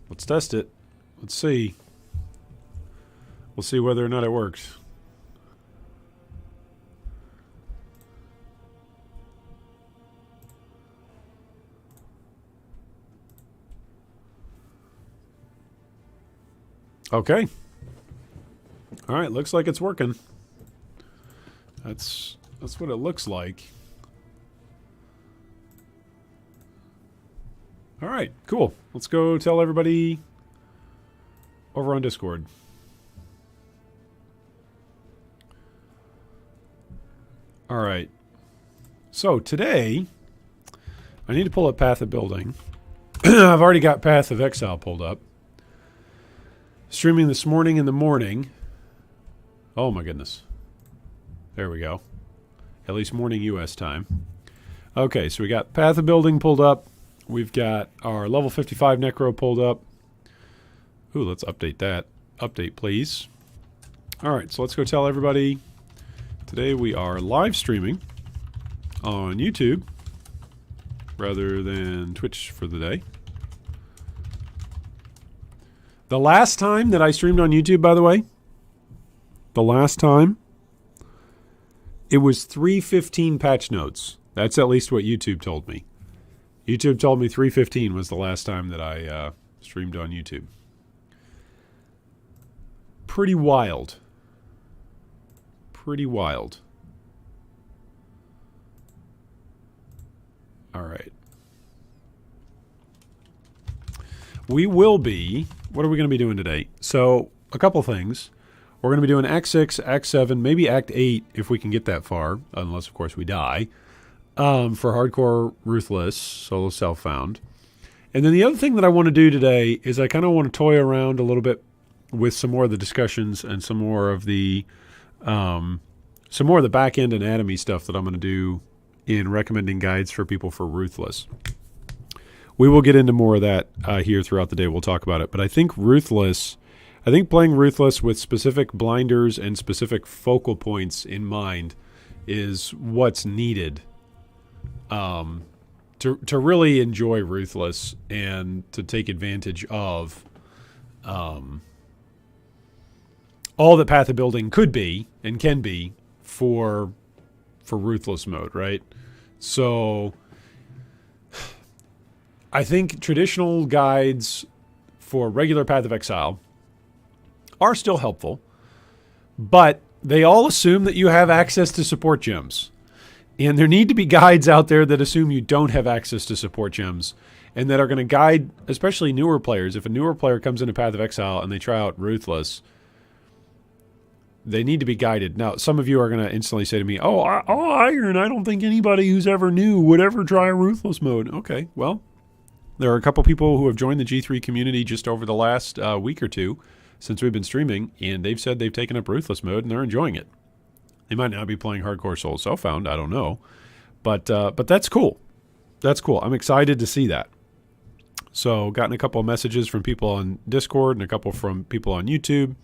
Let's test it. Let's see. We'll see whether or not it works. Okay. All right, looks like it's working. That's what it looks like. All right, cool. Let's go tell everybody over on Discord. All right. So today, I need to pull up Path of Building. I've already got Path of Exile pulled up. Streaming this morning in the morning. Oh my goodness. There we go. At least morning US time. Okay, so we got Path of Building pulled up. We've got our level 55 Necro pulled up. Ooh, let's update that. Update, please. All right, so let's go tell everybody. Today we are live streaming on YouTube rather than Twitch for the day. The last time that I streamed on YouTube, by the way, the last time, it was 3:15 patch notes. That's at least what YouTube told me. YouTube told me 3:15 was the last time that I streamed on YouTube. Pretty wild. Pretty wild. All right. We will be... What are we going to be doing today? So, a couple things. We're going to be doing Act 6, Act 7, maybe Act 8 if we can get that far. Unless, of course, we die. For Hardcore Ruthless, solo self-found. And then the other thing that I want to do today is I kind of want to toy around a little bit with some more of the discussions and some more of the back-end anatomy stuff that I'm going to do in recommending guides for people for Ruthless. We will get into more of that here throughout the day. We'll talk about it. But I think playing Ruthless with specific blinders and specific focal points in mind is what's needed to really enjoy Ruthless and to take advantage of all that Path of Building could be and can be for Ruthless mode, right? So I think traditional guides for regular Path of Exile are still helpful, but they all assume that you have access to support gems. And there need to be guides out there that assume you don't have access to support gems and that are going to guide, especially newer players. If a newer player comes into Path of Exile and they try out Ruthless, they need to be guided. Now, some of you are going to instantly say to me, oh, Iron, I don't think anybody who's ever new would ever try a Ruthless mode. Okay, well, there are a couple people who have joined the G3 community just over the last week or two since we've been streaming, and they've said they've taken up Ruthless mode and they're enjoying it. They might not be playing Hardcore Soul Self-Found, I don't know. But that's cool. That's cool. I'm excited to see that. So, gotten a couple of messages from people on Discord and a couple from people on YouTube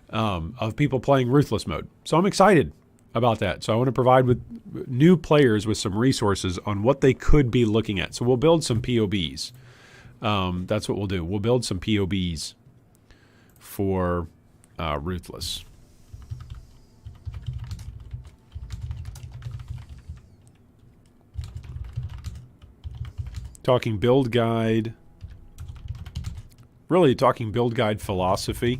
of people playing Ruthless mode. So I'm excited about that. So I want to provide with new players with some resources on what they could be looking at. So we'll build some POBs. That's what we'll do. We'll build some POBs for Ruthless. Talking build guide. Really talking build guide philosophy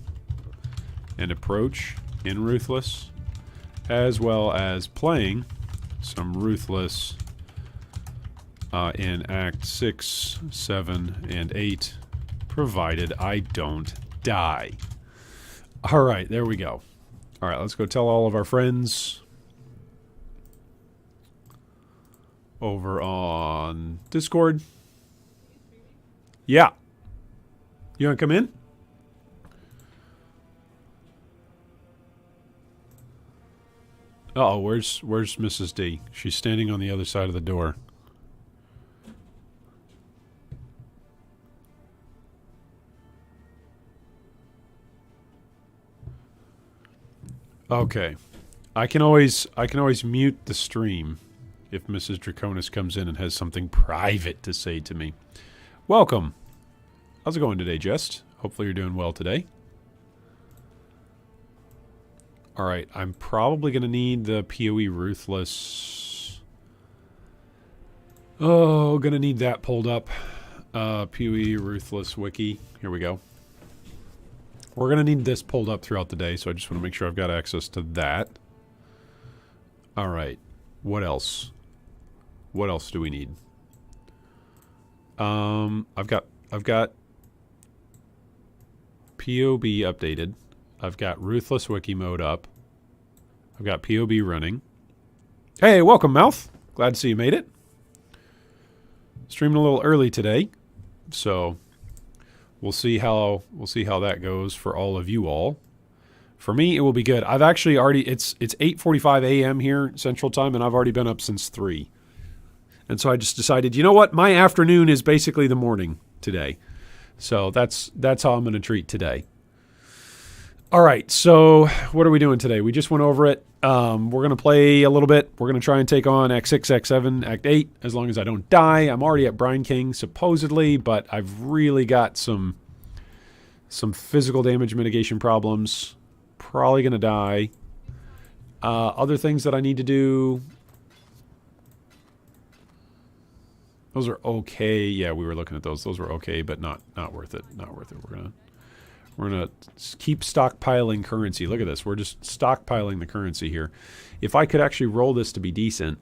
and approach in Ruthless, as well as playing some Ruthless in Act 6, 7, and 8, provided I don't die. All right, there we go. All right, let's go tell all of our friends over on Discord. Yeah. You want to come in? Uh-oh, where's Mrs. D? She's standing on the other side of the door. Okay. I can always mute the stream if Mrs. Draconis comes in and has something private to say to me. Welcome. How's it going today, Jest? Hopefully you're doing well today. All right, I'm probably going to need the PoE Ruthless. Oh, going to need that pulled up. PoE Ruthless Wiki. Here we go. We're going to need this pulled up throughout the day, so I just want to make sure I've got access to that. All right. What else? What else do we need? I've got POB updated. I've got Ruthless Wiki mode up. I've got POB running. Hey, welcome, Mouth. Glad to see you made it. Streaming a little early today, so we'll see how that goes for all of you all. For me, it will be good. I've actually already it's 8:45 a.m. here Central Time, and I've already been up since 3. And so I just decided, you know what? My afternoon is basically the morning today. So that's how I'm going to treat today. All right, so what are we doing today? We just went over it. We're going to play a little bit. We're going to try and take on Act 6, Act 7, Act 8, as long as I don't die. I'm already at Brine King, supposedly, but I've really got some physical damage mitigation problems. Probably going to die. Other things that I need to do... Those are okay. Yeah, we were looking at those. Those were okay, but not worth it. Not worth it. We're gonna keep stockpiling currency. Look at this. We're just stockpiling the currency here. If I could actually roll this to be decent,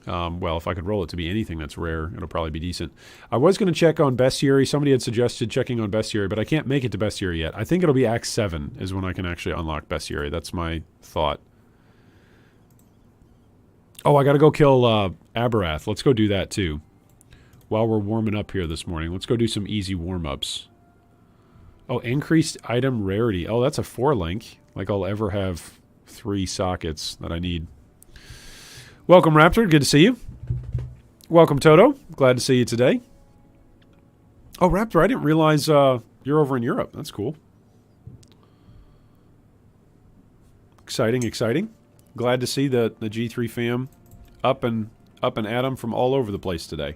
well, if I could roll it to be anything that's rare, it'll probably be decent. I was going to check on Bestiary. Somebody had suggested checking on Bestiary, but I can't make it to Bestiary yet. I think it'll be Act 7 is when I can actually unlock Bestiary. That's my thought. Oh, I got to go kill Aberath. Let's go do that too. While we're warming up here this morning, let's go do some easy warm-ups. Oh, increased item rarity. Oh, that's a 4-link. Like I'll ever have 3 sockets that I need. Welcome, Raptor. Good to see you. Welcome, Toto. Glad to see you today. Oh, Raptor, I didn't realize you're over in Europe. That's cool. Exciting, exciting. Glad to see the G3 fam up and at 'em from all over the place today.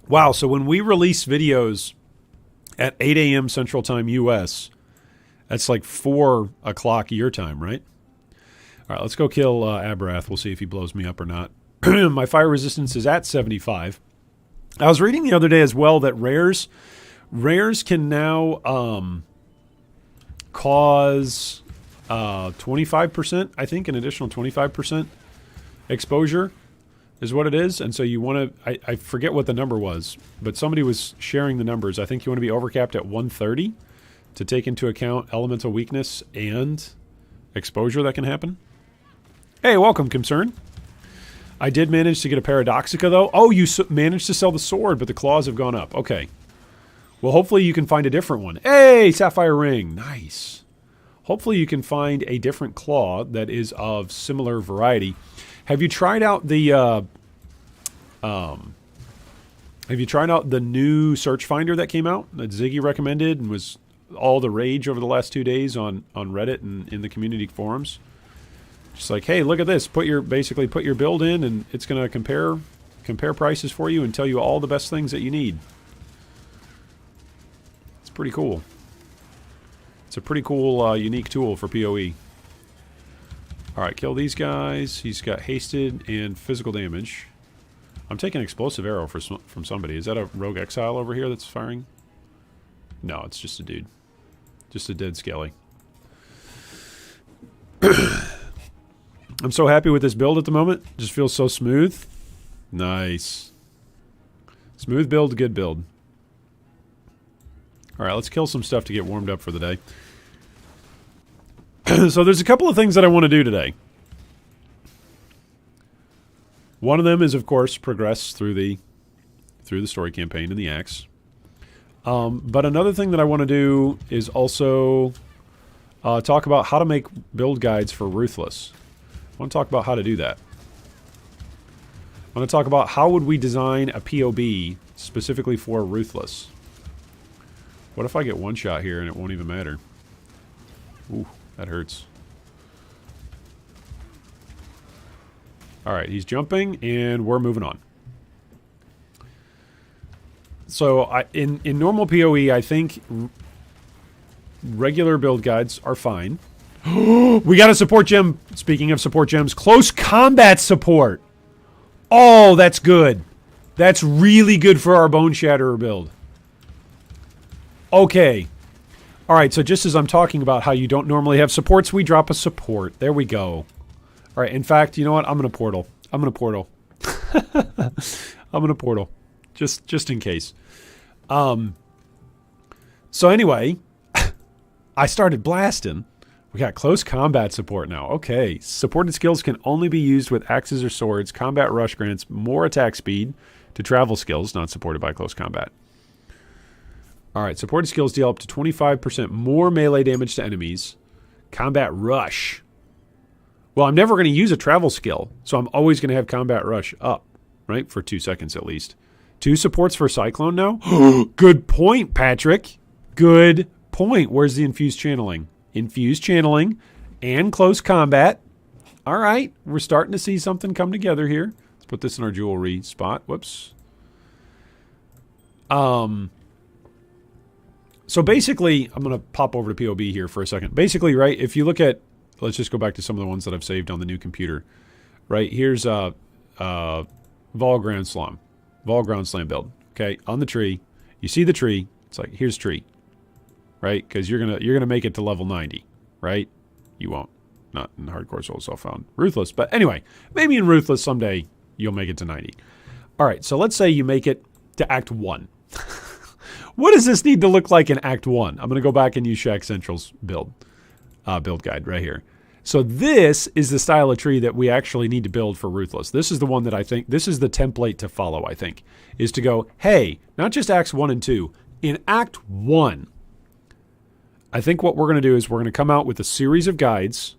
Wow, so when we release videos at 8 a.m. Central Time US, that's like 4 o'clock your time, right? All right, let's go kill Aberath. We'll see if he blows me up or not. My fire resistance is at 75. I was reading the other day as well that rares can now cause 25%, I think, an additional 25% exposure is what it is. And so you want to, I forget what the number was, but somebody was sharing the numbers. I think you want to be overcapped at 130 to take into account elemental weakness and exposure that can happen. Hey, welcome, Concern. I did manage to get a Paradoxica, though. Oh, you managed to sell the sword, but the claws have gone up. Okay. Well, hopefully you can find a different one. Hey, Sapphire Ring. Nice. Hopefully you can find a different claw that is of similar variety. Have you tried out the new search finder that came out that Ziggy recommended and was all the rage over the last 2 days on Reddit and in the community forums? Just like, hey, look at this. Basically put your build in, and it's going to compare prices for you and tell you all the best things that you need. It's pretty cool. It's a pretty cool, unique tool for PoE. All right, kill these guys. He's got hasted and physical damage. I'm taking explosive arrow from somebody. Is that a rogue exile over here that's firing? No, it's just a dude. Just a dead skelly. I'm so happy with this build at the moment. Just feels so smooth. Nice. Smooth build, good build. All right, let's kill some stuff to get warmed up for the day. So there's a couple of things that I want to do today. One of them is, of course, progress through the story campaign and the acts. But another thing that I want to do is also talk about how to make build guides for Ruthless. I want to talk about how to do that. I want to talk about how would we design a POB specifically for Ruthless. What if I get one shot here and it won't even matter? Ooh, that hurts. Alright, he's jumping and we're moving on. So in normal PoE, I think regular build guides are fine. We got a support gem. Speaking of support gems, close combat support. Oh, that's good. That's really good for our Bone Shatterer build. Okay. All right, so just as I'm talking about how you don't normally have supports, we drop a support. There we go. All right, in fact, you know what? I'm going to portal. I'm going to portal. I'm going to portal. Just in case. So anyway, I started blasting. We got close combat support now. Okay, supported skills can only be used with axes or swords. Combat rush grants more attack speed to travel skills not supported by close combat. All right, supported skills deal up to 25% more melee damage to enemies. Combat rush. Well, I'm never going to use a travel skill, so I'm always going to have combat rush up, right? For 2 seconds at least. 2 supports for Cyclone now? Good point, Patrick. Good point. Where's the infused channeling? Infused channeling and close combat. All right, we're starting to see something come together here. Let's put this in our jewelry spot. Whoops. So basically, I'm going to pop over to POB here for a second. Basically, right, if you look at, let's just go back to some of the ones that I've saved on the new computer. Right, here's Vol Ground Slam. Vol Ground Slam build. Okay, on the tree. You see the tree. It's like, here's tree. Right, because you're gonna make it to level 90. Right? You won't. Not in Hardcore Soul Self-Found. Ruthless. But anyway, maybe in Ruthless someday you'll make it to 90. All right, so let's say you make it to Act 1. What does this need to look like in Act 1? I'm going to go back and use Shack Central's build guide right here. So this is the style of tree that we actually need to build for Ruthless. This is the one that I think, this is the template to follow, I think, is to go, hey, not just Acts 1 and 2. In Act 1, I think what we're going to do is we're going to come out with a series of guides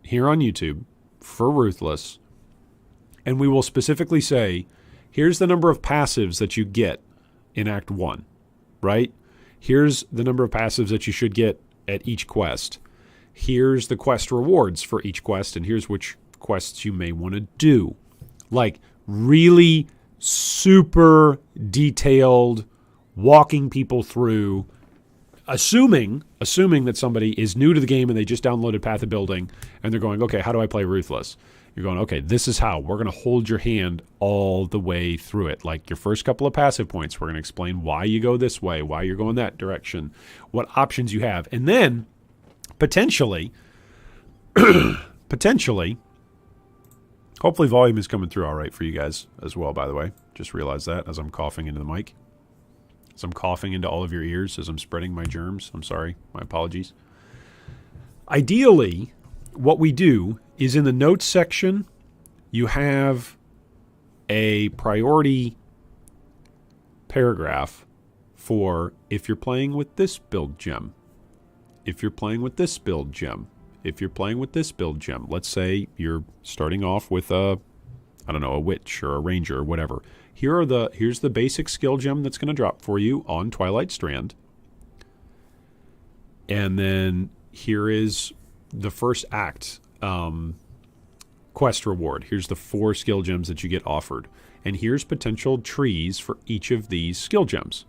here on YouTube for Ruthless, and we will specifically say, here's the number of passives that you get in Act 1. Right? Here's the number of passives that you should get at each quest. Here's the quest rewards for each quest, and here's which quests you may want to do. Like, really super detailed, walking people through, assuming that somebody is new to the game and they just downloaded Path of Building, and they're going, okay, how do I play Ruthless? You're going, okay, this is how. We're going to hold your hand all the way through it. Like your first couple of passive points, we're going to explain why you go this way, why you're going that direction, what options you have. And then, potentially, hopefully volume is coming through all right for you guys as well, by the way. Just realized that as I'm coughing into the mic. As I'm coughing into all of your ears, as I'm spreading my germs. I'm sorry. My apologies. Ideally, what we do is in the notes section, you have a priority paragraph for if you're playing with this build gem, if you're playing with this build gem, if you're playing with this build gem. Let's say you're starting off with a witch or a ranger or whatever. Here's the basic skill gem that's going to drop for you on Twilight Strand. And then here is the first act quest reward. Here's the 4 skill gems that you get offered. And here's potential trees for each of these skill gems.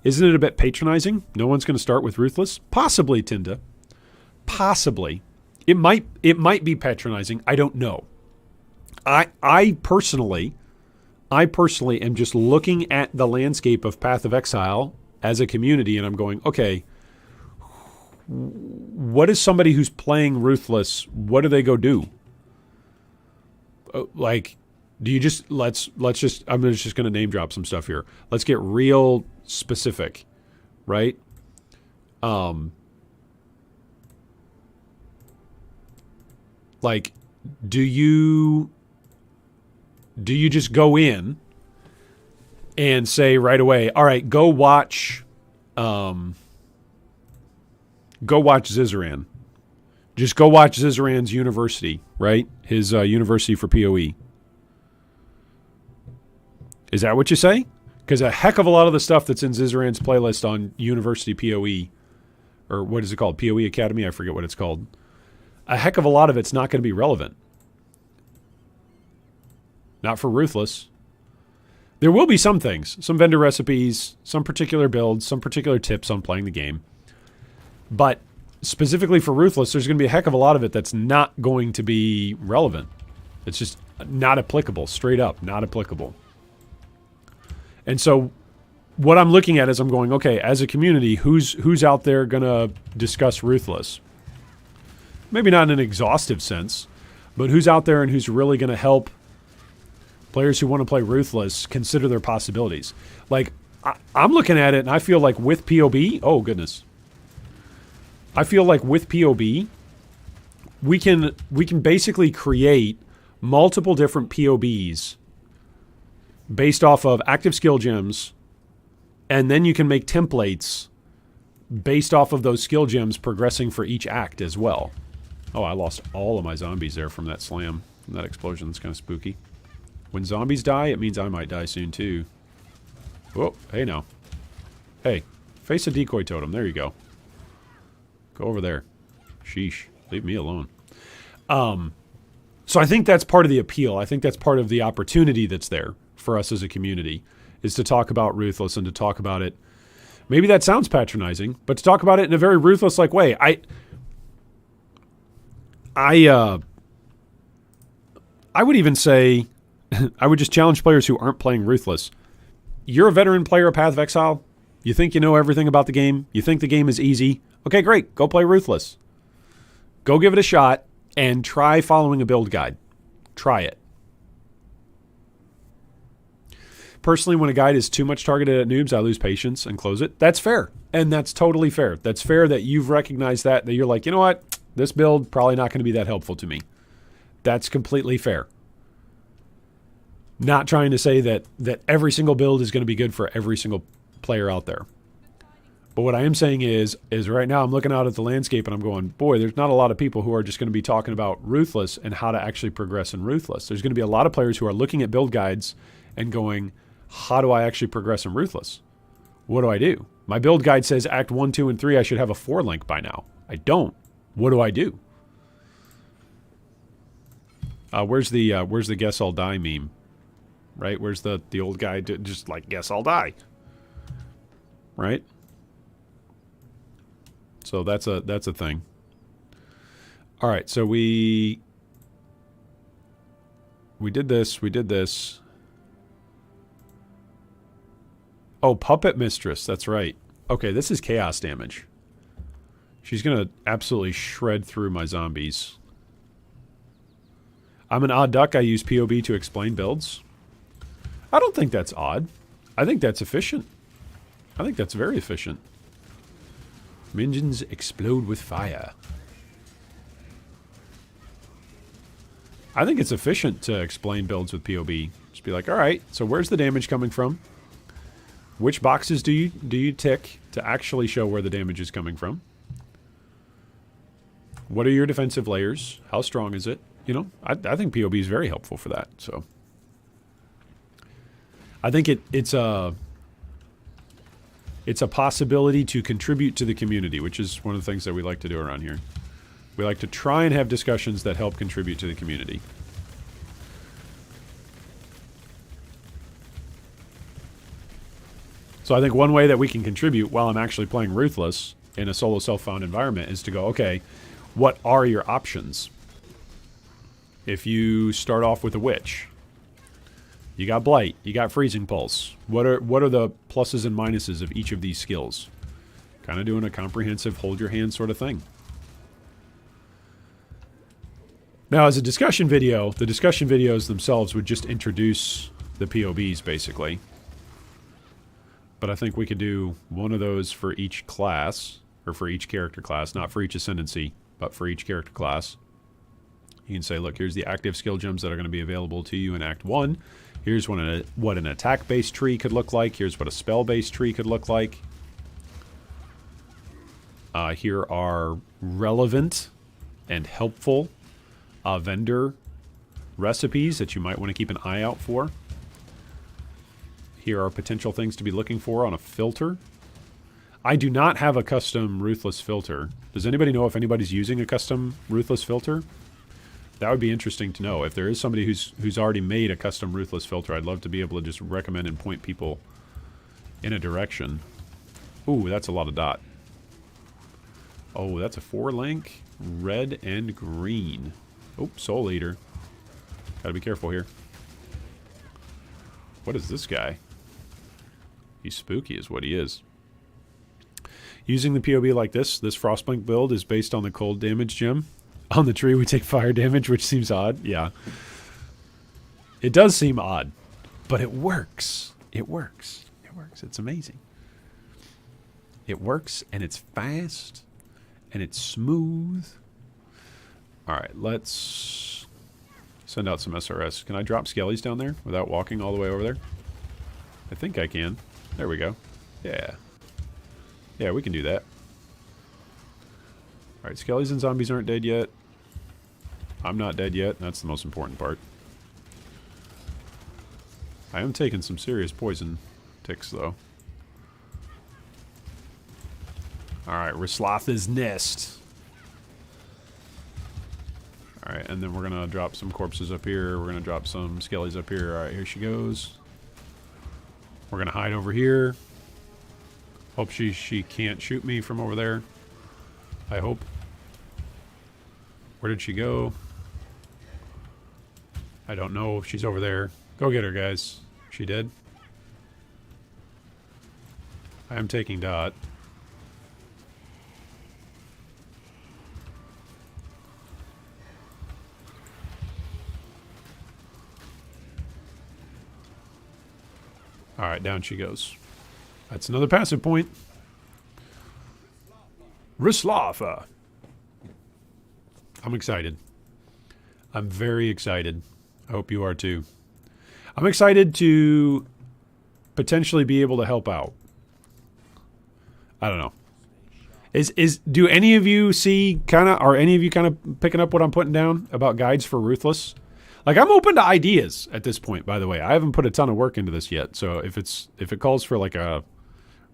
Isn't it a bit patronizing? No one's going to start with Ruthless? Possibly, Tinda. Possibly. It might be patronizing. I don't know. I personally am just looking at the landscape of Path of Exile as a community, and I'm going, okay, what is somebody who's playing Ruthless, what do they go do? Like, do you just, let's just, I'm just going to name drop some stuff here. Let's get real specific, right? Like, do you just go in and say right away, all right, go watch Zizaran. Just go watch Zizaran's university, right? His university for PoE. Is that what you say? Because a heck of a lot of the stuff that's in Zizaran's playlist on University PoE, or what is it called? PoE Academy? I forget what it's called. A heck of a lot of it's not going to be relevant. Not for Ruthless. There will be some things, some vendor recipes, some particular builds, some particular tips on playing the game. But specifically for Ruthless, there's going to be a heck of a lot of it that's not going to be relevant. It's just not applicable, straight up, not applicable. And so what I'm looking at is I'm going, okay, as a community, who's out there going to discuss Ruthless? Maybe not in an exhaustive sense, but who's out there and who's really going to help players who want to play Ruthless consider their possibilities. Like, I'm looking at it and I feel like with POB, oh goodness. I feel like with POB, we can basically create multiple different POBs based off of active skill gems, and then you can make templates based off of those skill gems progressing for each act as well. Oh, I lost all of my zombies there from that slam, from that explosion. That's kind of spooky. When zombies die, it means I might die soon too. Oh, hey now. Hey, face a decoy totem. There you go. Go over there. Sheesh. Leave me alone. So I think that's part of the appeal. I think that's part of the opportunity that's there for us as a community, is to talk about Ruthless and to talk about it. Maybe that sounds patronizing, but to talk about it in a very Ruthless-like way. I would even say, I would just challenge players who aren't playing Ruthless. You're a veteran player of Path of Exile. You think you know everything about the game. You think the game is easy. Okay, great. Go play Ruthless. Go give it a shot and try following a build guide. Try it. Personally, when a guide is too much targeted at noobs, I lose patience and close it. That's fair. And that's totally fair. That's fair that you've recognized that you're like, you know what? This build probably not going to be that helpful to me. That's completely fair. Not trying to say that every single build is going to be good for every single player out there. But what I am saying is right now I'm looking out at the landscape and I'm going, boy, there's not a lot of people who are just going to be talking about Ruthless and how to actually progress in Ruthless. There's going to be a lot of players who are looking at build guides and going, how do I actually progress in Ruthless? What do I do? My build guide says Act 1, 2, and 3, I should have a 4 link by now. I don't. What do I do? Where's the guess I'll die meme? Right? Where's the old guy just like, guess I'll die? Right? So that's a thing. All right, so we did this. Oh, Puppet Mistress, that's right. Okay, this is chaos damage. She's going to absolutely shred through my zombies. I'm an odd duck. I use POB to explain builds. I don't think that's odd. I think that's efficient. I think that's very efficient. Minions explode with fire. I think it's efficient to explain builds with POB. Just be like, all right, so where's the damage coming from? Which boxes do you tick to actually show where the damage is coming from? What are your defensive layers? How strong is it? You know, I think POB is very helpful for that. So I think it's a possibility to contribute to the community, which is one of the things that we like to do around here. We like to try and have discussions that help contribute to the community. So I think one way that we can contribute while I'm actually playing Ruthless in a solo self-found environment is to go, okay, what are your options? If you start off with a Witch, you got Blight, you got Freezing Pulse. What are the pluses and minuses of each of these skills? Kind of doing a comprehensive hold your hand sort of thing. Now, as a discussion video, the discussion videos themselves would just introduce the POBs, basically. But I think we could do one of those for each class, or for each character class, not for each ascendancy, but for each character class. You can say, look, here's the active skill gems that are going to be available to you in Act 1. Here's what an attack-based tree could look like. Here's what a spell-based tree could look like. Here are relevant and helpful vendor recipes that you might want to keep an eye out for. Here are potential things to be looking for on a filter. I do not have a custom Ruthless filter. Does anybody know if anybody's using a custom Ruthless filter? That would be interesting to know. If there is somebody who's already made a custom Ruthless filter, I'd love to be able to just recommend and point people in a direction. Ooh, that's a lot of dot. Oh, that's a 4-link. Red and green. Oh, Soul Eater. Gotta be careful here. What is this guy? He's spooky is what he is. Using the POB like this Frostblink build is based on the cold damage gem. On the tree we take fire damage, which seems odd. Yeah. It does seem odd, but it works. It works. It works. It's amazing. It works, and it's fast, and it's smooth. All right, let's send out some SRS. Can I drop skellies down there without walking all the way over there? I think I can. There we go. Yeah. Yeah, we can do that. All right, skellies and zombies aren't dead yet. I'm not dead yet. That's the most important part. I am taking some serious poison ticks, though. Alright, Rislotha's Nest. Alright, and then we're going to drop some corpses up here. We're going to drop some skellies up here. Alright, here she goes. We're going to hide over here. Hope she can't shoot me from over there. I hope. Where did she go? I don't know. She's over there. Go get her, guys. She dead? I am taking dot. Alright, down she goes. That's another passive point. Rislotha. I'm excited. I'm very excited. I hope you are too. I'm excited to potentially be able to help out. I don't know. Do any of you see are any of you kind of picking up what I'm putting down about guides for Ruthless? Like, I'm open to ideas at this point, by the way. I haven't put a ton of work into this yet. So if it calls for like a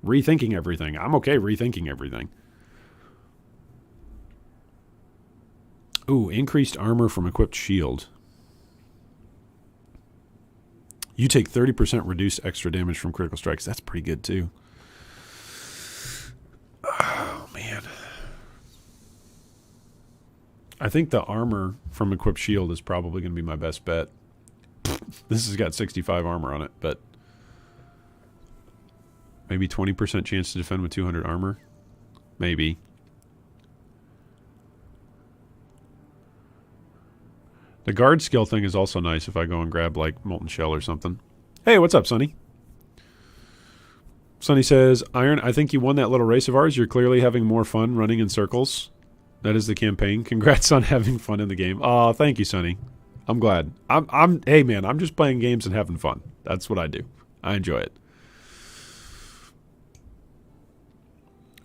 rethinking everything, I'm okay rethinking everything. Ooh, increased armor from equipped shield. You take 30% reduced extra damage from critical strikes. That's pretty good, too. Oh, man. I think the armor from equipped shield is probably going to be my best bet. This has got 65 armor on it, but maybe 20% chance to defend with 200 armor. Maybe. The guard skill thing is also nice if I go and grab, like, Molten Shell or something. Hey, what's up, Sonny? Sonny says, Iron, I think you won that little race of ours. You're clearly having more fun running in circles. That is the campaign. Congrats on having fun in the game. Oh, thank you, Sonny. I'm glad. Hey, man, I'm just playing games and having fun. That's what I do. I enjoy it.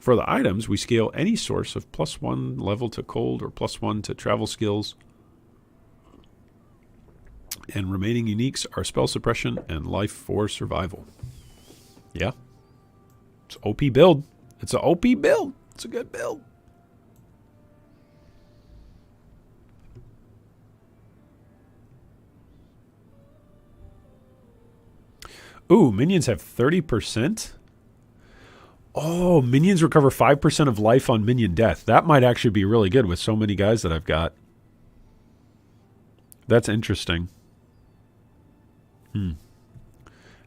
For the items, we scale any source of +1 level to cold or +1 to travel skills. And remaining uniques are spell suppression and life for survival. Yeah. It's OP build. It's an OP build. It's a good build. Ooh, minions have 30%? Oh, minions recover 5% of life on minion death. That might actually be really good with so many guys that I've got. That's interesting.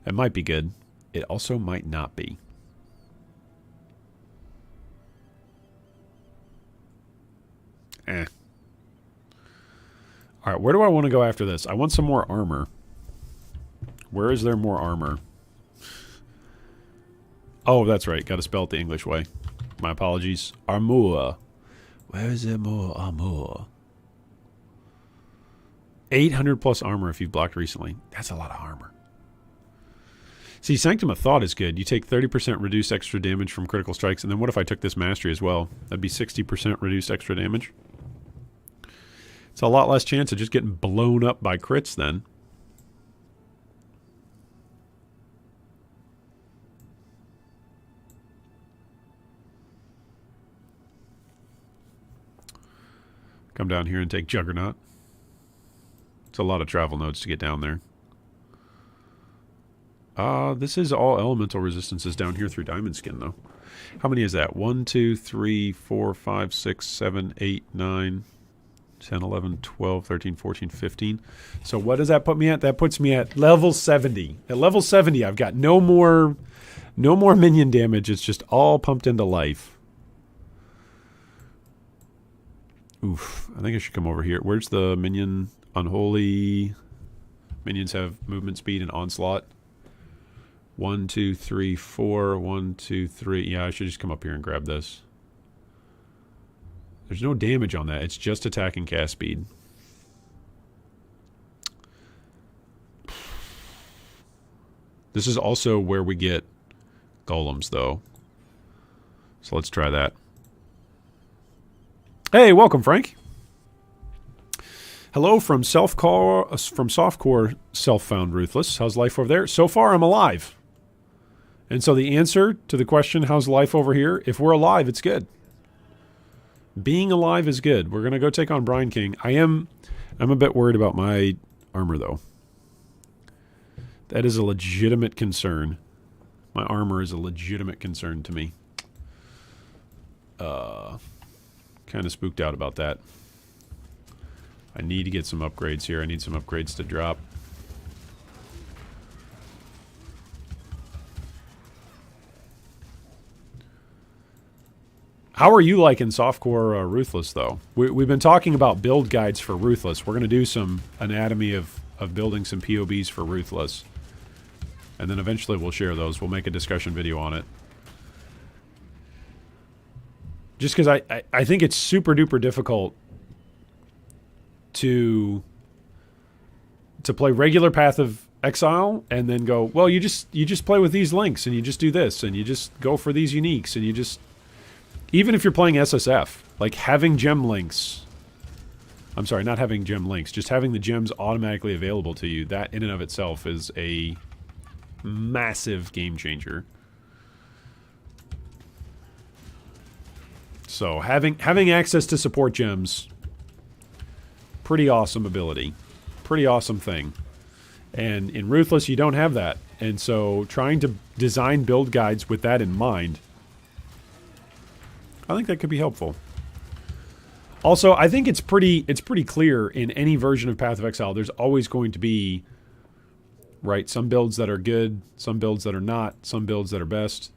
It might be good. It also might not be. All right, where do I want to go after this? I want some more armor. Where is there more armor? Oh, that's right. Got to spell it the English way. My apologies. Armor. Where is there more armor? 800 plus armor if you've blocked recently. That's a lot of armor. See, Sanctum of Thought is good. You take 30% reduced extra damage from critical strikes. And then what if I took this mastery as well? That'd be 60% reduced extra damage. It's a lot less chance of just getting blown up by crits then. Come down here and take Juggernaut. It's a lot of travel nodes to get down there. This is all elemental resistances down here through Diamond Skin, though. How many is that? 1, 2, 3, 4, 5, 6, 7, 8, 9, 10, 11, 12, 13, 14, 15. So what does that put me at? That puts me at level 70. At level 70, I've got no more minion damage. It's just all pumped into life. Oof. I think I should come over here. Where's the minion? Unholy. Minions have movement speed and onslaught. 1, 2, 3, 4. 1, 2, 3. Yeah, I should just come up here and grab this. There's no damage on that. It's just attack and cast speed. This is also where we get golems, though. So let's try that. Hey, welcome, Frank. Hello from softcore self-found Ruthless. How's life over there? So far, I'm alive. And so the answer to the question, how's life over here? If we're alive, it's good. Being alive is good. We're going to go take on Brine King. I'm a bit worried about my armor, though. That is a legitimate concern. My armor is a legitimate concern to me. Kind of spooked out about that. I need to get some upgrades here. I need some upgrades to drop. How are you liking softcore Ruthless, though? We've been talking about build guides for Ruthless. We're going to do some anatomy of building some POBs for Ruthless. And then eventually we'll share those. We'll make a discussion video on it. Just because I think it's super duper difficult to play regular Path of Exile and then go, well, you just play with these links and you just do this and you just go for these uniques and you just... Even if you're playing SSF, like having gem links... I'm sorry, not having gem links, just having the gems automatically available to you, that in and of itself is a massive game changer. So having access to support gems, pretty awesome ability. Pretty awesome thing. And in Ruthless, you don't have that. And so trying to design build guides with that in mind, I think that could be helpful. Also, I think it's pretty clear in any version of Path of Exile, there's always going to be, right, some builds that are good, some builds that are not, some builds that are best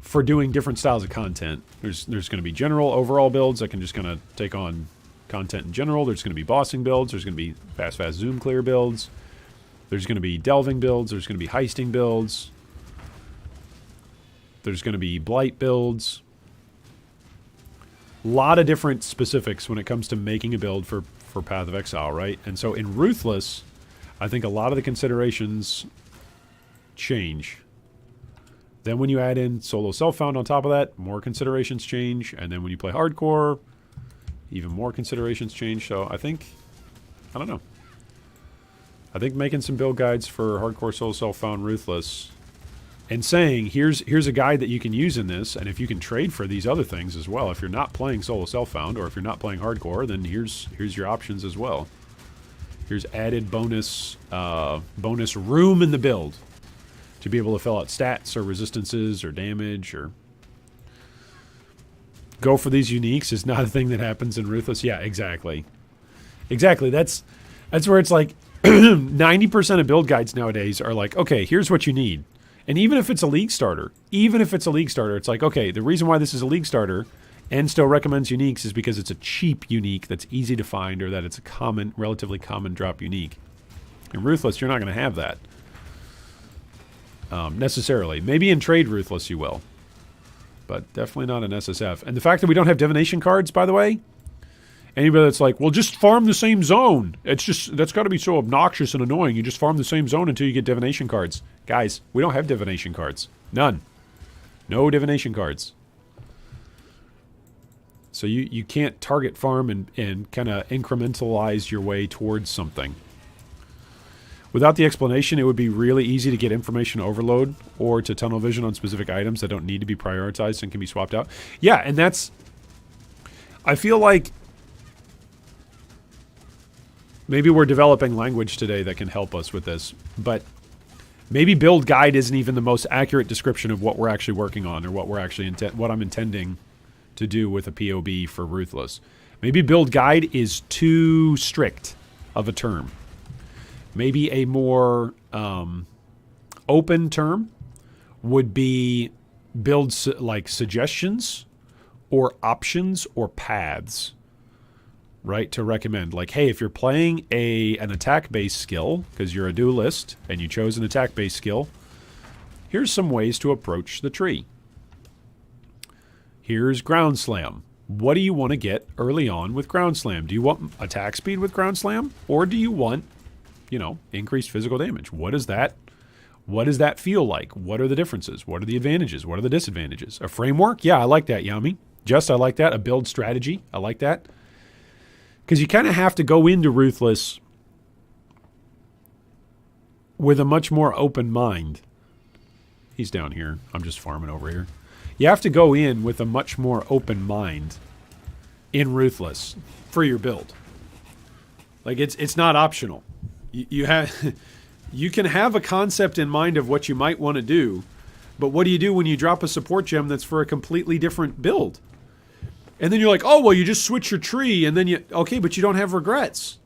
for doing different styles of content. There's going to be general overall builds that can just kind of take on content in general. There's going to be bossing builds. There's going to be fast zoom clear builds. There's going to be delving builds. There's going to be heisting builds. There's going to be blight builds. A lot of different specifics when it comes to making a build for Path of Exile, right? And so in Ruthless, I think a lot of the considerations change. Then when you add in solo self-found on top of that, more considerations change. And then when you play hardcore, even more considerations change. So I don't know. I think making some build guides for hardcore solo self-found Ruthless and saying, here's a guide that you can use in this, and if you can trade for these other things as well. If you're not playing solo self-found, or if you're not playing hardcore, then here's your options as well. Here's added bonus room in the build to be able to fill out stats or resistances or damage or go for these uniques is not a thing that happens in Ruthless. Yeah, exactly. Exactly. That's where it's like 90% of build guides nowadays are like, okay, here's what you need. And even if it's a league starter, it's like, okay, the reason why this is a league starter and still recommends uniques is because it's a cheap unique that's easy to find, or that it's a relatively common drop unique. In Ruthless, you're not going to have that. Necessarily. Maybe in trade Ruthless you will. But definitely not in SSF. And the fact that we don't have divination cards, by the way, anybody that's like, well, just farm the same zone. That's got to be so obnoxious and annoying. You just farm the same zone until you get divination cards. Guys, we don't have divination cards. None. No divination cards. So you can't target farm and kind of incrementalize your way towards something. Without the explanation, it would be really easy to get information overload or to tunnel vision on specific items that don't need to be prioritized and can be swapped out. Yeah, and that's... I feel like maybe we're developing language today that can help us with this, but maybe build guide isn't even the most accurate description of what we're actually working on or what we're actually what I'm intending to do with a POB for Ruthless. Maybe build guide is too strict of a term. Maybe a more open term would be build like suggestions or options or paths, right, to recommend. Like, hey, if you're playing an attack-based skill, because you're a duelist and you chose an attack-based skill, here's some ways to approach the tree. Here's Ground Slam. What do you want to get early on with Ground Slam? Do you want attack speed with Ground Slam? Or do you want, you know, increased physical damage? What does that feel like? What are the differences? What are the advantages? What are the disadvantages? A framework? Yeah, I like that, Yami. I like that. A build strategy? I like that. Because you kind of have to go into Ruthless with a much more open mind. He's down here. I'm just farming over here. You have to go in with a much more open mind in Ruthless for your build. Like, it's not optional. You have you can have a concept in mind of what you might want to do, but what do you do when you drop a support gem that's for a completely different build? And then you're like, oh, well, you just switch your tree, and then okay, but you don't have regrets.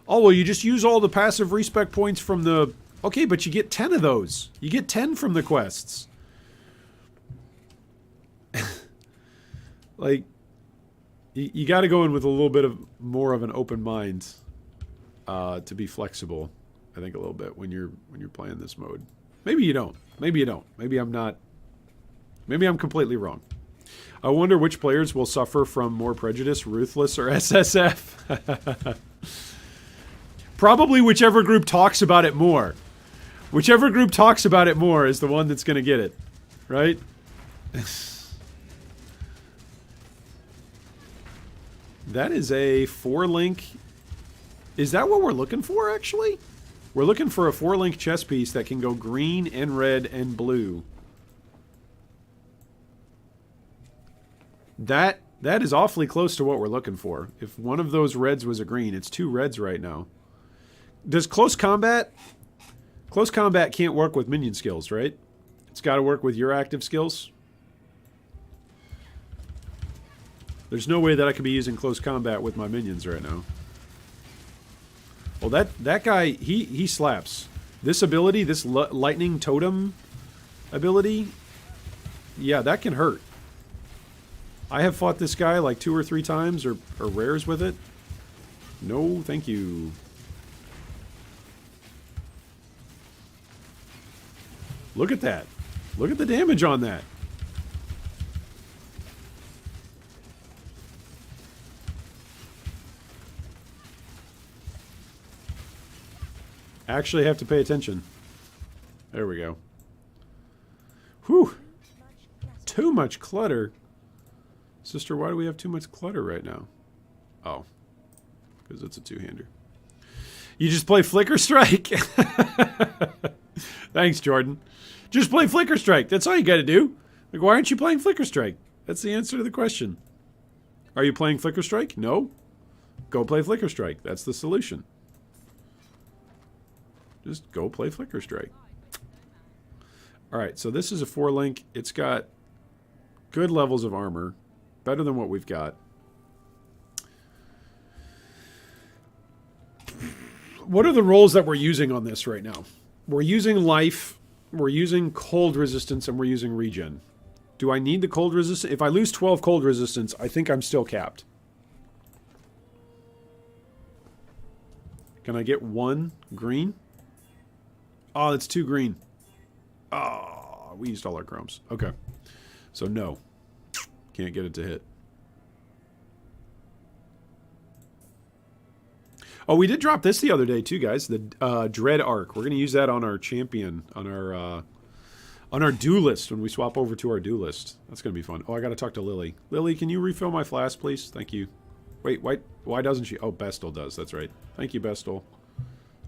Oh, well, you just use all the passive respec points from the... Okay, but you get 10 of those. You get 10 from the quests. Like, you got to go in with a little bit of more of an open mind to be flexible, I think, a little bit when you're playing this mode. Maybe you don't. Maybe you don't. Maybe I'm not... Maybe I'm completely wrong. I wonder which players will suffer from more prejudice, Ruthless or SSF. Probably whichever group talks about it more. Whichever group talks about it more is the one that's going to get it. Right? That is a 4-link... Is that what we're looking for, actually? We're looking for a 4-link chess piece that can go green and red and blue. That is awfully close to what we're looking for. If one of those reds was a green, it's 2 reds right now. Does close combat... Close combat can't work with minion skills, right? It's got to work with your active skills. There's no way that I could be using close combat with my minions right now. Well, that guy, he slaps. This ability, this lightning totem ability, yeah, that can hurt. I have fought this guy like 2 or 3 times, or rares with it. No, thank you. Look at that. Look at the damage on that. Actually have to pay attention. There we go. Whew. Too much clutter. Sister, why do we have too much clutter right now? Oh. Because it's a 2-hander. You just play Flicker Strike? Thanks, Jordan. Just play Flicker Strike. That's all you got to do. Like, why aren't you playing Flicker Strike? That's the answer to the question. Are you playing Flicker Strike? No. Go play Flicker Strike. That's the solution. Just go play Flicker Strike. Alright, so this is a 4-link. It's got good levels of armor. Better than what we've got. What are the rolls that we're using on this right now? We're using life, we're using cold resistance, and we're using regen. Do I need the cold resistance? If I lose 12 cold resistance, I think I'm still capped. Can I get 1 green? Oh, it's 2 green. Oh, we used all our chromes. Okay. So no. Can't get it to hit. Oh, we did drop this the other day too, guys. The Dread Arc. We're going to use that on our champion, on our duelist when we swap over to our duelist. That's going to be fun. Oh, I got to talk to Lily. Lily, can you refill my flask, please? Thank you. Wait, why doesn't she? Oh, Bestel does. That's right. Thank you, Bestel.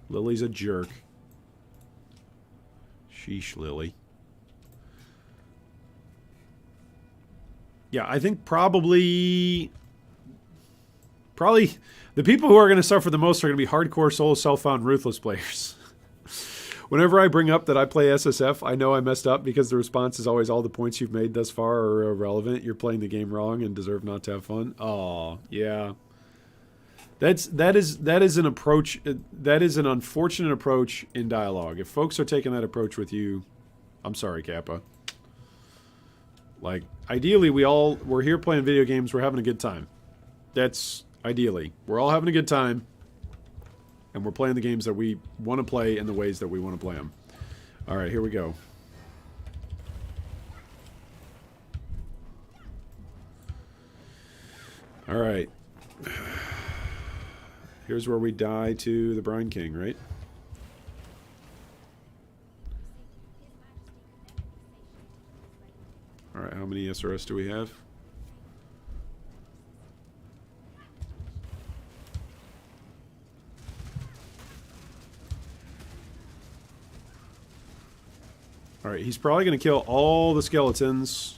Lily's a jerk. Sheesh, Lily. Yeah, I think probably Probably the people who are going to suffer the most are going to be hardcore solo self-found ruthless players. Whenever I bring up that I play SSF, I know I messed up because the response is always all the points you've made thus far are irrelevant. You're playing the game wrong and deserve not to have fun. Oh, yeah. That is an approach. That is an unfortunate approach in dialogue. If folks are taking that approach with you, I'm sorry, Kappa. Like, ideally, we're here playing video games. We're having a good time. That's ideally. We're all having a good time. And we're playing the games that we want to play in the ways that we want to play them. All right, here we go. All right. Here's where we die to the Brine King, right? All right, how many SRS do we have? All right, he's probably going to kill all the skeletons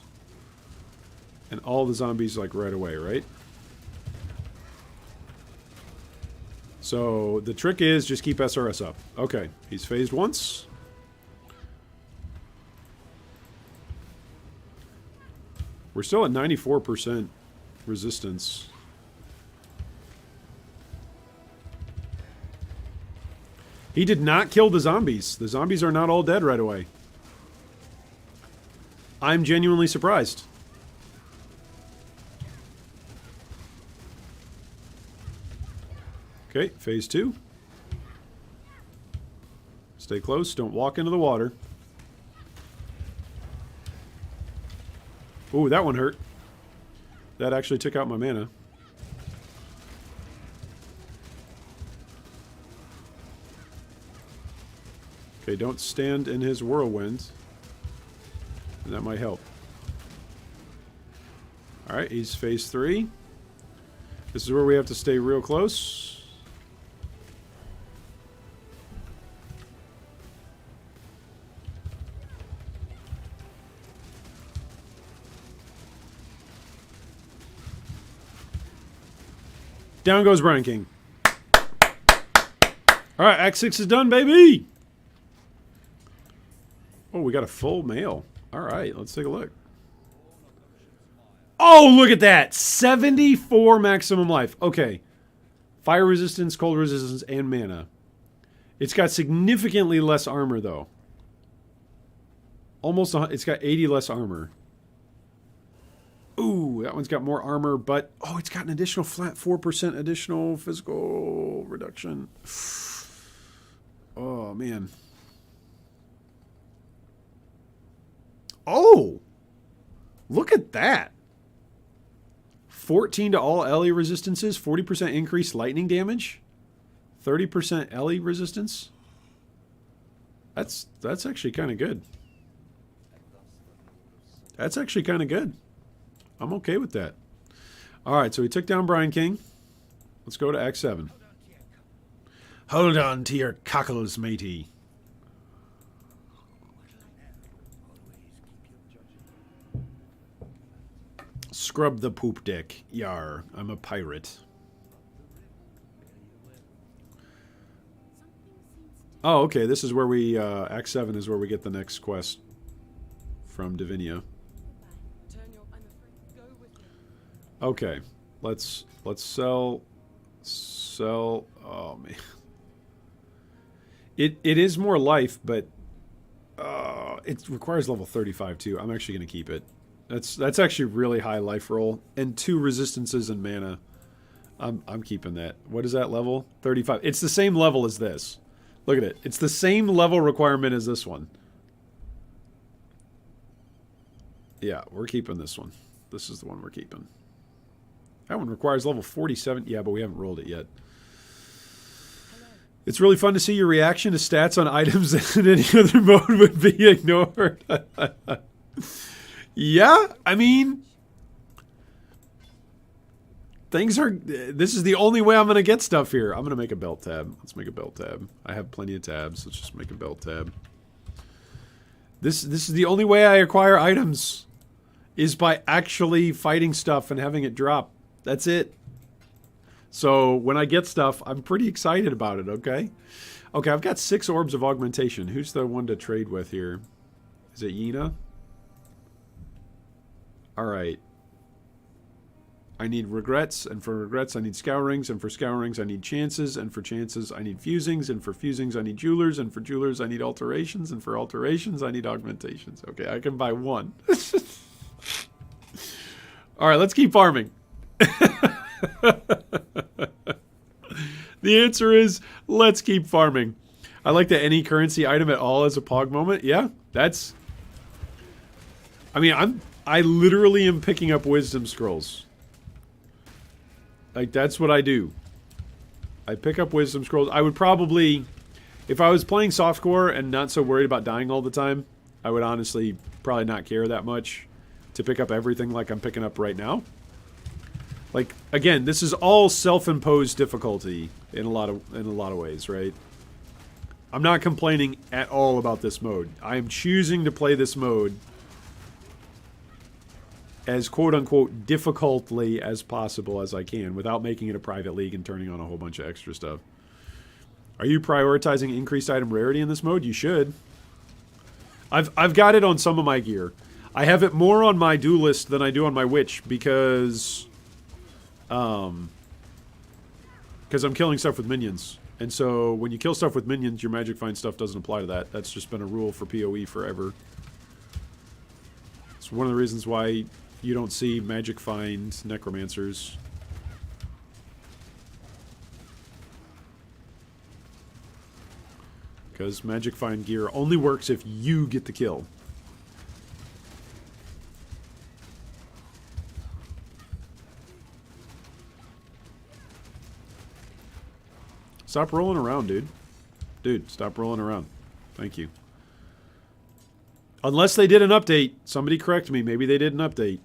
and all the zombies like right away, right? So the trick is just keep SRS up. Okay, he's phased once. We're still at 94% resistance. He did not kill the zombies. The zombies are not all dead right away. I'm genuinely surprised. Okay, phase 2. Stay close. Don't walk into the water. Ooh, that one hurt. That actually took out my mana. Okay, don't stand in his whirlwind. That might help. Alright, he's phase 3. This is where we have to stay real close. Down goes Brine King. Alright, Act 6 is done, baby! Oh, we got a full mail. Alright, let's take a look. Oh, look at that! 74 maximum life. Okay. Fire resistance, cold resistance, and mana. It's got significantly less armor, though. Almost, it's got 80 less armor. Ooh, that one's got more armor, but... Oh, it's got an additional flat 4% additional physical reduction. Oh, man. Oh! Look at that. 14 to all LE resistances, 40% increased lightning damage, 30% LE resistance. That's actually kind of good. That's actually kind of good. I'm okay with that. All right, so we took down Brine King. Let's go to Act 7. Hold on to your cockles, matey. Scrub the poop deck. Yar, I'm a pirate. Oh, okay, this is where we, Act 7 is where we get the next quest from Divinia. Okay, let's sell. Oh man, it is more life, but it requires level 35 too. I'm actually gonna keep it. That's actually really high life roll and 2 resistances and mana. I'm keeping that. What is that level? 35. It's the same level as this. Look at it. It's the same level requirement as this one. Yeah, we're keeping this one. This is the one we're keeping. That one requires level 47. Yeah, but we haven't rolled it yet. It's really fun to see your reaction to stats on items that in any other mode would be ignored. Yeah, I mean, things are... This is the only way I'm going to get stuff here. I'm going to make a belt tab. Let's make a belt tab. I have plenty of tabs. Let's just make a belt tab. This is the only way I acquire items, is by actually fighting stuff and having it drop. That's it. So when I get stuff, I'm pretty excited about it, okay? Okay, I've got 6 orbs of augmentation. Who's the one to trade with here? Is it Yina? Alright. I need regrets, and for regrets I need scourings, and for scourings I need chances, and for chances I need fusings, and for fusings I need jewelers, and for jewelers I need alterations, and for alterations I need augmentations. Okay, I can buy 1. Alright, let's keep farming. The answer is, let's keep farming. I like that any currency item at all as a pog moment. Yeah, that's... I mean, I literally am picking up wisdom scrolls. Like, that's what I do. I pick up wisdom scrolls. I would probably... If I was playing softcore and not so worried about dying all the time, I would honestly probably not care that much to pick up everything like I'm picking up right now. Like, again, this is all self-imposed difficulty in a lot of ways, right? I'm not complaining at all about this mode. I am choosing to play this mode as quote-unquote difficultly as possible as I can without making it a private league and turning on a whole bunch of extra stuff. Are you prioritizing increased item rarity in this mode? You should. I've got it on some of my gear. I have it more on my duelist than I do on my witch because I'm killing stuff with minions. And so when you kill stuff with minions, your magic find stuff doesn't apply to that. That's just been a rule for PoE forever. It's one of the reasons why you don't see magic find necromancers. Because magic find gear only works if you get the kill. Stop rolling around, dude. Dude, stop rolling around. Thank you. Unless they did an update. Somebody correct me. Maybe they did an update.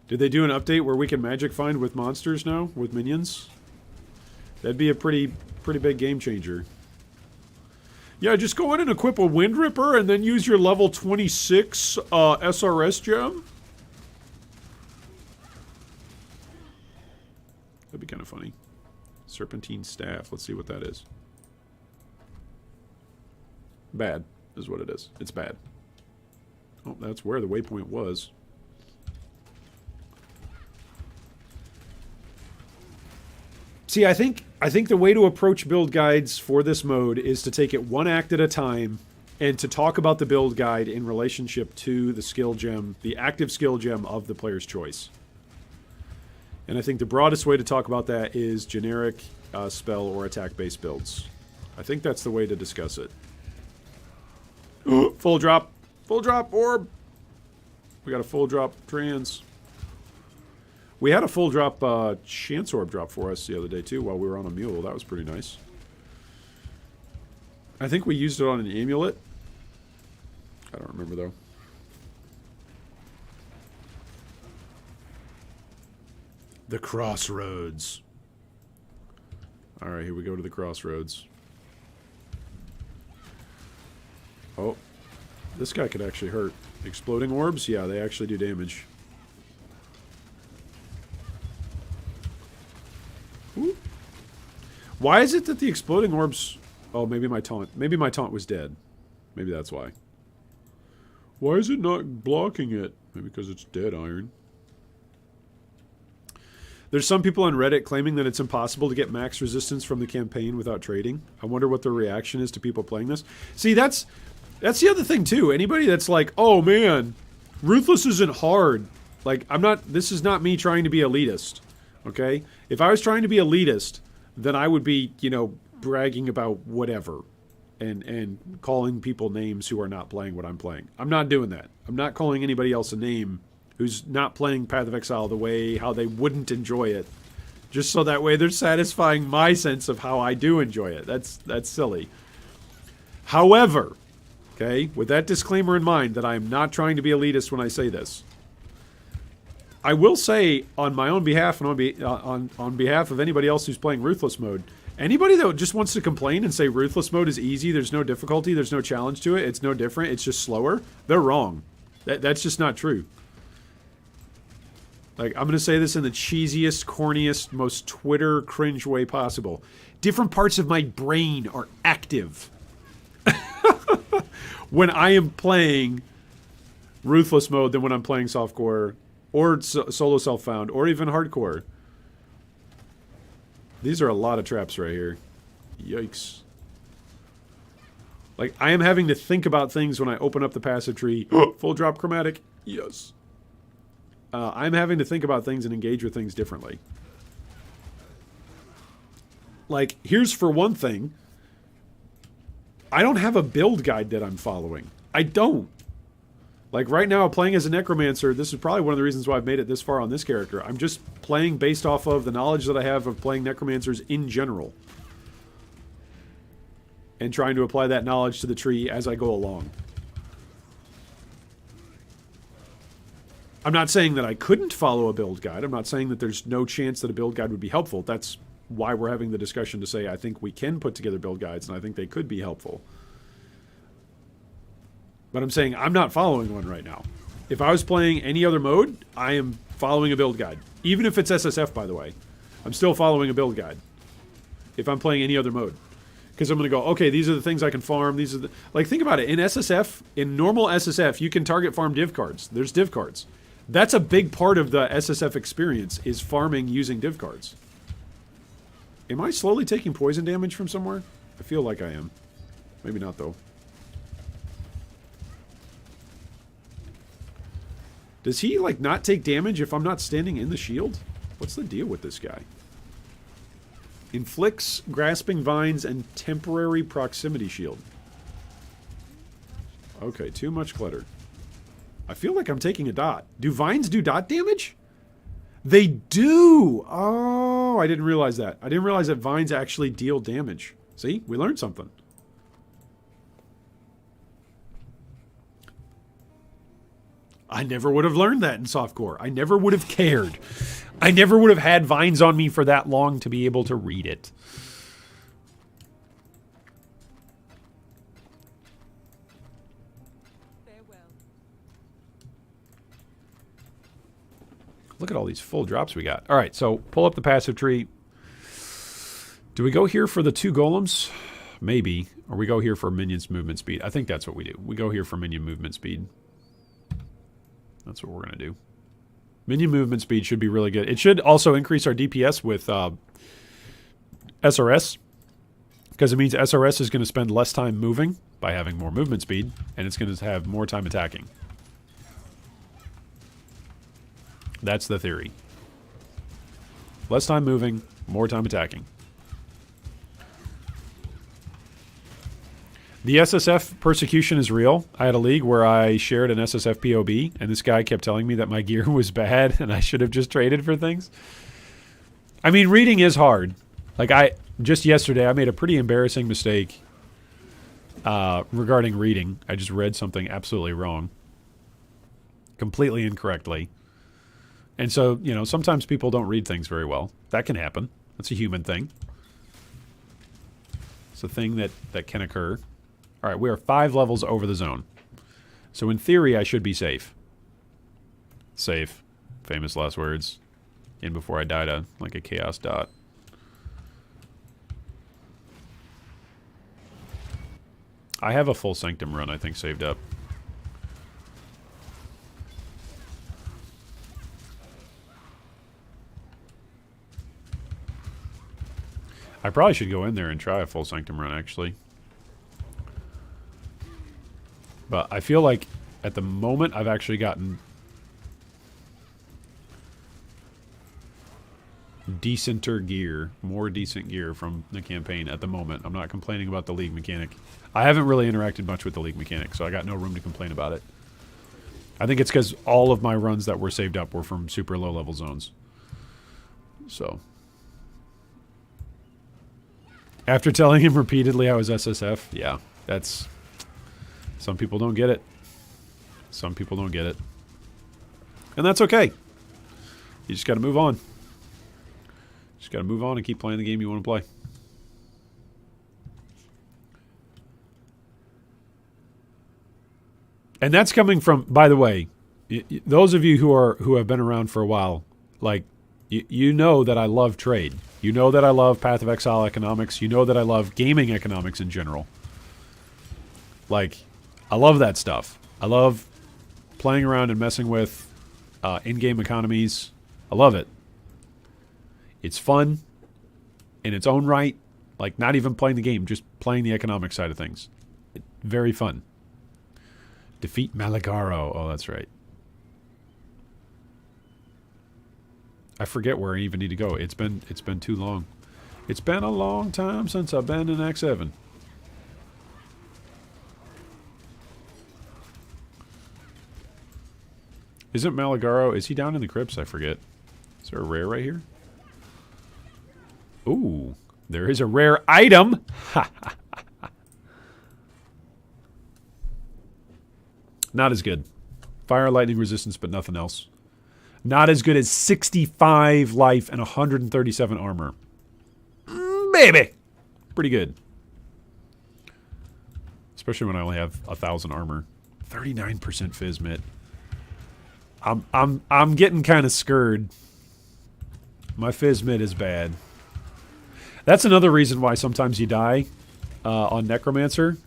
Did they do an update where we can magic find with monsters now? With minions? That'd be a pretty big game changer. Yeah, just go in and equip a Wind Ripper and then use your level 26 SRS gem. That'd be kind of funny. Serpentine Staff. Let's see what that is. Bad is what it is. It's bad. Oh, that's where the waypoint was. See, I think the way to approach build guides for this mode is to take it one act at a time and to talk about the build guide in relationship to the skill gem, the active skill gem of the player's choice. And I think the broadest way to talk about that is generic spell or attack-based builds. I think that's the way to discuss it. Full drop orb. We got a full drop trans. We had a full drop chance orb drop for us the other day too while we were on a mule. That was pretty nice. I think we used it on an amulet. I don't remember though. The crossroads. Alright, here we go to the crossroads. Oh. This guy could actually hurt. Exploding orbs? Yeah, they actually do damage. Ooh. Why is it that the exploding orbs... Oh, maybe my taunt. Maybe my taunt was dead. Maybe that's why. Why is it not blocking it? Maybe because it's dead iron. There's some people on Reddit claiming that it's impossible to get max resistance from the campaign without trading. I wonder what the reaction is to people playing this. See, that's the other thing too. Anybody that's like, oh man, Ruthless isn't hard. Like, this is not me trying to be elitist. Okay? If I was trying to be elitist, then I would be, you know, bragging about whatever. And calling people names who are not playing what I'm playing. I'm not doing that. I'm not calling anybody else a name who's not playing Path of Exile the way how they wouldn't enjoy it. Just so that way they're satisfying my sense of how I do enjoy it. That's silly. However, okay, with that disclaimer in mind that I'm not trying to be elitist when I say this, I will say on my own behalf and on behalf of anybody else who's playing Ruthless mode, anybody that just wants to complain and say Ruthless mode is easy, there's no difficulty, there's no challenge to it, it's no different, it's just slower, they're wrong. That's just not true. Like, I'm going to say this in the cheesiest, corniest, most Twitter cringe way possible. Different parts of my brain are active when I am playing Ruthless mode than when I'm playing softcore or solo self-found or even hardcore. These are a lot of traps right here. Yikes. Like, I am having to think about things when I open up the passive tree. Full drop chromatic. Yes. I'm having to think about things and engage with things differently. Like, here's for one thing. I don't have a build guide that I'm following. I don't. Like, right now, playing as a necromancer, this is probably one of the reasons why I've made it this far on this character. I'm just playing based off of the knowledge that I have of playing necromancers in general. And trying to apply that knowledge to the tree as I go along. I'm not saying that I couldn't follow a build guide. I'm not saying that there's no chance that a build guide would be helpful. That's why we're having the discussion to say I think we can put together build guides and I think they could be helpful. But I'm saying I'm not following one right now. If I was playing any other mode, I am following a build guide. Even if it's SSF, by the way. I'm still following a build guide. If I'm playing any other mode. Because I'm going to go, okay, these are the things I can farm. These are the... Like, think about it. In SSF, in normal SSF, you can target farm div cards. There's div cards. That's a big part of the SSF experience, is farming using div cards. Am I slowly taking poison damage from somewhere? I feel like I am. Maybe not, though. Does he, like, not take damage if I'm not standing in the shield? What's the deal with this guy? Inflicts grasping vines and temporary proximity shield. Okay, too much clutter. I feel like I'm taking a dot. Do vines do dot damage? They do! Oh, I didn't realize that. I didn't realize that vines actually deal damage. See? We learned something. I never would have learned that in softcore. I never would have cared. I never would have had vines on me for that long to be able to read it. Look at all these full drops we got. All right, so pull up the passive tree. Do we go here for the 2 golems? Maybe. Or we go here for minions movement speed. I think that's what we do. We go here for minion movement speed. That's what we're going to do. Minion movement speed should be really good. It should also increase our DPS with SRS. Because it means SRS is going to spend less time moving by having more movement speed. And it's going to have more time attacking. That's the theory. Less time moving, more time attacking. The SSF persecution is real. I had a league where I shared an SSF POB, and this guy kept telling me that my gear was bad and I should have just traded for things. I mean, reading is hard. Like, just yesterday, I made a pretty embarrassing mistake regarding reading. I just read something absolutely wrong. Completely incorrectly. And so, you know, sometimes people don't read things very well. That can happen. That's a human thing. It's a thing that can occur. All right, we are 5 levels over the zone. So in theory, I should be safe. Safe. Famous last words. In before I died like a chaos dot. I have a full Sanctum run, I think, saved up. I probably should go in there and try a full Sanctum run, actually. But I feel like at the moment I've actually gotten decenter gear, more decent gear from the campaign at the moment. I'm not complaining about the league mechanic. I haven't really interacted much with the league mechanic, so I got no room to complain about it. I think it's because all of my runs that were saved up were from super low level zones. So... After telling him repeatedly I was SSF, yeah, that's... Some people don't get it. Some people don't get it. And that's okay. You just got to move on. Just got to move on and keep playing the game you want to play. And that's coming from, by the way, those of you who have been around for a while Like, you know that I love trade. You know that I love Path of Exile economics. You know that I love gaming economics in general. Like, I love that stuff. I love playing around and messing with in-game economies. I love it. It's fun in its own right. Like, not even playing the game, just playing the economic side of things. Very fun. Defeat Malagaro. Oh, that's right. I forget where I even need to go. It's been too long. It's been a long time since I've been in Act 7. Isn't Malagaro... Is he down in the crypts? I forget. Is there a rare right here? Ooh. There is a rare item! Not as good. Fire and lightning resistance, but nothing else. Not as good as 65 life and 137 armor. Baby! Pretty good. Especially when I only have 1,000 armor. 39% Physmit. I'm getting kind of scared. My Physmit is bad. That's another reason why sometimes you die on Necromancer.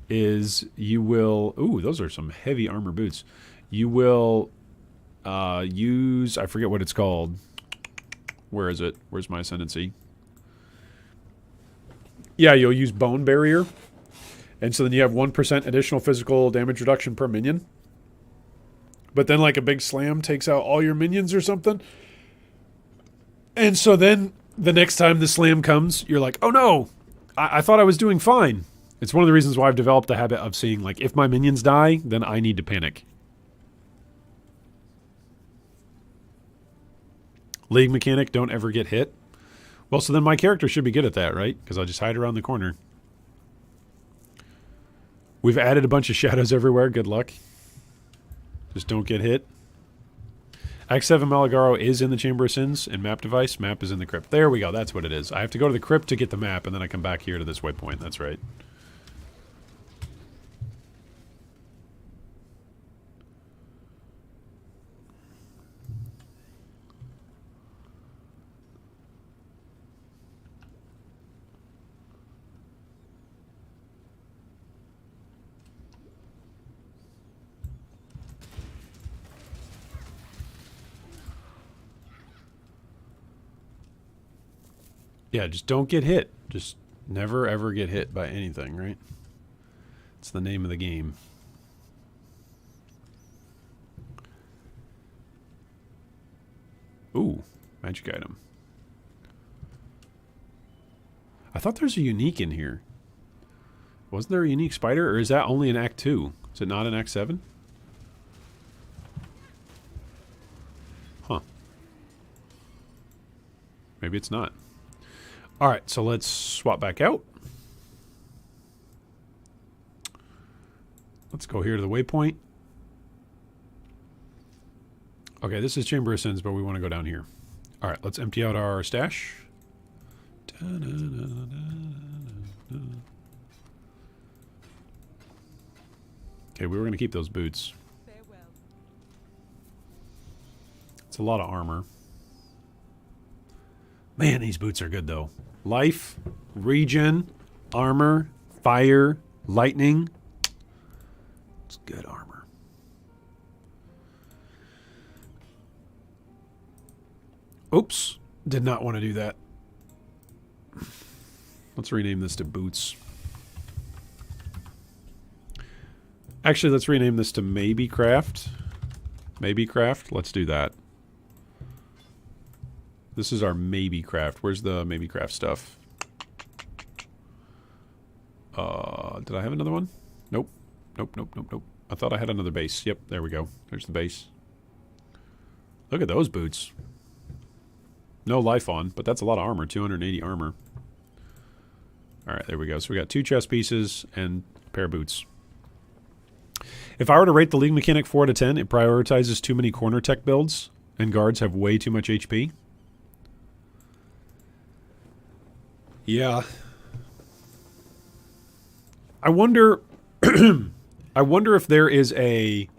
Is you will... Ooh, those are some heavy armor boots. You will use... I forget what it's called. Where is it? Where's my ascendancy? Yeah, you'll use Bone Barrier. And so then you have 1% additional physical damage reduction per minion. But then like a big slam takes out all your minions or something. And so then the next time the slam comes, you're like, oh no, I thought I was doing fine. It's one of the reasons why I've developed the habit of seeing, like, if my minions die, then I need to panic. League mechanic, don't ever get hit. Well, so then my character should be good at that, right? Because I'll just hide around the corner. We've added a bunch of shadows everywhere. Good luck. Just don't get hit. Act 7 Malagaro is in the Chamber of Sins and map device. Map is in the crypt. There we go. That's what it is. I have to go to the crypt to get the map, and then I come back here to this waypoint. That's right. Yeah, just don't get hit. Just never ever get hit by anything, right? It's the name of the game. Ooh, magic item. I thought there's a unique in here. Wasn't there a unique spider, or is that only in Act 2? Is it not in Act 7? Huh. Maybe it's not. Alright, so let's swap back out. Let's go here to the waypoint. Okay, this is Chamber of Sins, but we want to go down here. Alright, let's empty out our stash. Okay, we were going to keep those boots. It's a lot of armor. Man, these boots are good, though. Life, regen, armor, fire, lightning. It's good armor. Oops. Did not want to do that. Let's rename this to boots. Actually, let's rename this to Maybe Craft. Maybe Craft. Let's do that. This is our Maybe Craft. Where's the Maybe Craft stuff? Did I have another one? Nope. Nope, nope, nope, nope. I thought I had another base. Yep, there we go. There's the base. Look at those boots. No life on, but that's a lot of armor. 280 armor. Alright, there we go. So we got 2 chest pieces and a pair of boots. If I were to rate the League Mechanic 4 out of 10, it prioritizes too many corner tech builds, and guards have way too much HP. Yeah. I wonder... I wonder if there is a...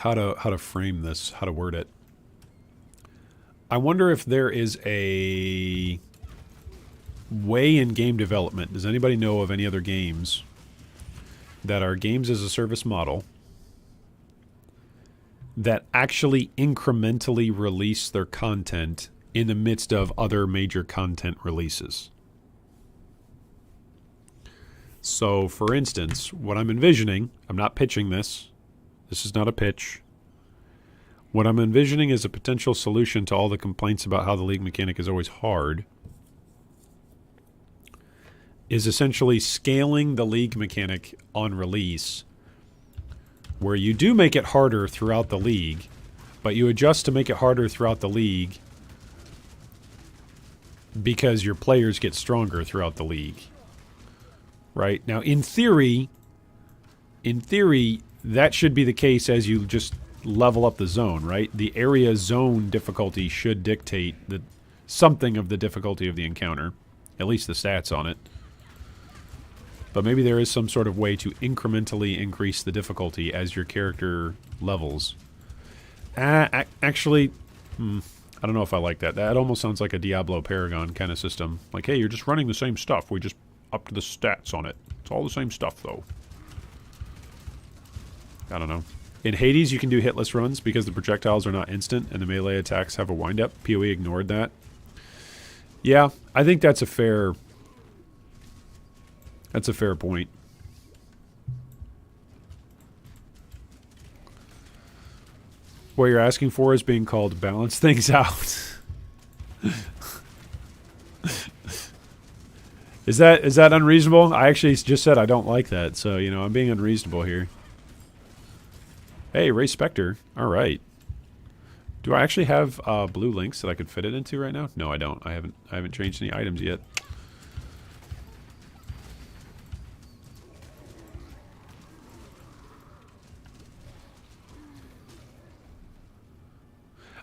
how to frame this, how to word it. I wonder if there is a way in game development. Does anybody know of any other games that are games as a service model that actually incrementally release their content in the midst of other major content releases? So, for instance, what I'm envisioning, I'm not pitching this. This is not a pitch. What I'm envisioning is a potential solution to all the complaints about how the League mechanic is always hard is essentially scaling the League mechanic on release, where you do make it harder throughout the League, but you adjust to make it harder throughout the League because your players get stronger throughout the League. Right? Now, in theory, that should be the case as you just level up the zone, right? The area zone difficulty should dictate something of the difficulty of the encounter, at least the stats on it. But maybe there is some sort of way to incrementally increase the difficulty as your character levels. Actually, I don't know if I like that. That almost sounds like a Diablo Paragon kind of system. Like, hey, you're just running the same stuff. We just up to the stats on it. It's all the same stuff, though. I don't know. In Hades, you can do hitless runs because the projectiles are not instant and the melee attacks have a wind-up. PoE ignored that. Yeah, I think that's a fair... That's a fair point. What you're asking for is being called balance things out. Is that unreasonable? I actually just said I don't like that, so, you know, I'm being unreasonable here. Hey, Ray Spectre. All right. Do I actually have blue links that I could fit it into right now? No, I don't. I haven't changed any items yet.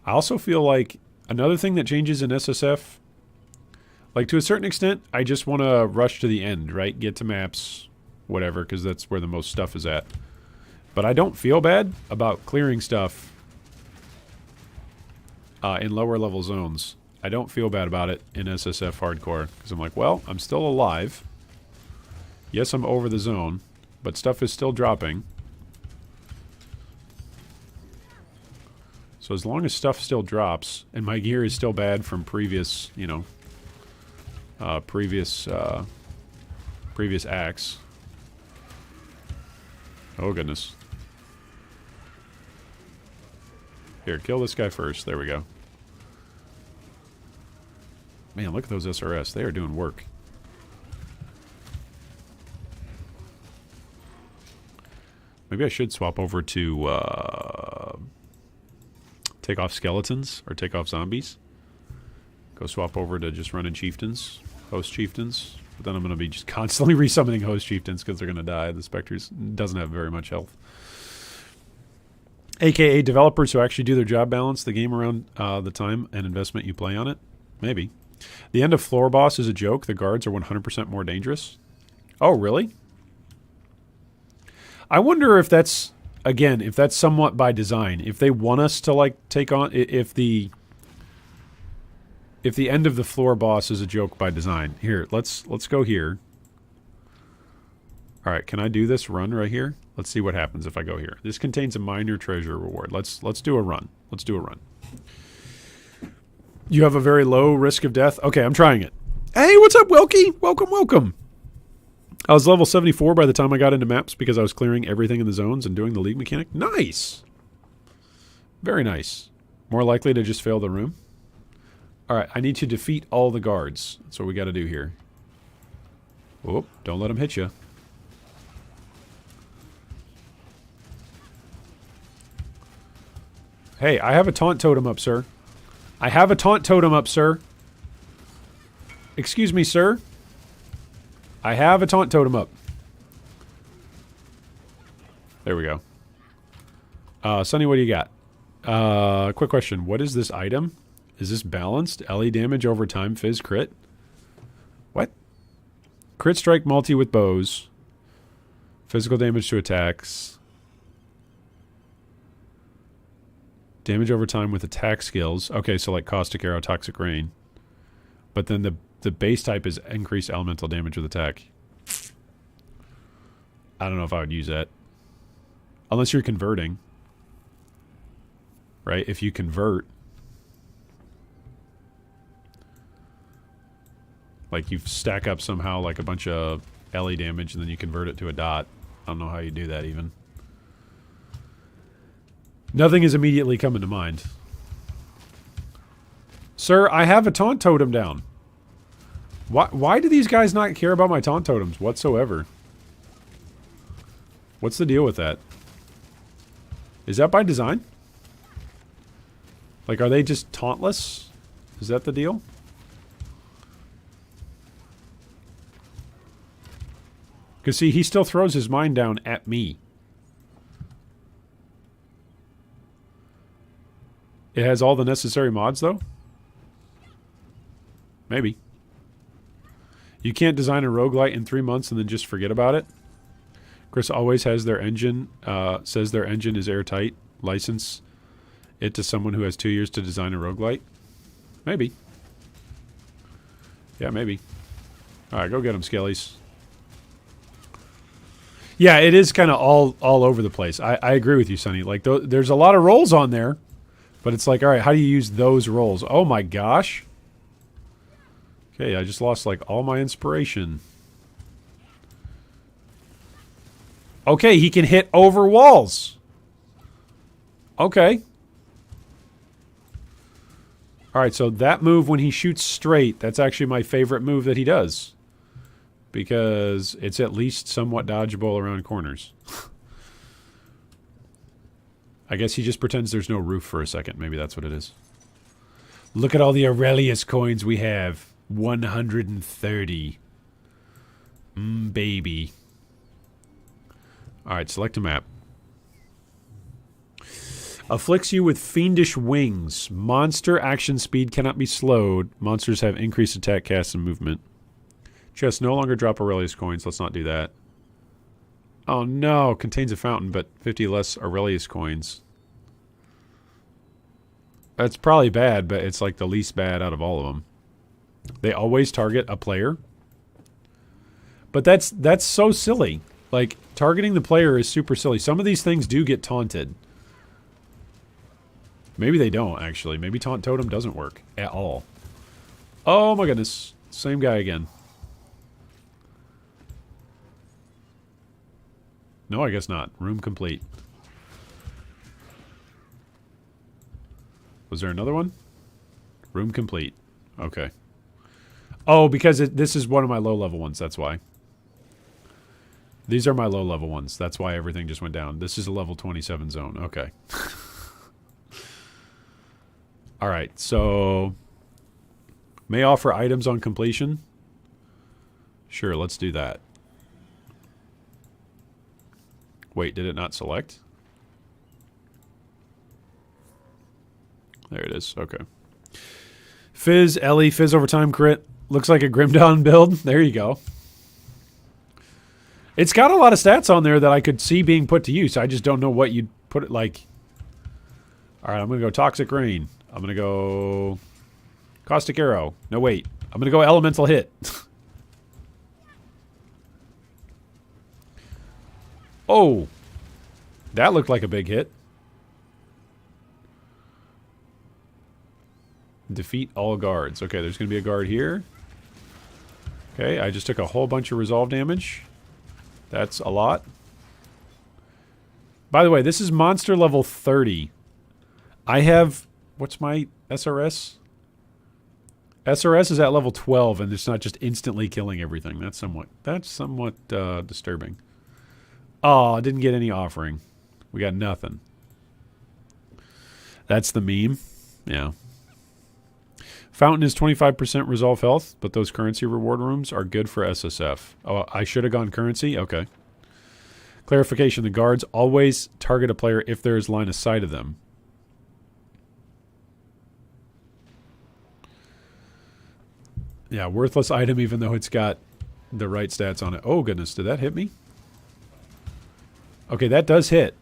I also feel like another thing that changes in SSF, like to a certain extent, I just want to rush to the end, right? Get to maps, whatever, because that's where the most stuff is at. But I don't feel bad about clearing stuff in lower level zones. I don't feel bad about it in SSF Hardcore, because I'm like, well, I'm still alive. Yes, I'm over the zone, but stuff is still dropping. So as long as stuff still drops, and my gear is still bad from previous, you know, previous acts. Oh, goodness. Here, kill this guy first. There we go. Man, look at those SRS. They are doing work. Maybe I should swap over to take off skeletons or take off zombies. Go swap over to just running chieftains, host chieftains. But then I'm going to be just constantly resummoning host chieftains because they're going to die. The Spectres doesn't have very much health. AKA developers who actually do their job balance the game around the time and investment you play on it. Maybe. The end of floor boss is a joke. The guards are 100% more dangerous. Oh, really? I wonder if that's, again, if that's somewhat by design. If they want us to, like, take on... If the end of the floor boss is a joke by design. Here, let's go here. All right, can I do this run right here? Let's see what happens if I go here. This contains a minor treasure reward. Let's do a run. Let's do a run. You have a very low risk of death. Okay, I'm trying it. Hey, what's up, Wilkie? Welcome, welcome. I was level 74 by the time I got into maps because I was clearing everything in the zones and doing the league mechanic. Nice. Very nice. More likely to just fail the room. All right, I need to defeat all the guards. That's what we got to do here. Whoop, don't let them hit you. Hey, I have a taunt totem up, sir. I have a taunt totem up, sir. Excuse me, sir. I have a taunt totem up. There we go. Sonny, what do you got? Quick question. What is this item? Is this balanced? LE damage over time, fizz crit? What? Crit strike multi with bows. Physical damage to attacks. Damage over time with attack skills. Okay, so like Caustic Arrow, Toxic Rain. But then the base type is increased elemental damage with attack. I don't know if I would use that. Unless you're converting. Right? If you convert. Like you stack up somehow like a bunch of LE damage and then you convert it to a dot. I don't know how you do that even. Nothing is immediately coming to mind. Sir, I have a taunt totem down. Why do these guys not care about my taunt totems whatsoever? What's the deal with that? Is that by design? Like, are they just tauntless? Is that the deal? Because, see, he still throws his mine down at me. It has all the necessary mods, though? Maybe. You can't design a roguelite in 3 months and then just forget about it. Chris always has their engine, says their engine is airtight. License it to someone who has 2 years to design a roguelite. Maybe. Yeah, maybe. Alright, go get them, Skellies. Yeah, it is kind of all over the place. I agree with you, Sonny. Like, there's a lot of roles on there. But it's like, alright, how do you use those roles? Oh my gosh. Okay, I just lost, like, all my inspiration. Okay, he can hit over walls. Okay. Alright, so that move when he shoots straight, that's actually my favorite move that he does. Because it's at least somewhat dodgeable around corners. I guess he just pretends there's no roof for a second. Maybe that's what it is. Look at all the Aurelius coins we have. 130. Baby. Alright, select a map. Afflicts you with fiendish wings. Monster action speed cannot be slowed. Monsters have increased attack, cast, and movement. Chests no longer drop Aurelius coins. Let's not do that. Oh no, contains a fountain, but 50 less Aurelius coins. That's probably bad, but it's like the least bad out of all of them. They always target a player. But that's so silly. Like, targeting the player is super silly. Some of these things do get taunted. Maybe they don't, actually. Maybe Taunt Totem doesn't work at all. Oh my goodness. Same guy again. No, I guess not. Room complete. Was there another one? Room complete. Okay. Oh, because this is one of my low-level ones. That's why. These are my low-level ones. That's why everything just went down. This is a level 27 zone. Okay. Alright, so... May offer items on completion. Sure, let's do that. Wait, did it not select? There it is. Okay. Fizz, Ellie, Fizz over time crit. Looks like a Grim Dawn build. There you go. It's got a lot of stats on there that I could see being put to use. I just don't know what you'd put it like. Alright, I'm going to go Toxic Rain. I'm going to go Caustic Arrow. No, wait. I'm going to go Elemental Hit. Oh. That looked like a big hit. Defeat all guards. Okay, there's going to be a guard here. Okay, I just took a whole bunch of resolve damage. That's a lot. By the way, this is monster level 30. I have... What's my SRS? SRS is at level 12, and it's not just instantly killing everything. That's somewhat disturbing. Oh, I didn't get any offering. We got nothing. That's the meme. Yeah. Fountain is 25% resolve health, but those currency reward rooms are good for SSF. Oh, I should have gone currency? Okay. Clarification, the guards always target a player if there is line of sight of them. Yeah, worthless item even though it's got the right stats on it. Oh goodness, did that hit me? Okay, that does hit.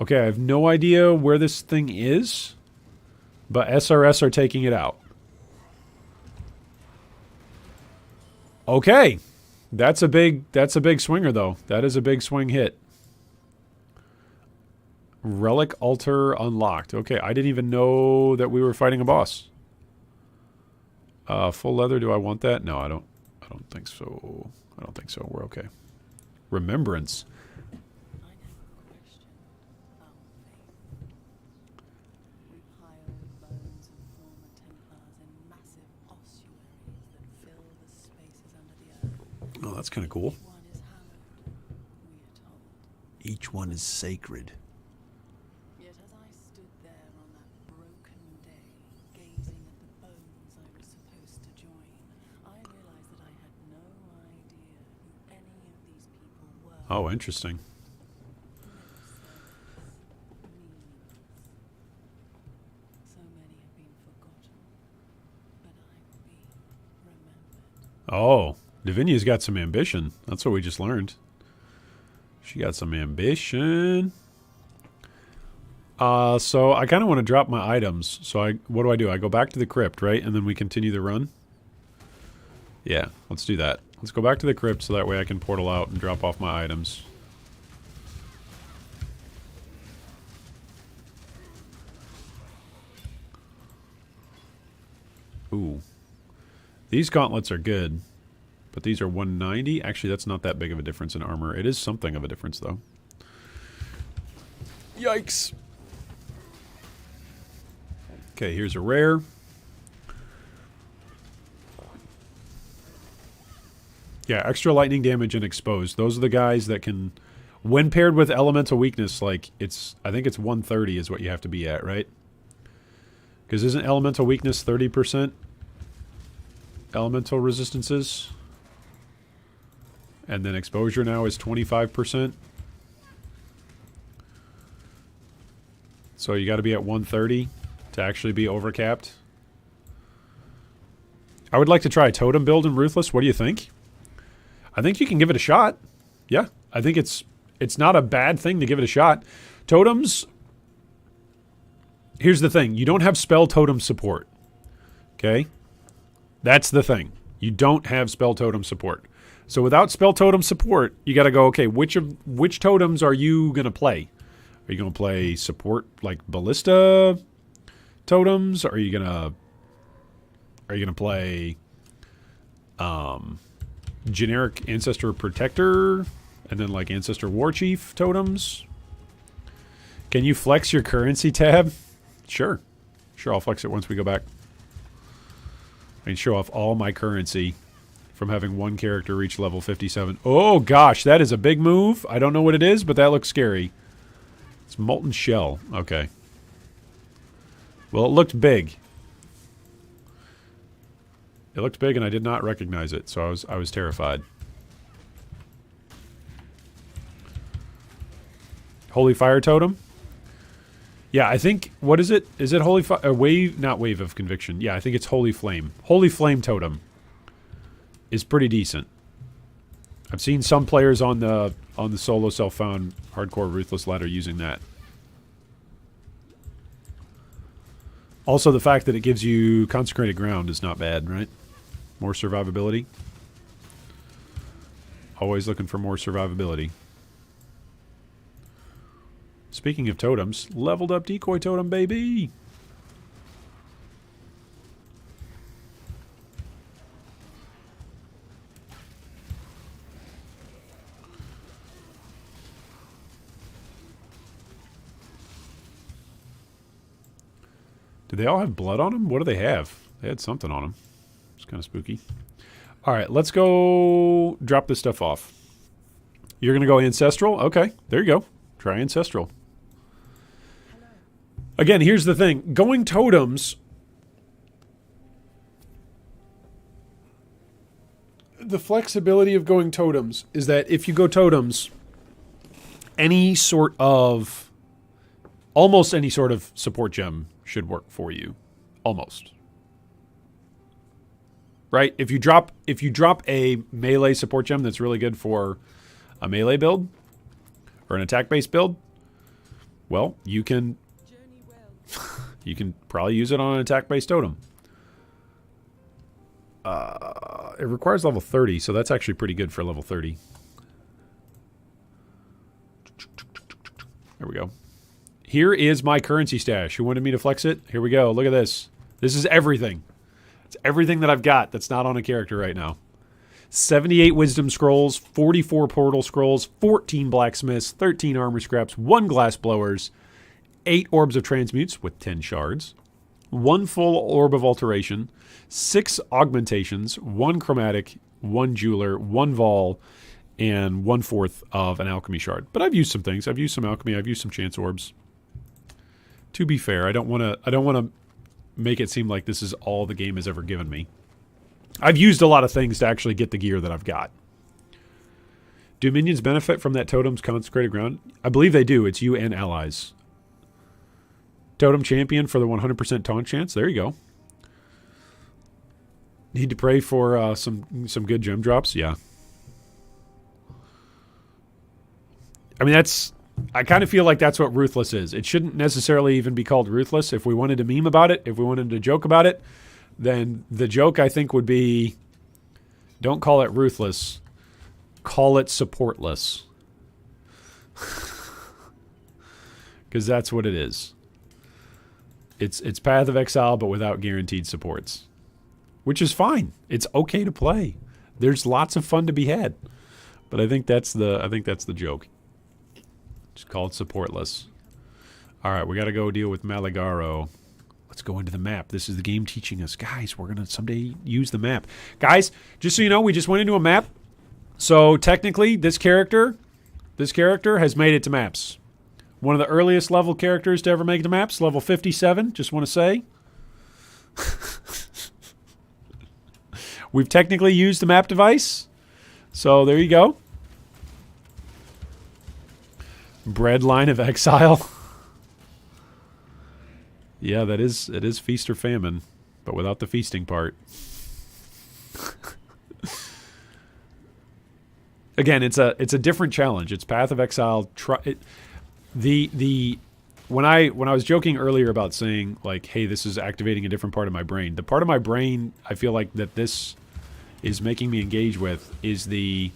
Okay, I have no idea where this thing is, but SRS are taking it out. Okay. That's a big swinger though. That is a big swing hit. Relic altar unlocked. Okay, I didn't even know that we were fighting a boss. Full leather, do I want that? No, I don't think so. I don't think so. We're okay. Remembrance. Oh, that's kind of cool. Each one is sacred. Yet as I stood there on that broken day, gazing at the bones I was supposed to join, I realized that I had no idea who any of these people were. Oh, interesting. So many have been forgotten, but I will be remembered. Oh, Divinia's got some ambition. That's what we just learned. She got some ambition. So I kind of want to drop my items. So what do? I go back to the crypt, right? And then we continue the run? Yeah, let's do that. Let's go back to the crypt so that way I can portal out and drop off my items. Ooh. These gauntlets are good. But these are 190. Actually, that's not that big of a difference in armor. It is something of a difference, though. Yikes. Okay, here's a rare. Yeah, extra lightning damage and exposed. Those are the guys that can, when paired with elemental weakness, like I think it's 130 is what you have to be at, right? Because isn't elemental weakness 30%? Elemental resistances? And then exposure now is 25%. So you got to be at 130 to actually be overcapped. I would like to try a totem build in Ruthless. What do you think? I think you can give it a shot. Yeah, I think it's not a bad thing to give it a shot. Totems, here's the thing. You don't have spell totem support. Okay? That's the thing. You don't have spell totem support. So without spell totem support, you got to go, okay, which totems are you going to play? Are you going to play support like ballista totems? Are you going to play generic ancestor protector and then like ancestor war chief totems? Can you flex your currency tab? Sure. Sure, I'll flex it once we go back. I can show off all my currency from having one character reach level 57. Oh, gosh, that is a big move. I don't know what it is, but that looks scary. It's Molten Shell. Okay. Well, it looked big. It looked big, and I did not recognize it, so I was terrified. Holy Fire Totem? Yeah, I think, what is it? Is it Holy Fire? Wave, not Wave of Conviction. Yeah, I think it's Holy Flame. Holy Flame Totem is pretty decent. I've seen some players on the solo self-found hardcore Ruthless ladder using that. Also, the fact that it gives you Consecrated Ground is not bad, right? More survivability. Always looking for more survivability. Speaking of totems, leveled up decoy totem, baby! Do they all have blood on them? What do they have? They had something on them. It's kind of spooky. All right, let's go drop this stuff off. You're going to go Ancestral? Okay, there you go. Try Ancestral. Again, here's the thing. Going totems... The flexibility of going totems is that if you go totems, any sort of... Almost any sort of support gem should work for you. Almost. Right? If you drop a melee support gem that's really good for a melee build or an attack-based build, Well, you can you can probably use it on an attack-based totem. It requires level 30, so that's actually pretty good for level 30. There we go. Here is my currency stash. Who wanted me to flex it? Here we go. Look at this. This is everything. It's everything that I've got that's not on a character right now. 78 wisdom scrolls, 44 portal scrolls, 14 blacksmiths, 13 armor scraps, 1 glass blowers, 8 orbs of transmutes with 10 shards, 1 full orb of alteration, 6 augmentations, 1 chromatic, 1 jeweler, 1 vol, and 1/4 of an alchemy shard. But I've used some things. I've used some alchemy. I've used some chance orbs. To be fair, I don't want to make it seem like this is all the game has ever given me. I've used a lot of things to actually get the gear that I've got. Do minions benefit from that totem's consecrated ground? I believe they do. It's you and allies. Totem champion for the 100% taunt chance. There you go. Need to pray for some good gem drops? Yeah. I mean, I kind of feel like that's what Ruthless is. It shouldn't necessarily even be called Ruthless. If we wanted to meme about it, if we wanted to joke about it, then the joke, I think, would be, don't call it Ruthless. Call it Supportless. Because that's what it is. It's Path of Exile, but without guaranteed supports. Which is fine. It's okay to play. There's lots of fun to be had. But I think that's the joke. Just call it Supportless. Alright, we gotta go deal with Malagaro. Let's go into the map. This is the game teaching us. Guys, we're going to someday use the map. Guys, just so you know, we just went into a map. So technically, this character has made it to maps. One of the earliest level characters to ever make it to maps. Level 57, just want to say. We've technically used the map device. So there you go. Breadline of Exile. Yeah, it is feast or famine, but without the feasting part. Again, it's a different challenge. It's Path of Exile. When I was joking earlier about saying like, hey, this is activating a different part of my brain. The part of my brain I feel like that this is making me engage with is the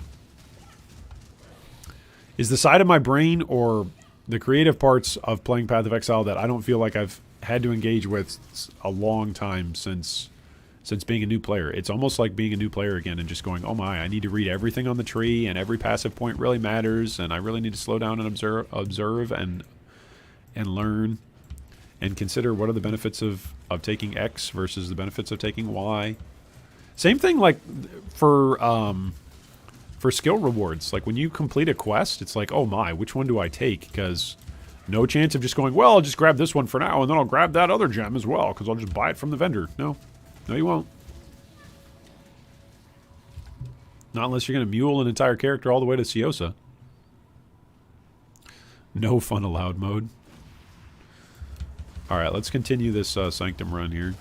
side of my brain or the creative parts of playing Path of Exile that I don't feel like I've had to engage with a long time since being a new player. It's almost like being a new player again and just going, oh my, I need to read everything on the tree and every passive point really matters and I really need to slow down and observe and learn and consider what are the benefits of taking X versus the benefits of taking Y. Same thing like for skill rewards. Like when you complete a quest, it's like, oh my, which one do I take? Because no chance of just going, well, I'll just grab this one for now, and then I'll grab that other gem as well, because I'll just buy it from the vendor. No. No, you won't. Not unless you're going to mule an entire character all the way to Ciosa. No fun allowed mode. Alright, let's continue this Sanctum run here.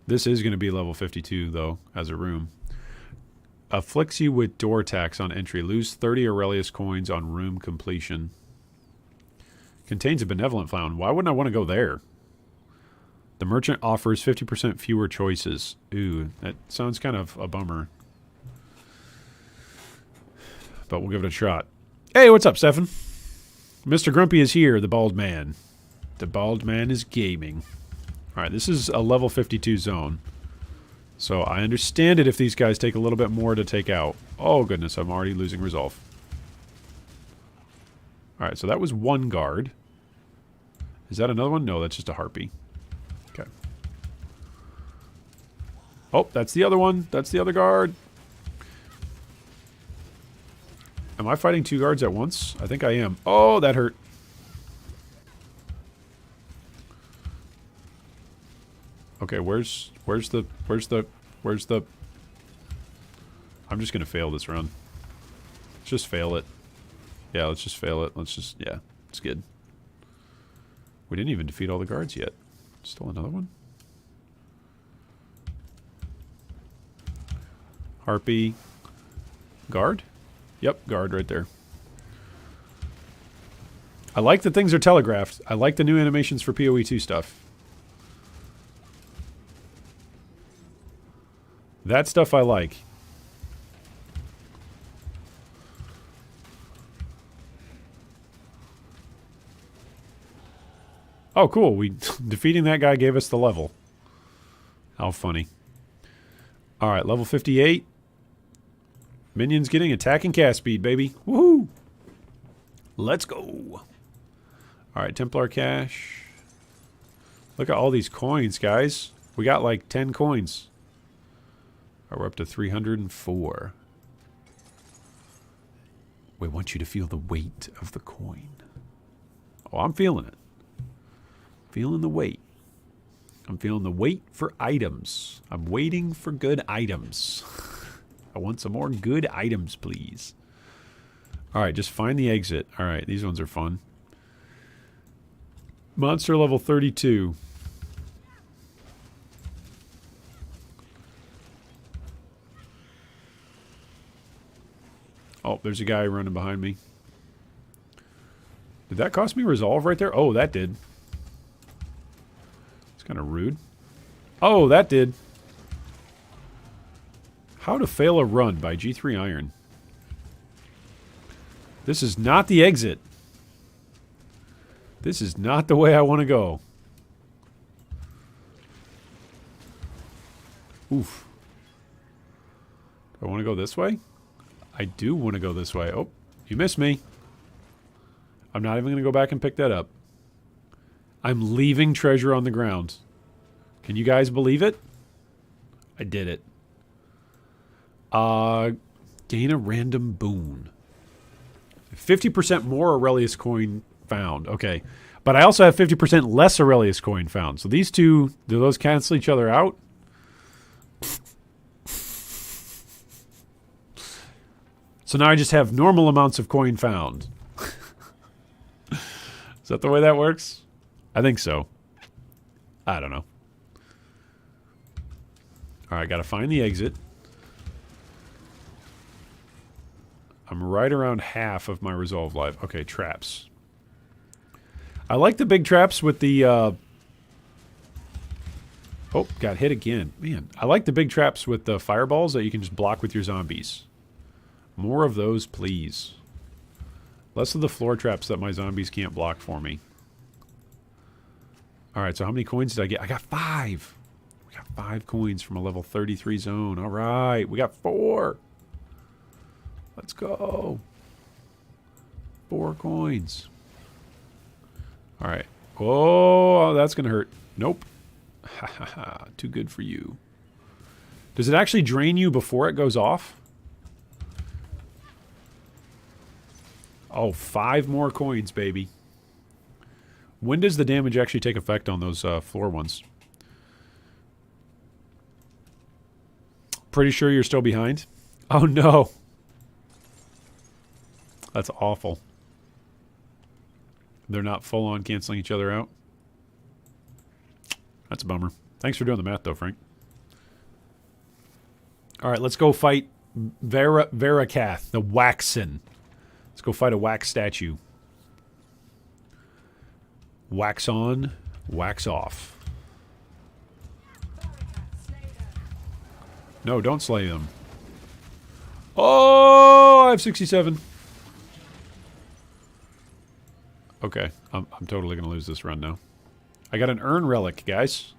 This is going to be level 52, though, as a room. Afflicts you with door tax on entry. Lose 30 Aurelius coins on room completion. Contains a benevolent fountain. Why wouldn't I want to go there? The merchant offers 50% fewer choices. Ooh, that sounds kind of a bummer. But we'll give it a shot. Hey, what's up, Stefan? Mr. Grumpy is here, the bald man. The bald man is gaming. Alright, this is a level 52 zone. So I understand it if these guys take a little bit more to take out. Oh goodness, I'm already losing resolve. Alright, so that was one guard. Is that another one? No, that's just a harpy. Okay. Oh, that's the other one. That's the other guard. Am I fighting two guards at once? I think I am. Oh, that hurt. Okay, where's the I'm just gonna fail this run. Let's just fail it. Yeah, let's just fail it. Yeah, it's good. We didn't even defeat all the guards yet. Still another one? Harpy. Guard? Yep, guard right there. I like that things are telegraphed. I like the new animations for PoE2 stuff. That stuff I like. Oh, cool. Defeating that guy gave us the level. How funny. Alright, level 58. Minions getting attack and cast speed, baby. Woohoo! Let's go. Alright, Templar cash. Look at all these coins, guys. We got like 10 coins. Alright, we're up to 304. We want you to feel the weight of the coin. Oh, I'm feeling it. Feeling the weight. I'm feeling the wait for items. I'm waiting for good items. I want some more good items, please. Alright, just find the exit. Alright, these ones are fun. Monster level 32. Oh, there's a guy running behind me. Did that cost me resolve right there? Oh, that did. It's kind of rude. Oh, that did. How to Fail a Run by G3 Iron. This is not the exit. This is not the way I want to go. Oof. Do I want to go this way? I do want to go this way. Oh, you missed me. I'm not even going to go back and pick that up. I'm leaving treasure on the ground. Can you guys believe it? I did it. Gain a random boon. 50% more Aurelius coin found. Okay. But I also have 50% less Aurelius coin found. So these two, do those cancel each other out? So now I just have normal amounts of coin found. Is that the way that works? I think so. I don't know. Alright, gotta find the exit. I'm right around half of my resolve life. Okay, traps. I like the big traps with the... Oh, got hit again. Man, I like the big traps with the fireballs that you can just block with your zombies. More of those, please. Less of the floor traps that my zombies can't block for me. Alright, so how many coins did I get? I got 5! We got 5 coins from a level 33 zone. Alright, we got 4! Let's go! 4 coins. Alright. Oh, that's gonna hurt. Nope. Ha ha ha. Too good for you. Does it actually drain you before it goes off? Oh, 5 more coins, baby. When does the damage actually take effect on those floor ones? Pretty sure you're still behind? Oh, no. That's awful. They're not full-on canceling each other out? That's a bummer. Thanks for doing the math, though, Frank. All right, let's go fight Verakath, the Waxen. Let's go fight a wax statue. Wax on, wax off. No, don't slay them. Oh, I have 67. Okay, I'm totally going to lose this run now. I got an urn relic, guys.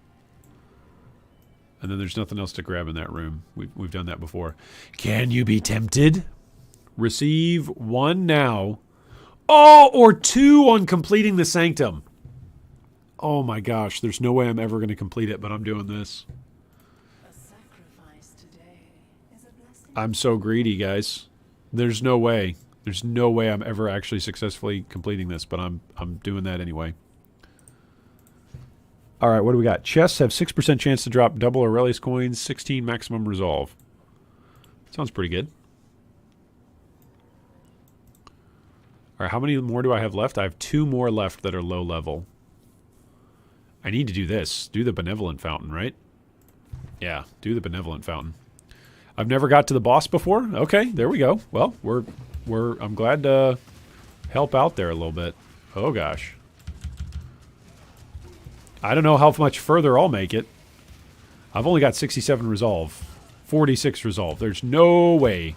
And then there's nothing else to grab in that room. We've done that before. Can you be tempted? Receive 1 now. Oh, or 2 on completing the Sanctum. Oh my gosh, there's no way I'm ever going to complete it, but I'm doing this. A sacrifice today is a blessing. I'm so greedy, guys. There's no way. There's no way I'm ever actually successfully completing this, but I'm doing that anyway. All right, what do we got? Chests have 6% chance to drop double Aurelius coins, 16 maximum resolve. Sounds pretty good. All right, how many more do I have left? I have 2 more left that are low level. I need to do this. Do the Benevolent Fountain, right? Yeah, do the Benevolent Fountain. I've never got to the boss before. Okay, there we go. Well, I'm glad to help out there a little bit. Oh gosh. I don't know how much further I'll make it. I've only got 67 resolve. 46 resolve. There's no way.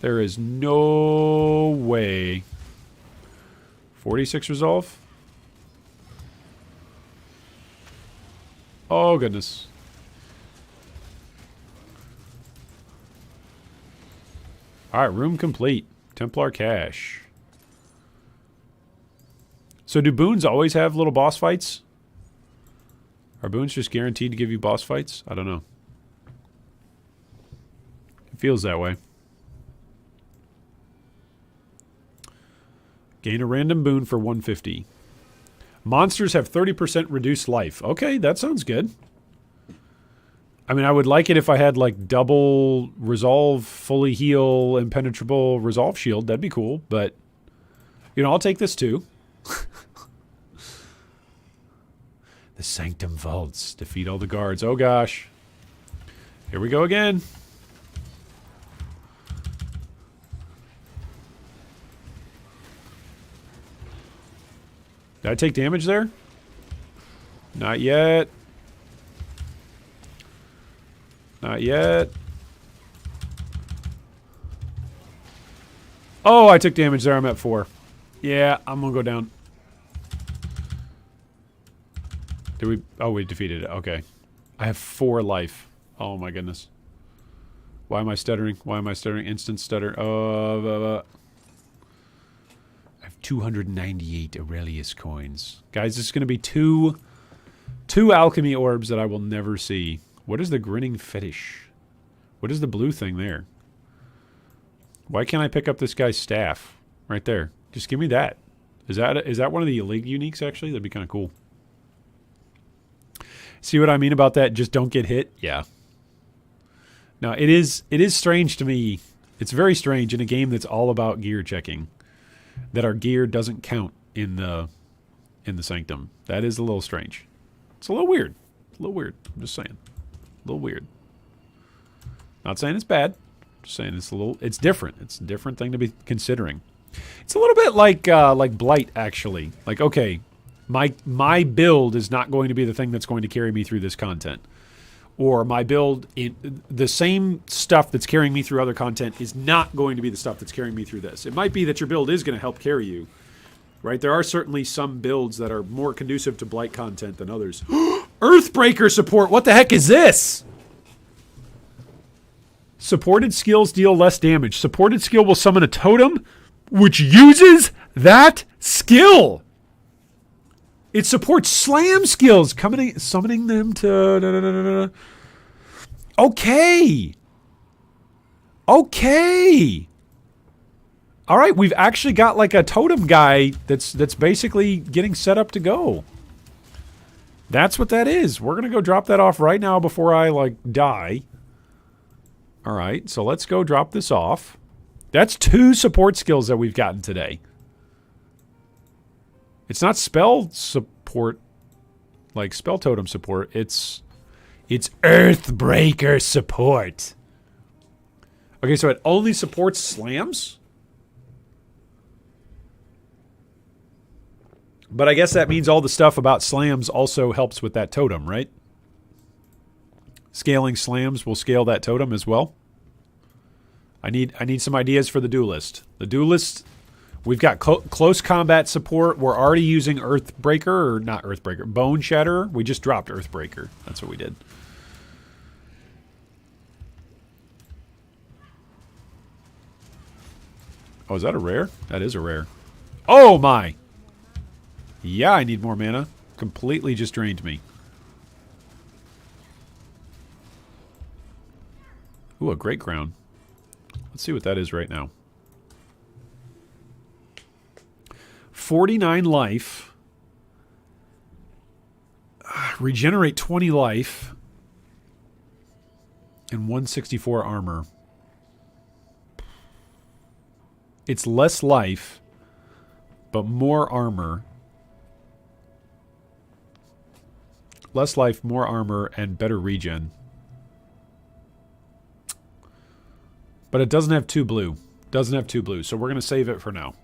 There is no way. 46 resolve? Oh, goodness. Alright, room complete. Templar Cache. So do boons always have little boss fights? Are boons just guaranteed to give you boss fights? I don't know. It feels that way. Gain a random boon for 150. Monsters have 30% reduced life. Okay, that sounds good. I mean, I would like it if I had, like, double resolve, fully heal, impenetrable resolve shield. That'd be cool, but, you know, I'll take this too. The Sanctum Vaults. Defeat all the guards. Oh, gosh. Here we go again. Did I take damage there? Not yet. Not yet. Oh, I took damage there. I'm at 4. Yeah, I'm gonna go down. Did we... Oh, we defeated it. Okay. I have 4 life. Oh, my goodness. Why am I stuttering? Why am I stuttering? Instant stutter. I have 298 Aurelius coins. Guys, this is going to be two alchemy orbs that I will never see. What is the grinning fetish? What is the blue thing there? Why can't I pick up this guy's staff? Right there. Just give me that. Is that one of the elite uniques, actually? That'd be kind of cool. See what I mean about that? Just don't get hit? Yeah. Now, it is strange to me. It's very strange in a game that's all about gear checking that our gear doesn't count in the Sanctum. That is a little strange. It's a little weird. A little weird. I'm just saying. A little weird. Not saying it's bad. Just saying it's different. It's a different thing to be considering. It's a little bit like Blight, actually. Like, okay, my build is not going to be the thing that's going to carry me through this content. Or my build, the same stuff that's carrying me through other content is not going to be the stuff that's carrying me through this. It might be that your build is going to help carry you, right? There are certainly some builds that are more conducive to Blight content than others. Earthbreaker support! What the heck is this? Supported skills deal less damage. Supported skill will summon a totem which uses that skill. It supports slam skills, summoning them to... Okay. Okay. All right, we've actually got like a totem guy that's basically getting set up to go. That's what that is. We're going to go drop that off right now before I, like, die. All right, so let's go drop this off. That's 2 support skills that we've gotten today. It's not spell support, like spell totem support. It's Earthbreaker support. Okay, so it only supports slams? But I guess that means all the stuff about slams also helps with that totem, right? Scaling slams will scale that totem as well. I need some ideas for the duelist. The duelist... We've got close combat support. We're already using Earthbreaker, or not Earthbreaker, Bone Shatterer. We just dropped Earthbreaker. That's what we did. Oh, is that a rare? That is a rare. Oh, my! Yeah, I need more mana. Completely just drained me. Ooh, a Great Crown. Let's see what that is right now. 49 life. Regenerate 20 life. And 164 armor. It's less life, but more armor. Less life, more armor, and better regen. But it doesn't have 2 blue. Doesn't have 2 blue, so we're going to save it for now.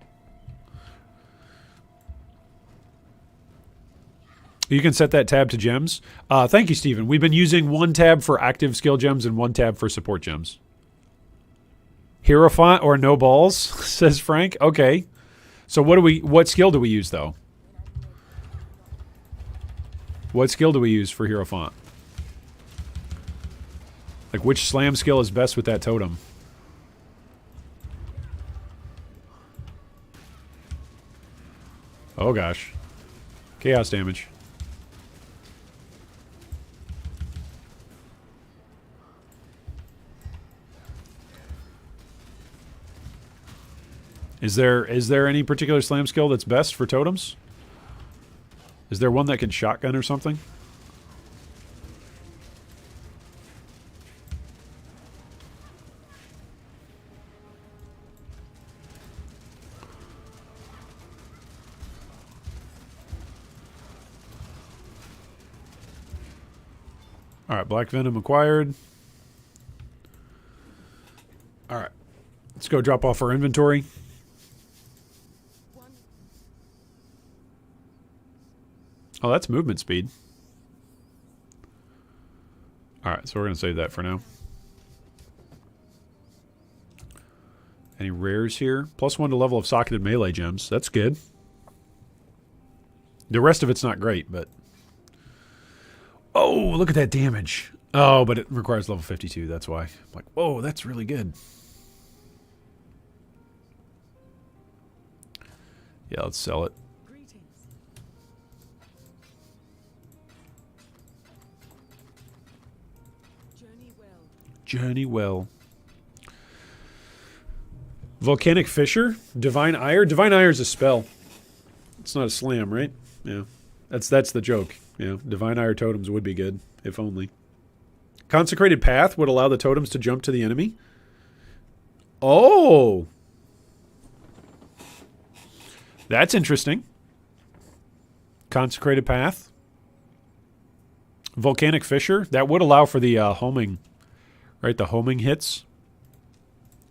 You can set that tab to gems. Thank you, Stephen. We've been using 1 tab for active skill gems and 1 tab for support gems. Hierophant or no balls, says Frank. Okay. So what skill do we use, though? What skill do we use for Hierophant? Like, which slam skill is best with that totem? Oh, gosh. Chaos damage. Is there any particular slam skill that's best for totems? Is there one that can shotgun or something? All right, Black Venom acquired. All right, let's go drop off our inventory. Oh, that's movement speed. All right, so we're going to save that for now. Any rares here? +1 to level of socketed melee gems. That's good. The rest of it's not great, but... Oh, look at that damage. Oh, but it requires level 52. That's why. I'm like, whoa, that's really good. Yeah, let's sell it. Journey well. Volcanic Fissure? Divine Ire? Divine Ire is a spell. It's not a slam, right? Yeah. That's the joke. Yeah. Divine Ire totems would be good, if only. Consecrated Path would allow the totems to jump to the enemy. Oh! That's interesting. Consecrated Path. Volcanic Fissure? That would allow for the homing. Right, the homing hits.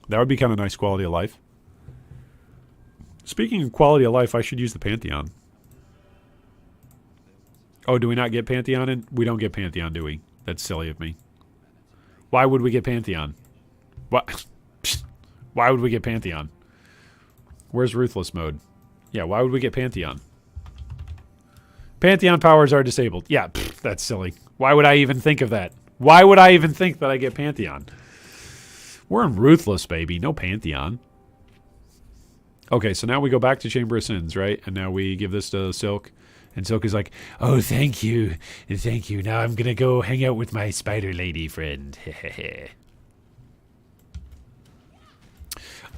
That would be kind of nice quality of life. Speaking of quality of life, I should use the Pantheon. Oh, do we not get Pantheon in? We don't get Pantheon, do we? That's silly of me. Why would we get Pantheon? What? Why would we get Pantheon? Where's Ruthless mode? Yeah, why would we get Pantheon? Pantheon powers are disabled. Yeah, that's silly. Why would I even think of that? Why would I even think that I get Pantheon? We're in Ruthless, baby. No Pantheon. Okay, so now we go back to Chamber of Sins, right? And now we give this to Silk. And Silk is like, oh, thank you. Thank you. Now I'm going to go hang out with my spider lady friend.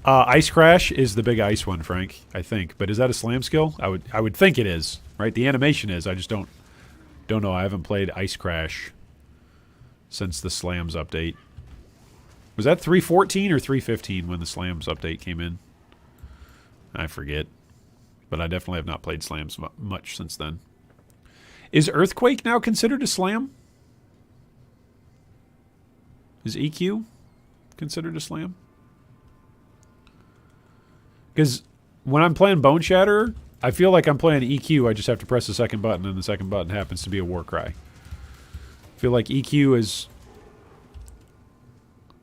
Ice Crash is the big ice one, Frank, I think. But is that a slam skill? I would think it is, right? The animation is. I just don't know. I haven't played Ice Crash since the Slams update. Was that 3.14 or 3.15 when the Slams update came in? I forget. But I definitely have not played Slams much since then. Is Earthquake now considered a Slam? Is EQ considered a Slam? Because when I'm playing Bone Shatterer, I feel like I'm playing EQ. I just have to press the second button, and the second button happens to be a war cry. I feel like EQ is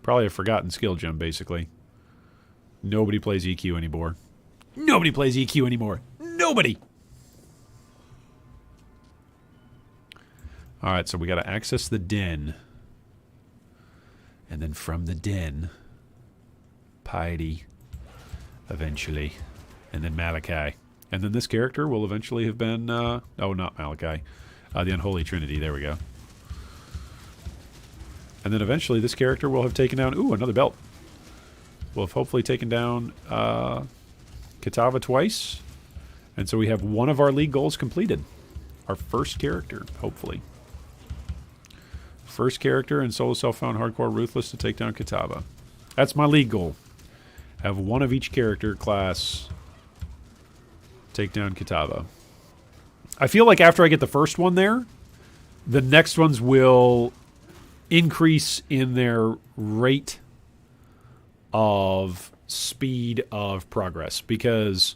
probably a forgotten skill gem, basically. Nobody plays EQ anymore. Nobody plays EQ anymore. Nobody! Alright, so we gotta access the den. And then from the den, Piety, eventually. And then Malachi. And then this character will eventually have been, oh, not Malachi. The Unholy Trinity, there we go. And then eventually this character will have taken down... Ooh, another belt. Will have hopefully taken down Kitava twice. And so we have one of our league goals completed. Our first character, hopefully. First character in Solo Self-Found Hardcore Ruthless to take down Kitava. That's my league goal. Have one of each character class take down Kitava. I feel like after I get the first one there, the next ones will... increase in their rate of speed of progress, because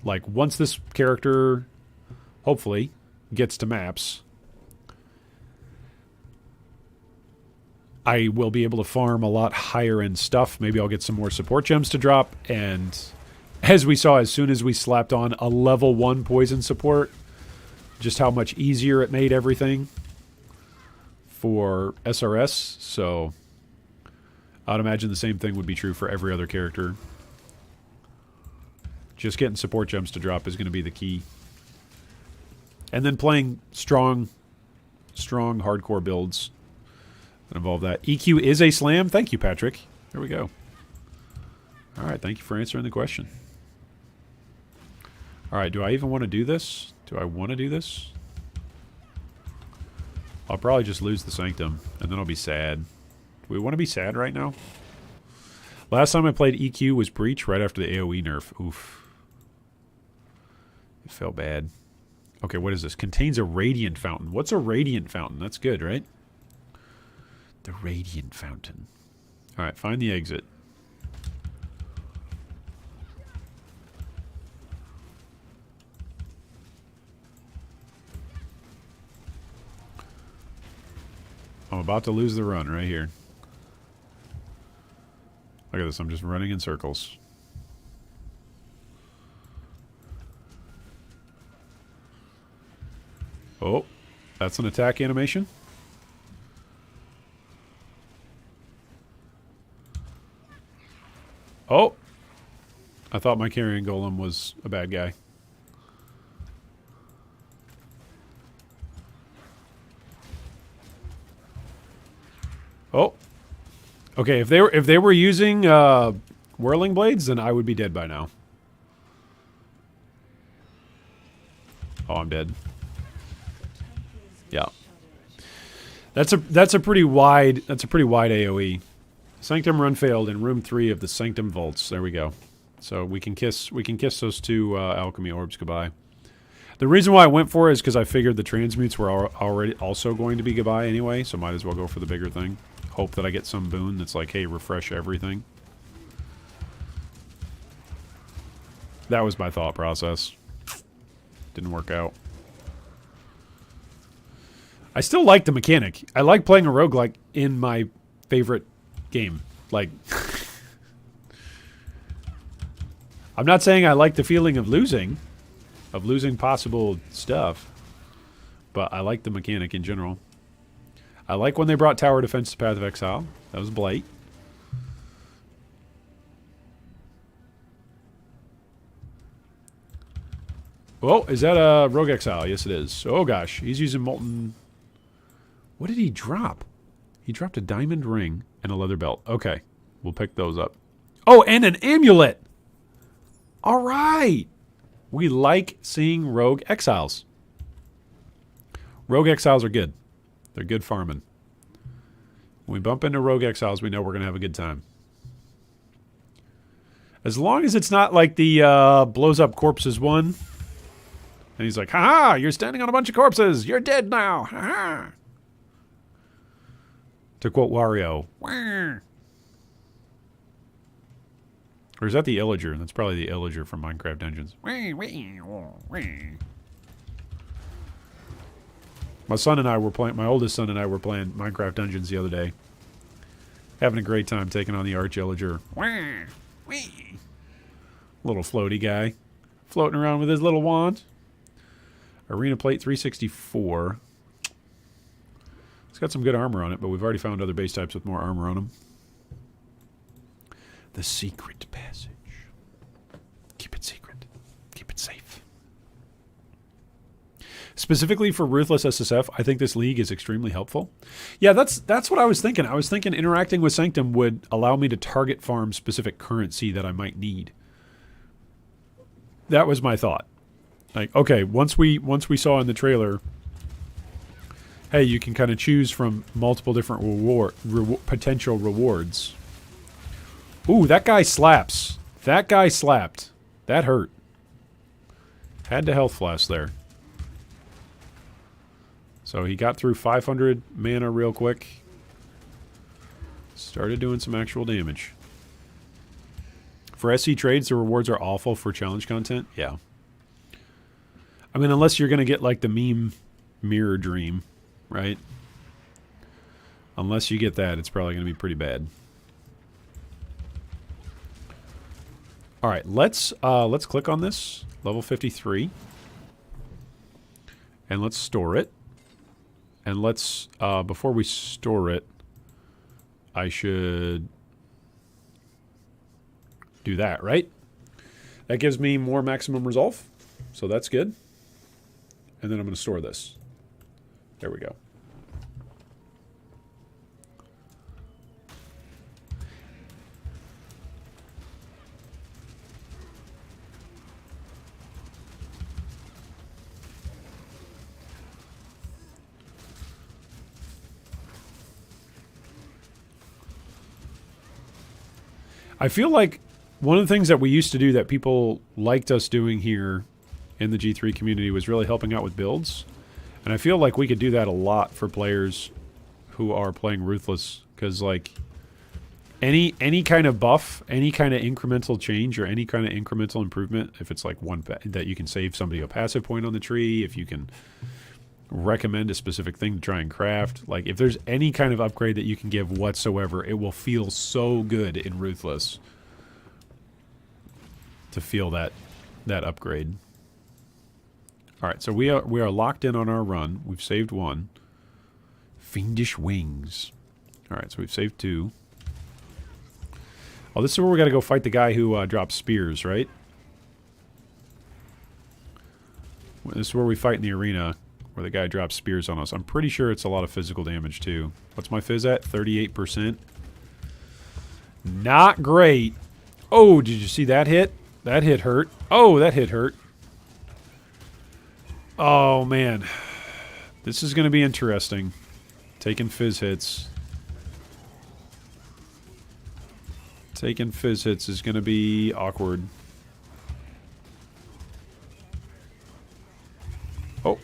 like once this character hopefully gets to maps, I will be able to farm a lot higher end stuff. Maybe I'll get some more support gems to drop, and as we saw, as soon as we slapped on a level 1 poison support, just how much easier it made everything for SRS. So I'd imagine the same thing would be true for every other character. Just getting support gems to drop is going to be the key. And then playing strong hardcore builds that involve that. EQ is a slam. Thank you, Patrick. There we go. All right, thank you for answering the question. All right, do I even want to do this? Do I want to do this? I'll probably just lose the Sanctum, and then I'll be sad. Do we want to be sad right now? Last time I played EQ was Breach right after the AoE nerf. Oof. It felt bad. Okay, what is this? Contains a Radiant Fountain. What's a Radiant Fountain? That's good, right? The Radiant Fountain. All right, find the exit. I'm about to lose the run right here. Look at this, I'm just running in circles. Oh, that's an attack animation. Oh, I thought my carrying golem was a bad guy. Oh, okay. If they were using whirling blades, then I would be dead by now. Oh, I'm dead. Yeah, that's a pretty wide AOE. Sanctum run failed in room 3 of the Sanctum vaults. There we go. So we can kiss those 2 alchemy orbs goodbye. The reason why I went for it is because I figured the transmutes were already also going to be goodbye anyway, so might as well go for the bigger thing. Hope that I get some boon that's like, hey, refresh everything. That was my thought process. Didn't work out. I still like the mechanic. I like playing a roguelike in my favorite game. Like, I'm not saying I like the feeling of losing possible stuff, but I like the mechanic in general. I like when they brought Tower Defense to Path of Exile. That was Blight. Oh, is that a Rogue Exile? Yes, it is. Oh, gosh. He's using Molten... What did he drop? He dropped a diamond ring and a leather belt. Okay. We'll pick those up. Oh, and an amulet! All right! We like seeing Rogue Exiles. Rogue Exiles are good. They're good farming. When we bump into Rogue Exiles, we know we're going to have a good time. As long as it's not like the blows up corpses one. And he's like, ha-ha, you're standing on a bunch of corpses. You're dead now. Ha-ha. To quote Wario. Wah. Or is that the Illager? That's probably the Illager from Minecraft Dungeons. My son and I were playing, my oldest son and I were playing Minecraft Dungeons the other day. Having a great time taking on the Arch Illager. Little floaty guy. Floating around with his little wand. Arena Plate 364. It's got some good armor on it, but we've already found other base types with more armor on them. The secret passage. Keep it secret. Keep it safe. Specifically for Ruthless SSF, I think this league is extremely helpful. Yeah, that's what I was thinking. I was thinking interacting with Sanctum would allow me to target farm specific currency that I might need. That was my thought. Like, okay, once we saw in the trailer, hey, you can kind of choose from multiple different potential rewards. Ooh, that guy slaps. That guy slapped. That hurt. Had to health flask there. So he got through 500 mana real quick. Started doing some actual damage. For SC trades, the rewards are awful for challenge content. Yeah. I mean, unless you're going to get like the meme mirror dream, right? Unless you get that, it's probably going to be pretty bad. All right, let's click on this, level 53. And let's store it. And let's, before we store it, I should do that, right? That gives me more maximum resolve, so that's good. And then I'm going to store this. There we go. I feel like one of the things that we used to do that people liked us doing here in the G3 community was really helping out with builds. And I feel like we could do that a lot for players who are playing Ruthless. Because, like, any kind of buff, any kind of incremental change, or any kind of incremental improvement, if it's like one that you can save somebody a passive point on the tree, if you can recommend a specific thing to try and craft, like if there's any kind of upgrade that you can give whatsoever, it will feel so good in Ruthless to feel that upgrade. All right, so we are locked in on our run. We've saved one. Fiendish Wings. All right, so we've saved two. Oh, this is where we got to go fight the guy who drops spears, right? This is where we fight in the arena, where the guy drops spears on us. I'm pretty sure it's a lot of physical damage, too. What's my fizz at? 38%. Not great. Oh, did you see that hit? That hit hurt. Oh, that hit hurt. Oh, man. This is going to be interesting. Taking fizz hits. Taking fizz hits is going to be awkward. Oh.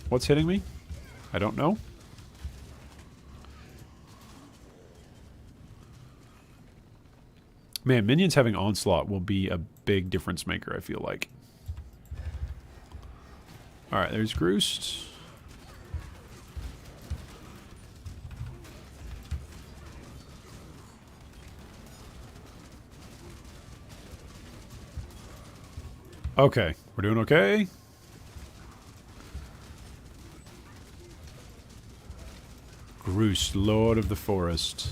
What's hitting me? I don't know. Man, minions having onslaught will be a big difference maker, I feel like. Alright, there's Groost. Okay, we're doing okay. Groost, Lord of the Forest.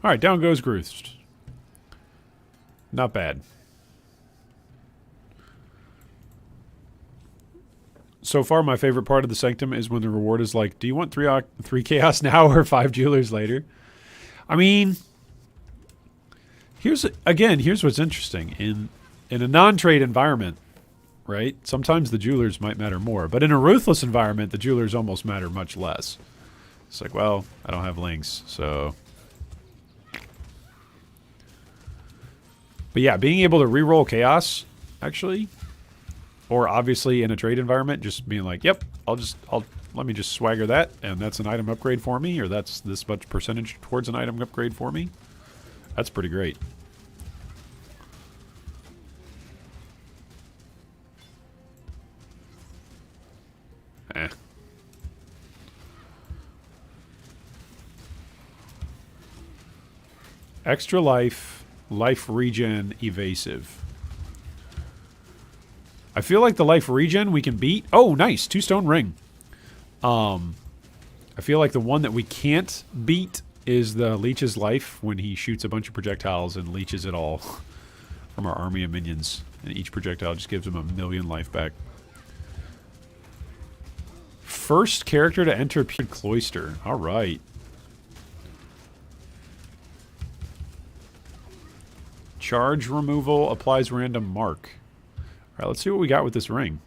Alright, down goes Groost. Not bad. So far, my favorite part of the Sanctum is when the reward is like, do you want 3 Chaos now or 5 Jewelers later? I mean, here's what's interesting. In a non-trade environment, right, sometimes the Jewelers might matter more. But in a Ruthless environment, the Jewelers almost matter much less. It's like, well, I don't have links, so... But yeah, being able to reroll Chaos, actually... Or obviously in a trade environment, just being like, yep, let me just swagger that, and that's an item upgrade for me, or that's this much percentage towards an item upgrade for me. That's pretty great. Eh. Extra life, life regen, evasive. I feel like the life regen we can beat. Oh, nice. 2-stone ring. I feel like the one that we can't beat is the Leech's life when he shoots a bunch of projectiles and leeches it all from our army of minions. And each projectile just gives him 1,000,000 life back. First character to enter Pure Cloister. All right. Charge removal applies random mark. All right, let's see what we got with this ring.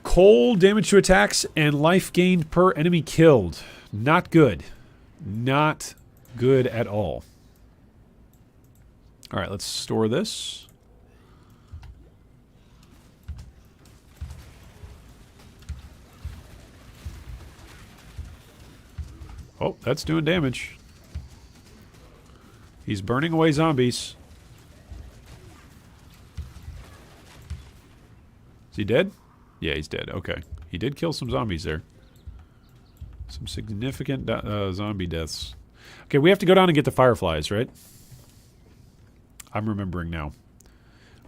Cold damage to attacks and life gained per enemy killed. Not good. Not good at all. All right, let's store this. Oh, that's doing damage. He's burning away zombies. Is he dead? Yeah, he's dead. Okay. He did kill some zombies there. Some significant zombie deaths. Okay, we have to go down and get the fireflies, right? I'm remembering now.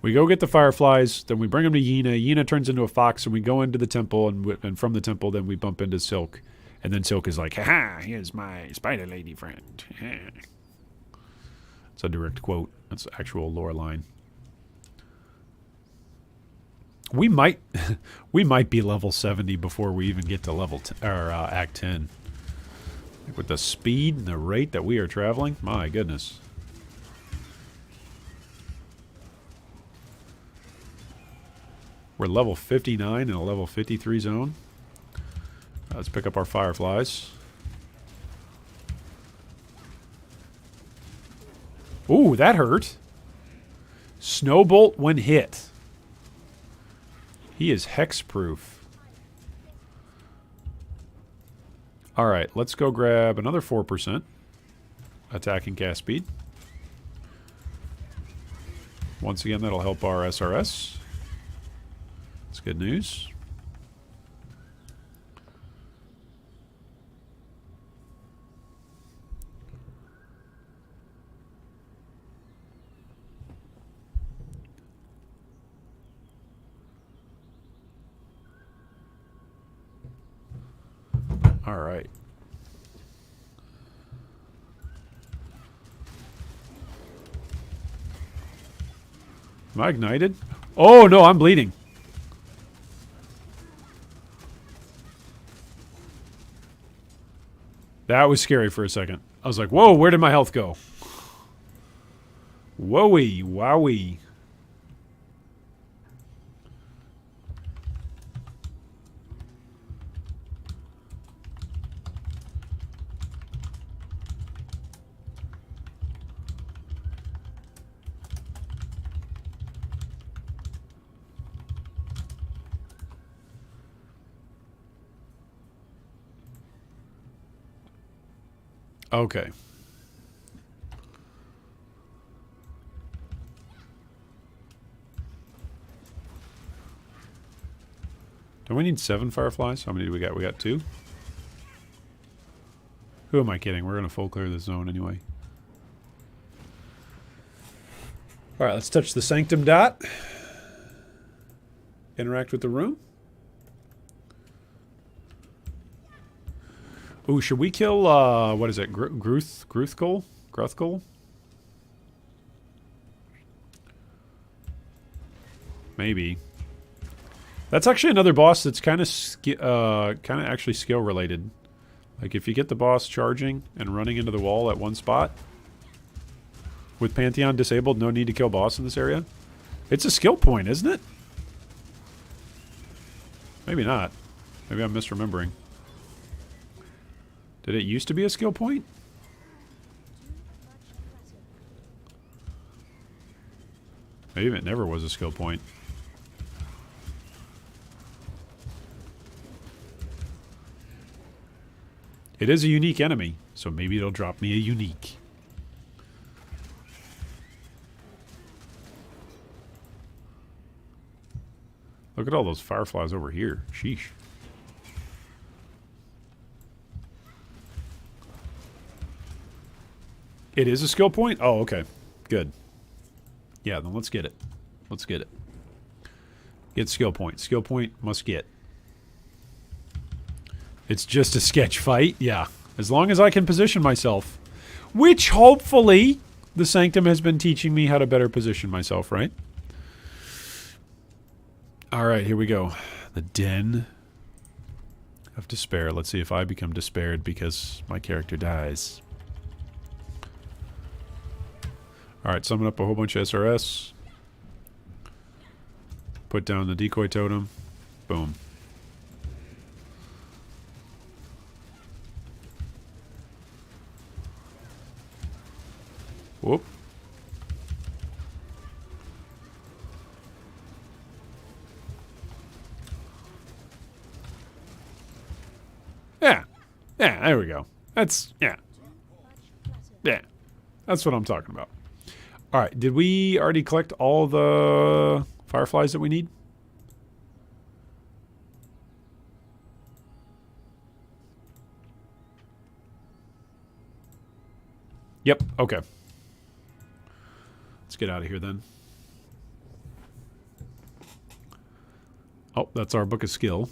We go get the fireflies, then we bring them to Yena. Yena turns into a fox, and we go into the temple, and from the temple, then we bump into Silk. And then Silk is like, haha, here's my spider lady friend. It's a direct quote. That's an actual lore line. We might be level 70 before we even get to level Act 10. With the speed and the rate that we are traveling, my goodness. We're level 59 in a level 53 zone. Let's pick up our fireflies. Ooh, that hurt. Snowbolt when hit. He is hex-proof. Alright, let's go grab another 4% attack and cast speed. Once again, that'll help our SRS. That's good news. All right. Am I ignited? Oh, no, I'm bleeding. That was scary for a second. I was like, whoa, where did my health go? Whoa-wee, wowee. Okay. Do we need 7 fireflies? How many do we got? We got 2? Who am I kidding? We're going to full clear this zone anyway. Alright, let's touch the Sanctum dot. Interact with the room. Ooh, should we kill, what is it? Gruthkul? Gruthkul? Maybe. That's actually another boss that's kind of actually skill related. Like if you get the boss charging and running into the wall at one spot, with Pantheon disabled, no need to kill boss in this area. It's a skill point, isn't it? Maybe not. Maybe I'm misremembering. Did it used to be a skill point? Maybe it never was a skill point. It is a unique enemy, so maybe it'll drop me a unique. Look at all those fireflies over here. Sheesh. It is a skill point? Oh, okay. Good. Yeah, then let's get it. Let's get it. Get skill point. Skill point must get. It's just a sketch fight? Yeah. As long as I can position myself. Which, hopefully, the Sanctum has been teaching me how to better position myself, right? Alright, here we go. The Den of Despair. Let's see if I become despaired because my character dies. Alright, summon up a whole bunch of SRS. Put down the decoy totem. Boom. Whoop. Yeah. Yeah, there we go. That's, yeah. Yeah. That's what I'm talking about. All right. Did we already collect all the fireflies that we need? Yep. Okay. Let's get out of here then. Oh, that's our book of skill.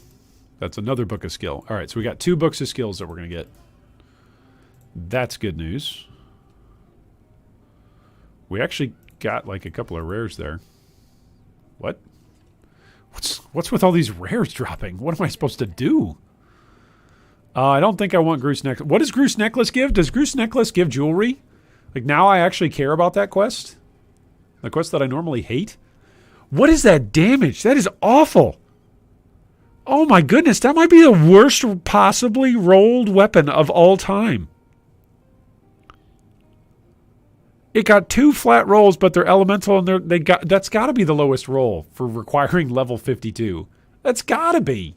That's another book of skill. All right, so we got 2 books of skills that we're going to get. That's good news. We actually got like a couple of rares there. What? What's with all these rares dropping? What am I supposed to do? I don't think I want Groose Necklace. What does Groose Necklace give? Does Groose Necklace give jewelry? Like, now I actually care about that quest? The quest that I normally hate? What is that damage? That is awful. Oh my goodness, that might be the worst possibly rolled weapon of all time. It got 2 flat rolls, but they're elemental, and that's got to be the lowest roll for requiring level 52. That's got to be.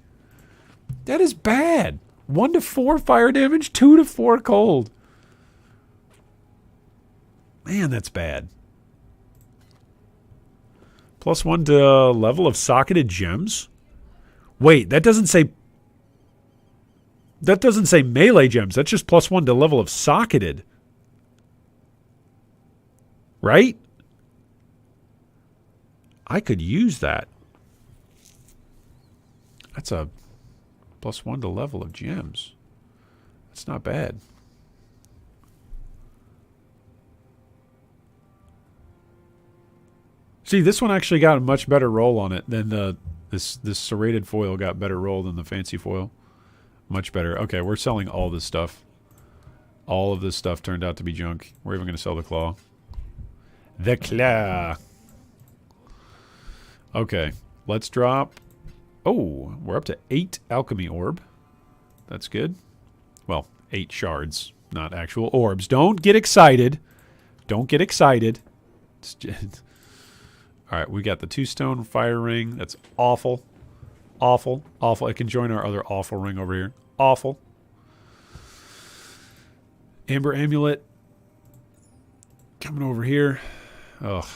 That is bad. 1 to 4 fire damage, 2 to 4 cold. Man, that's bad. +1 to level of socketed gems? Wait, that doesn't say melee gems. That's just +1 to level of socketed. Right? I could use that. That's a +1 to level of gems. That's not bad. See, this one actually got a much better roll on it than this serrated foil got better roll than the fancy foil. Much better. Okay, we're selling all this stuff. All of this stuff turned out to be junk. We're even going to sell the claw. The claw. Okay, let's drop. Oh, we're up to 8 alchemy orb. That's good. Well, 8 shards, not actual orbs. Don't get excited. Don't get excited. It's just... All right, we got the 2 stone fire ring. That's awful. Awful. Awful. It can join our other awful ring over here. Awful. Amber amulet. Coming over here. Ugh.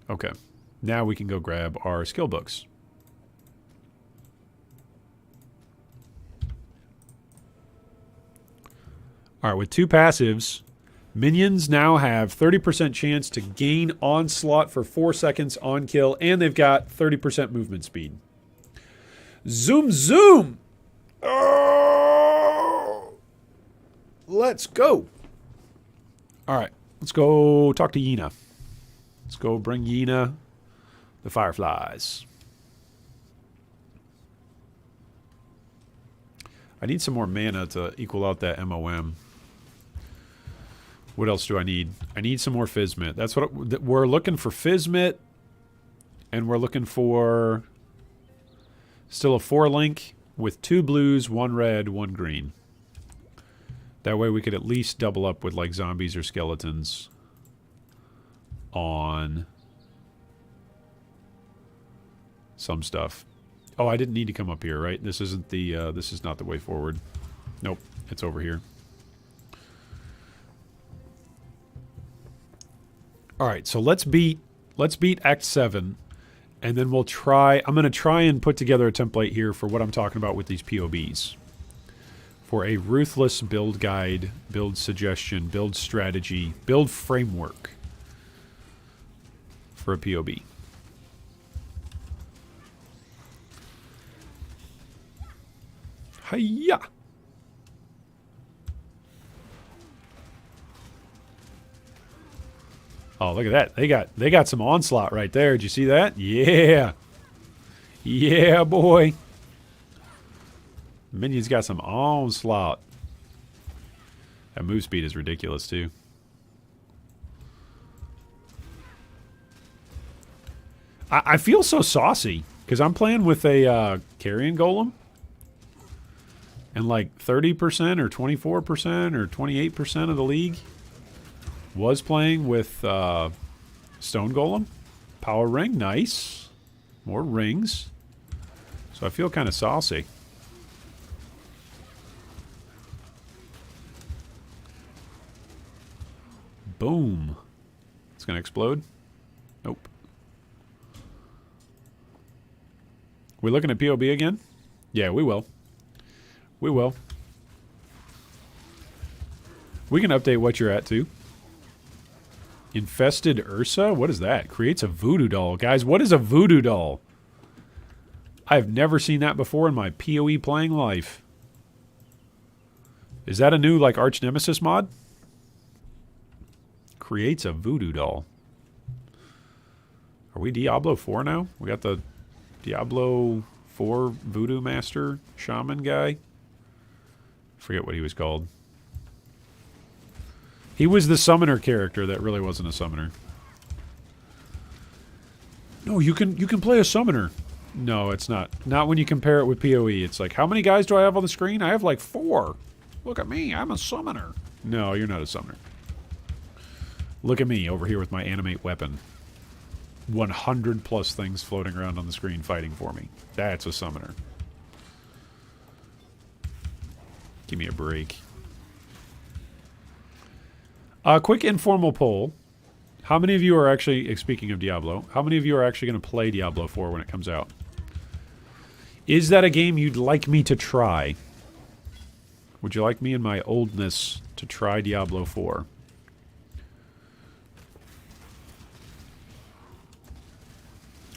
Okay. Now we can go grab our skill books. All right, with 2 passives, minions now have 30% chance to gain onslaught for 4 seconds on kill, and they've got 30% movement speed. Zoom, zoom! Oh! Let's go. All right, let's go talk to Yena. Let's go bring Yena the fireflies. I need some more mana to equal out that MOM. What else do I need? I need some more Fizmit. That's what we're looking for. Fizmit, and we're looking for still a 4-link with 2 blues, 1 red, 1 green. That way we could at least double up with like zombies or skeletons on some stuff. Oh, I didn't need to come up here, right? This isn't the this is not the way forward. Nope, it's over here. All right, so let's beat Act 7, and then we'll try. I'm going to try and put together a template here for what I'm talking about with these POBs. For a ruthless build guide, build suggestion, build strategy, build framework for a POB. Hiya! Oh, look at that. They got some onslaught right there. Did you see that? Yeah. Yeah, boy. Minions got some onslaught. That move speed is ridiculous, too. I feel so saucy, because I'm playing with a carrion golem. And like 30% or 24% or 28% of the league was playing with Stone Golem. Power Ring, nice. More rings. So I feel kind of saucy. Boom. It's going to explode. Nope. We looking at POB again? Yeah, we will. We will. We can update what you're at, too. Infested Ursa? What is that? Creates a voodoo doll. Guys, what is a voodoo doll? I've never seen that before in my PoE playing life. Is that a new, like, Arch Nemesis mod? Creates a voodoo doll. Are we Diablo 4 now? We got the Diablo 4 voodoo master shaman guy. Forget what he was called. He was the summoner character that really wasn't a summoner. No, you can play a summoner. No, it's not. Not when you compare it with PoE. It's like, how many guys do I have on the screen? I have like 4. Look at me. I'm a summoner. No, you're not a summoner. Look at me over here with my animate weapon. 100 plus things floating around on the screen fighting for me. That's a summoner. Give me a break. A quick informal poll. How many of you are actually, speaking of Diablo, how many of you are actually going to play Diablo 4 when it comes out? Is that a game you'd like me to try? Would you like me in my oldness to try Diablo 4?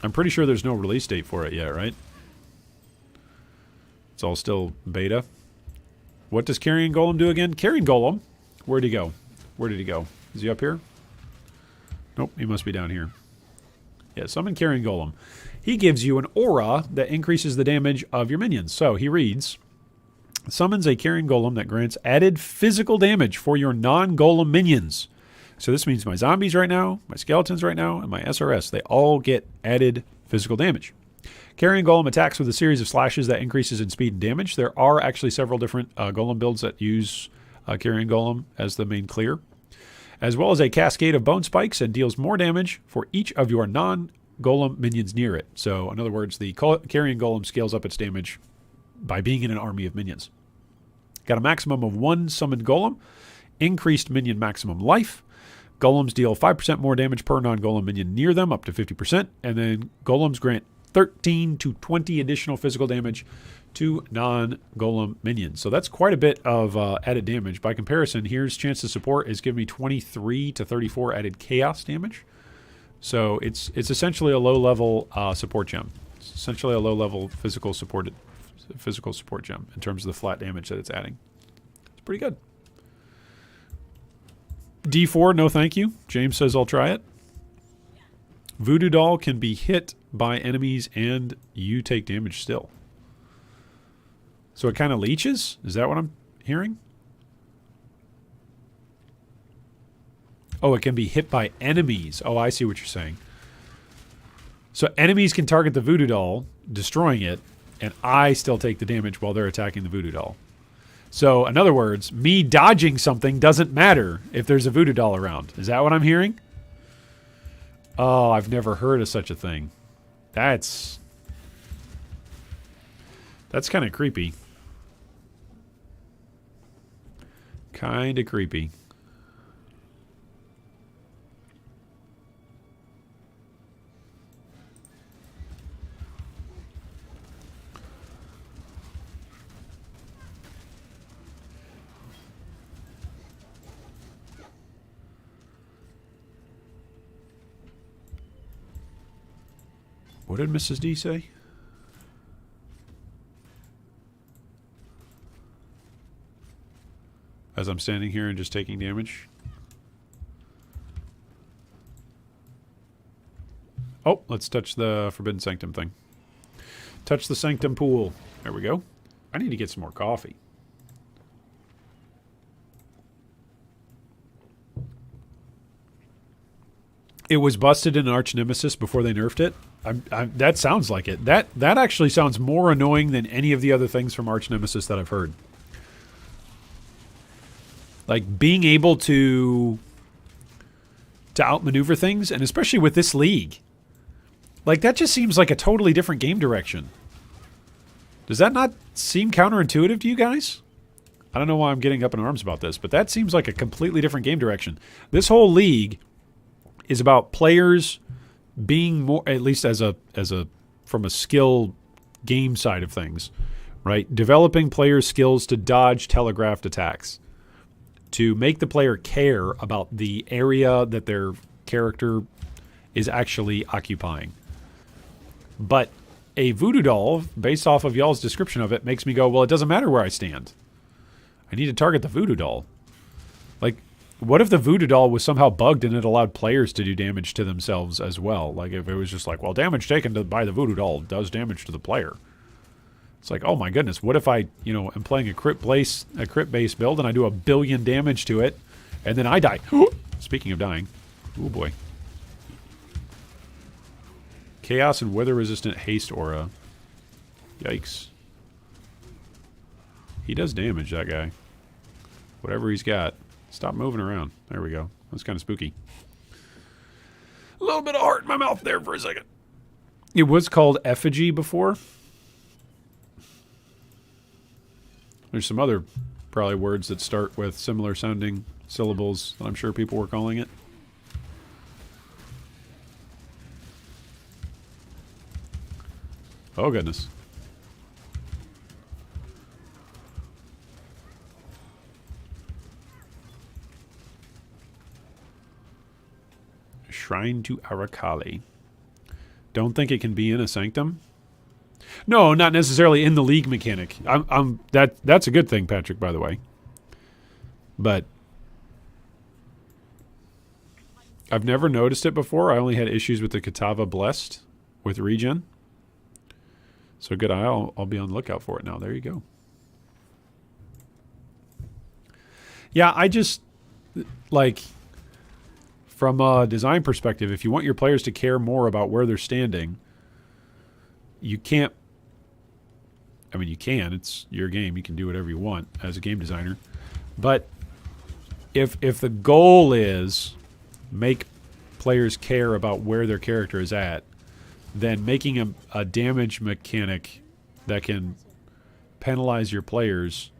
I'm pretty sure there's no release date for it yet, right? It's all still beta. What does Carrion Golem do again? Carrion Golem? Where'd he go? Where did he go? Is he up here? Nope, he must be down here. Yeah, summon Carrion Golem. He gives you an aura that increases the damage of your minions. So he reads, summons a Carrion Golem that grants added physical damage for your non-golem minions. So this means my zombies right now, my skeletons right now, and my SRS, they all get added physical damage. Carrion Golem attacks with a series of slashes that increases in speed and damage. There are actually several different golem builds that use Carrion Golem as the main clear, as well as a cascade of bone spikes, and deals more damage for each of your non-golem minions near it. So in other words, the Carrion Golem scales up its damage by being in an army of minions. Got a maximum of 1 summoned golem, increased minion maximum life. Golems deal 5% more damage per non-golem minion near them, up to 50%. And then golems grant 13 to 20 additional physical damage to non-golem minions. So that's quite a bit of added damage. By comparison, here's Chance to Support is giving me 23 to 34 added chaos damage. So it's essentially a low-level support gem. It's essentially a low-level physical support gem in terms of the flat damage that it's adding. It's pretty good. D4, no thank you. James says I'll try it. Voodoo Doll can be hit by enemies and you take damage still. So it kind of leeches? Is that what I'm hearing? Oh, it can be hit by enemies. Oh, I see what you're saying. So enemies can target the Voodoo Doll, destroying it, and I still take the damage while they're attacking the Voodoo Doll. So, in other words, me dodging something doesn't matter if there's a Voodoo Doll around. Is that what I'm hearing? Oh, I've never heard of such a thing. That's kind of creepy. Kind of creepy. What did Mrs. D say? As I'm standing here and just taking damage. Oh, let's touch the Forbidden Sanctum thing. Touch the Sanctum pool. There we go. I need to get some more coffee. It was busted in Arch Nemesis before they nerfed it. That sounds like it. That actually sounds more annoying than any of the other things from Arch Nemesis that I've heard. Like being able to outmaneuver things, and especially with this league. Like, that just seems like a totally different game direction. Does that not seem counterintuitive to you guys? I don't know why I'm getting up in arms about this, but that seems like a completely different game direction. This whole league is about players being more, at least from a skill game side of things, right? Developing players' skills to dodge telegraphed attacks, to make the player care about the area that their character is actually occupying. But a voodoo doll, based off of y'all's description of it, makes me go, well, it doesn't matter where I stand. I need to target the voodoo doll. Like, what if the voodoo doll was somehow bugged and it allowed players to do damage to themselves as well? Like, if it was just like, well, damage taken by the voodoo doll does damage to the player. It's like, oh my goodness, what if I, am playing a crit-based build and I do 1 billion damage to it, and then I die? Speaking of dying, oh boy. Chaos and weather-resistant haste aura. Yikes. He does damage, that guy. Whatever he's got. Stop moving around. There we go. That's kind of spooky. A little bit of heart in my mouth there for a second. It was called effigy before. There's some other probably words that start with similar sounding syllables that I'm sure people were calling it. Oh, goodness. Shrine to Arakali. Don't think it can be in a Sanctum? No, not necessarily in the league mechanic. That's a good thing, Patrick, by the way. But I've never noticed it before. I only had issues with the Katava Blessed with regen. So good, I'll be on the lookout for it now. There you go. Yeah, I just, like, from a design perspective, if you want your players to care more about where they're standing, you can't, I mean, you can. It's your game. You can do whatever you want as a game designer. But if the goal is make players care about where their character is at, then making a damage mechanic that can penalize your players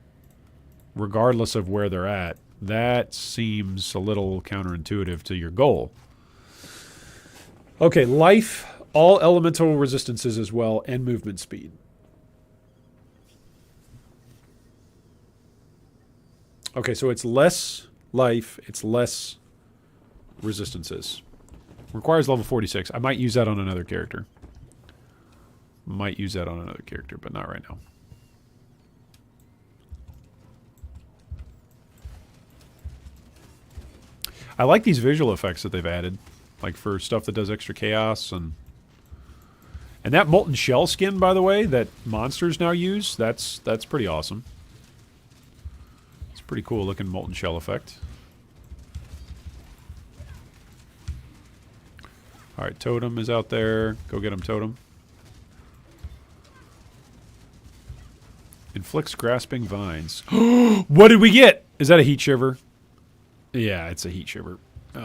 regardless of where they're at, that seems a little counterintuitive to your goal. Okay, life, all elemental resistances as well, and movement speed. Okay, so it's less life, it's less resistances. Requires level 46. I might use that on another character. Might use that on another character, but not right now. I like these visual effects that they've added. Like for stuff that does extra chaos and that molten shell skin, by the way, that monsters now use, that's pretty awesome. It's a pretty cool looking molten shell effect. Alright, Totem is out there. Go get him, Totem. Inflicts grasping vines. What did we get? Is that a heat shiver? Yeah, it's a heat shiver. Do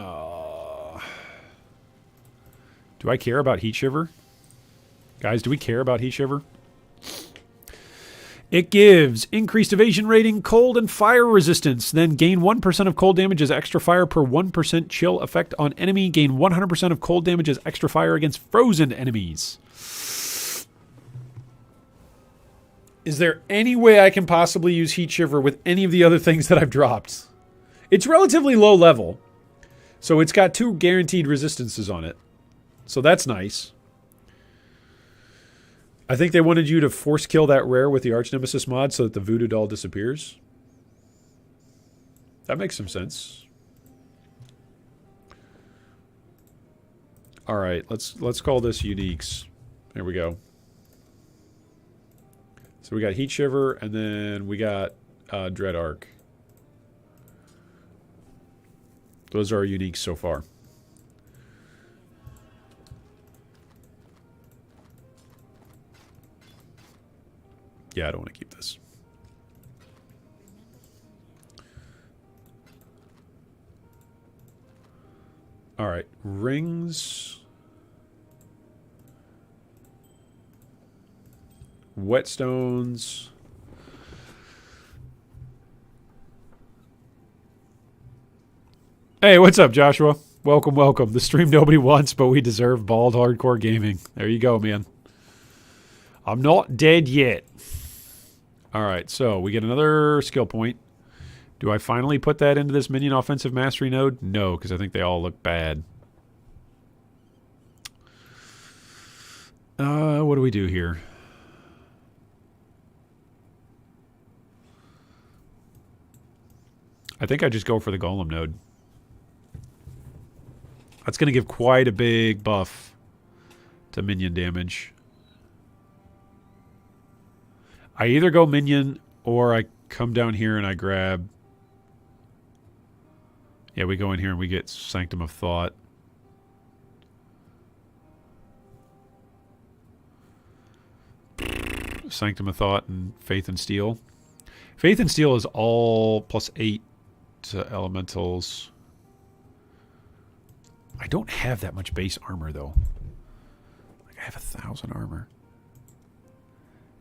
I care about heat shiver? Guys, do we care about heat shiver? It gives increased evasion rating, cold and fire resistance. Then gain 1% of cold damage as extra fire per 1% chill effect on enemy. Gain 100% of cold damage as extra fire against frozen enemies. Is there any way I can possibly use heat shiver with any of the other things that I've dropped? It's relatively low level, so it's got 2 guaranteed resistances on it. So that's nice. I think they wanted you to force kill that rare with the Arch Nemesis mod so that the voodoo doll disappears. That makes some sense. All right, let's call this uniques. There we go. So we got Heat Shiver, and then we got Dread Arc. Those are our uniques so far. Yeah, I don't want to keep this. All right, rings. Whetstones. Hey, what's up, Joshua? Welcome, welcome. The stream nobody wants, but we deserve. Bald hardcore gaming. There you go, man. I'm not dead yet. All right, so we get another skill point. Do I finally put that into this minion offensive mastery node? No, because I think they all look bad. What do we do here? I think I just go for the golem node. That's going to give quite a big buff to minion damage. I either go minion or I come down here and I grab... Yeah, we go in here and we get Sanctum of Thought. Sanctum of Thought and Faith and Steel. Faith and Steel is all +8 to elementals. I don't have that much base armor, though. Like, I have 1,000 armor.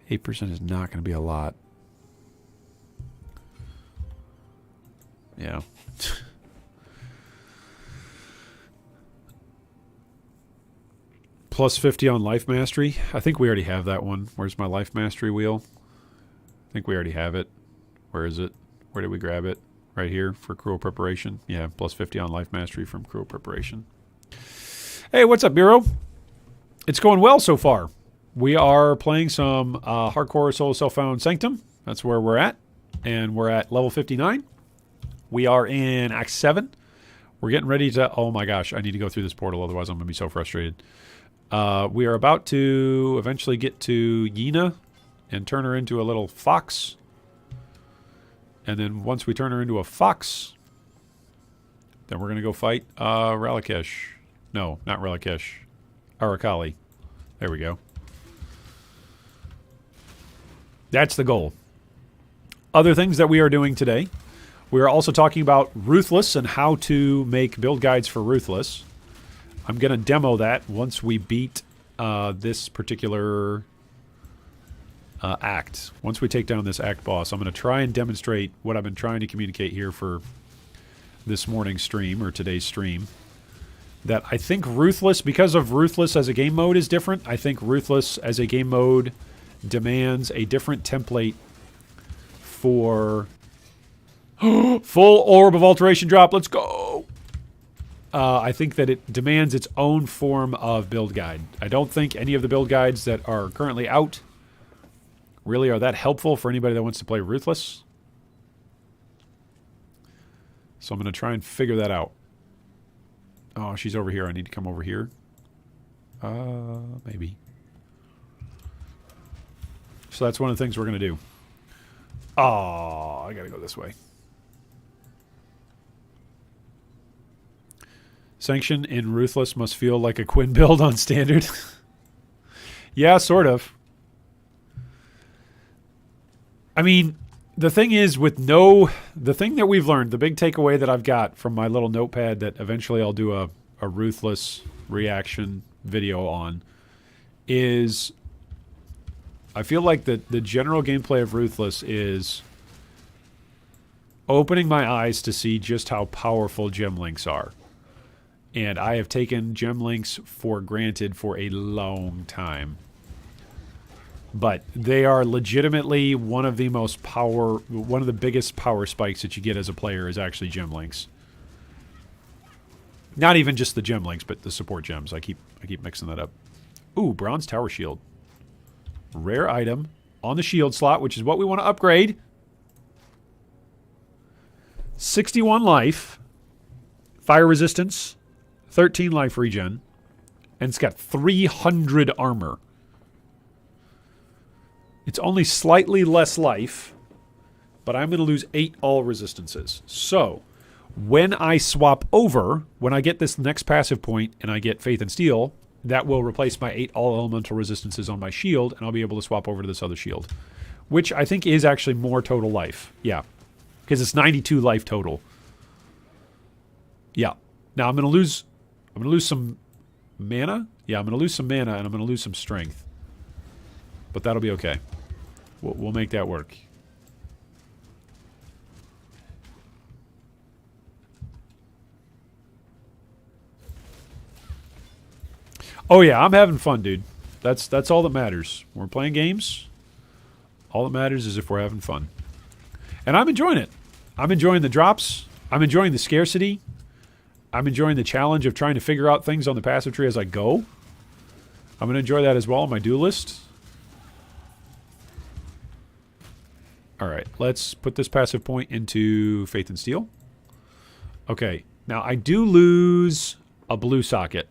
8% is not going to be a lot. Yeah. +50 on life mastery. I think we already have that one. Where's my life mastery wheel? I think we already have it. Where is it? Where did we grab it? Right here for cruel preparation. Yeah, +50 on life mastery from cruel preparation. Hey, what's up, Bureau? It's going well so far. We are playing some hardcore solo self-found Sanctum. That's where we're at. And we're at level 59. We are in Act 7. We're getting ready to... Oh my gosh, I need to go through this portal, otherwise I'm going to be so frustrated. We are about to eventually get to Yena and turn her into a little fox. And then once we turn her into a fox, then we're going to go fight Ralakesh. No, not Ralakesh. Arakali. There we go. That's the goal. Other things that we are doing today. We are also talking about Ruthless and how to make build guides for Ruthless. I'm going to demo that once we beat this particular act. Once we take down this act boss, I'm going to try and demonstrate what I've been trying to communicate here for this morning's stream, or today's stream. That I think Ruthless, because of Ruthless as a game mode is different, I think Ruthless as a game mode demands a different template for... Full Orb of Alteration drop, let's go! I think that it demands its own form of build guide. I don't think any of the build guides that are currently out really are that helpful for anybody that wants to play Ruthless. So I'm going to try and figure that out. Oh, she's over here. I need to come over here. Maybe. So that's one of the things we're going to do. Oh, I got to go this way. Sanction in Ruthless must feel like a Quinn build on Standard. Yeah, sort of. I mean, the thing is with the thing that we've learned, the big takeaway that I've got from my little notepad that eventually I'll do a Ruthless reaction video on, is I feel like the general gameplay of Ruthless is opening my eyes to see just how powerful gem links are. And I have taken gem links for granted for a long time. But they are legitimately one of the biggest power spikes that you get as a player is actually gem links. Not even just the gem links, but the support gems. I keep mixing that up. Ooh, bronze tower shield. Rare item on the shield slot, which is what we want to upgrade. 61 life. Fire resistance. 13 life regen. And it's got 300 armor. It's only slightly less life, but I'm going to lose 8 all resistances. So, when I swap over, when I get this next passive point and I get Faith and Steel, that will replace my 8 all elemental resistances on my shield, and I'll be able to swap over to this other shield. Which I think is actually more total life. Yeah. Because it's 92 life total. Yeah. Now I'm going to lose some mana. Yeah, I'm going to lose some mana, and I'm going to lose some strength. but that'll be okay. We'll make that work. Oh yeah, I'm having fun, dude. That's all that matters. When we're playing games, all that matters is if we're having fun. And I'm enjoying it. I'm enjoying the drops. I'm enjoying the scarcity. I'm enjoying the challenge of trying to figure out things on the passive tree as I go. I'm going to enjoy that as well on my duelist. Alright, let's put this passive point into Faith and Steel. Okay, now I do lose a blue socket.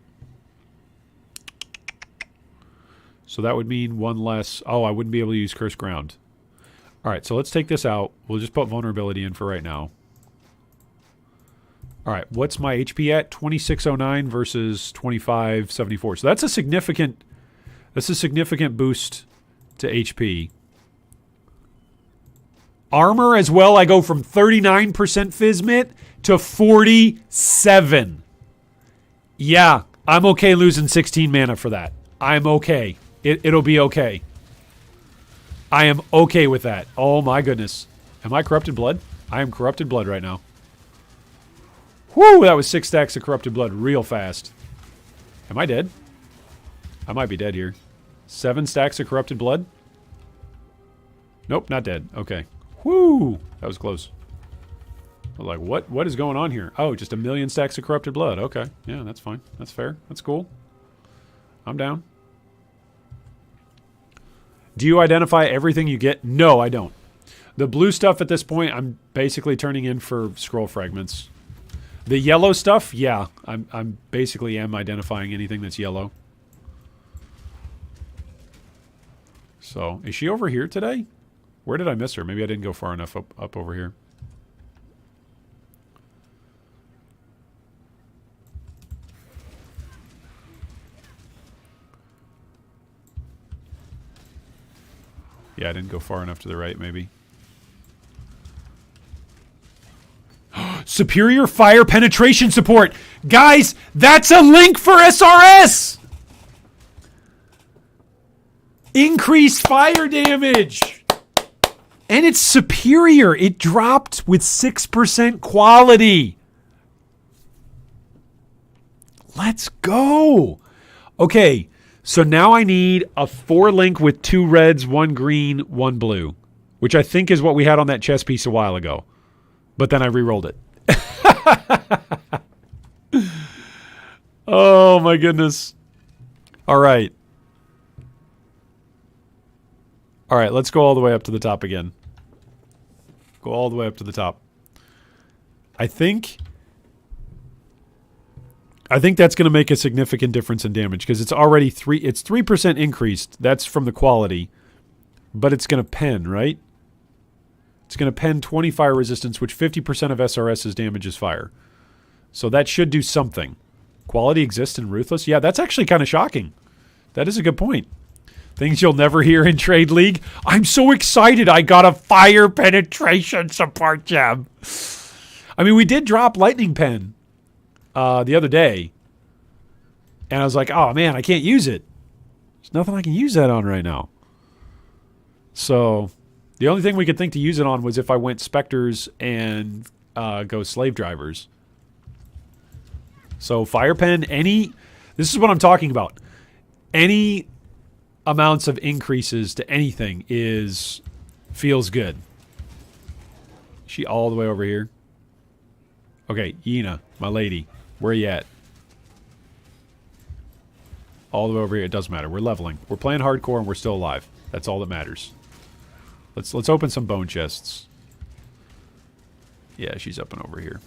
So that would mean one less... Oh, I wouldn't be able to use Cursed Ground. Alright, so let's take this out. We'll just put Vulnerability in for right now. Alright, what's my HP at? 2609 versus 2574. So that's a significant boost to HP. Armor as well, I go from 39% Physmit to 47. Yeah, I'm okay losing 16 mana for that. I'm okay. It'll be okay. I am okay with that. Oh my goodness. Am I Corrupted Blood? I am Corrupted Blood right now. Whew, that was 6 stacks of Corrupted Blood real fast. Am I dead? I might be dead here. 7 stacks of Corrupted Blood? Nope, not dead. Okay. Whoo! That was close. I was like, what is going on here? Oh, just 1,000,000 stacks of Corrupted Blood. Okay. Yeah, that's fine. That's fair. That's cool. I'm down. Do you identify everything you get? No, I don't. The blue stuff at this point, I'm basically turning in for scroll fragments. The yellow stuff, yeah. I'm basically identifying anything that's yellow. So, is she over here today? Where did I miss her? Maybe I didn't go far enough up over here. Yeah, I didn't go far enough to the right, maybe. Superior fire penetration support! Guys, that's a link for SRS! Increased fire damage! And it's superior. It dropped with 6% quality. Let's go! Okay. So now I need a 4-link with 2 reds, 1 green, 1 blue. Which I think is what we had on that chess piece a while ago. But then I re-rolled it. Oh my goodness. Alright. Alright, let's go all the way up to the top again. Go all the way up to the top. I think that's going to make a significant difference in damage because it's already 3% increased. That's from the quality. But it's going to pen, right? It's going to pen 20 fire resistance, which 50% of SRS's damage is fire. So that should do something. Quality exists in Ruthless? Yeah, that's actually kind of shocking. That is a good point. Things you'll never hear in Trade League. I'm so excited I got a fire penetration support gem. I mean, we did drop Lightning Pen the other day. And I was like, oh man, I can't use it. There's nothing I can use that on right now. So the only thing we could think to use it on was if I went Spectres and go Slave Drivers. So Fire Pen, this is what I'm talking about. Any amounts of increases to anything feels good. Is she all the way over here? Okay, Yena, my lady, where you at? All the way over here. It doesn't matter. We're leveling. We're playing hardcore and we're still alive. That's all that matters. Let's open some bone chests. Yeah, she's up and over here.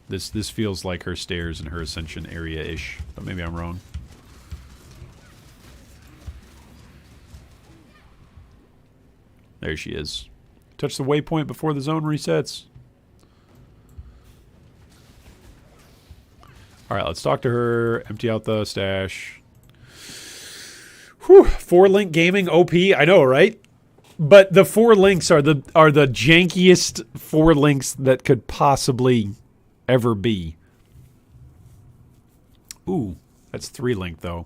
This feels like her stairs and her ascension area-ish, but maybe I'm wrong. There she is. Touch the waypoint before the zone resets. Alright, let's talk to her. Empty out the stash. Whew, 4-link gaming OP. I know, right? But the 4 links are the jankiest 4 links that could possibly ever be. Ooh, that's 3-link though.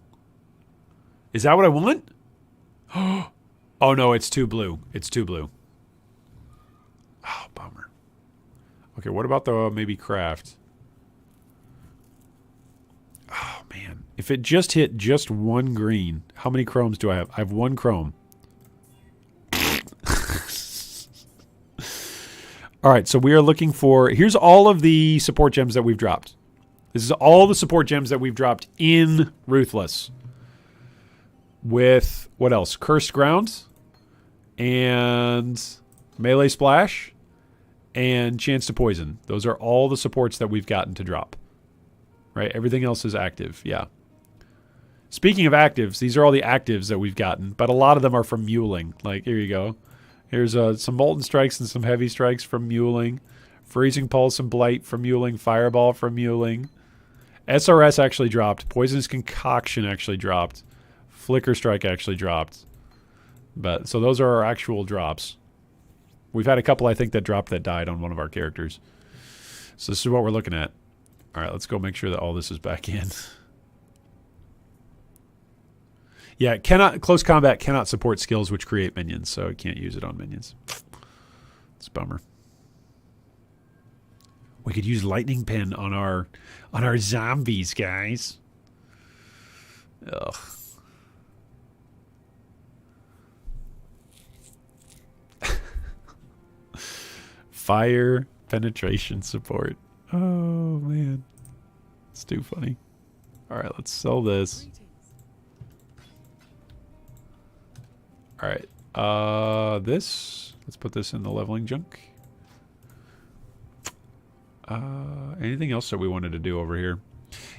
Is that what I want? Oh no, it's too blue. It's too blue. Oh, bummer. Okay, what about the maybe craft? Oh man, if it just hit just one green, how many chromes do I have? I have one chrome. All right, so we are looking for, here's all of the support gems that we've dropped. This is all the support gems that we've dropped in Ruthless. With, what else? Cursed Ground, and Melee Splash, and Chance to Poison. Those are all the supports that we've gotten to drop. Right? Everything else is active, yeah. Speaking of actives, these are all the actives that we've gotten, but a lot of them are from Muling. Like, here you go. Here's some Molten Strikes and some Heavy Strikes from Muling. Freezing Pulse and Blight from Muling. Fireball from Muling. SRS actually dropped. Poisonous Concoction actually dropped. Flicker Strike actually dropped. But so those are our actual drops. We've had a couple, I think, that dropped that died on one of our characters. So this is what we're looking at. All right, let's go make sure that all this is back in. Yeah, close combat cannot support skills which create minions, so it can't use it on minions. It's a bummer. We could use Lightning Pen on our zombies, guys. Ugh. Fire penetration support. Oh man, it's too funny. All right, let's sell this. All right, let's put this in the leveling junk. Anything else that we wanted to do over here?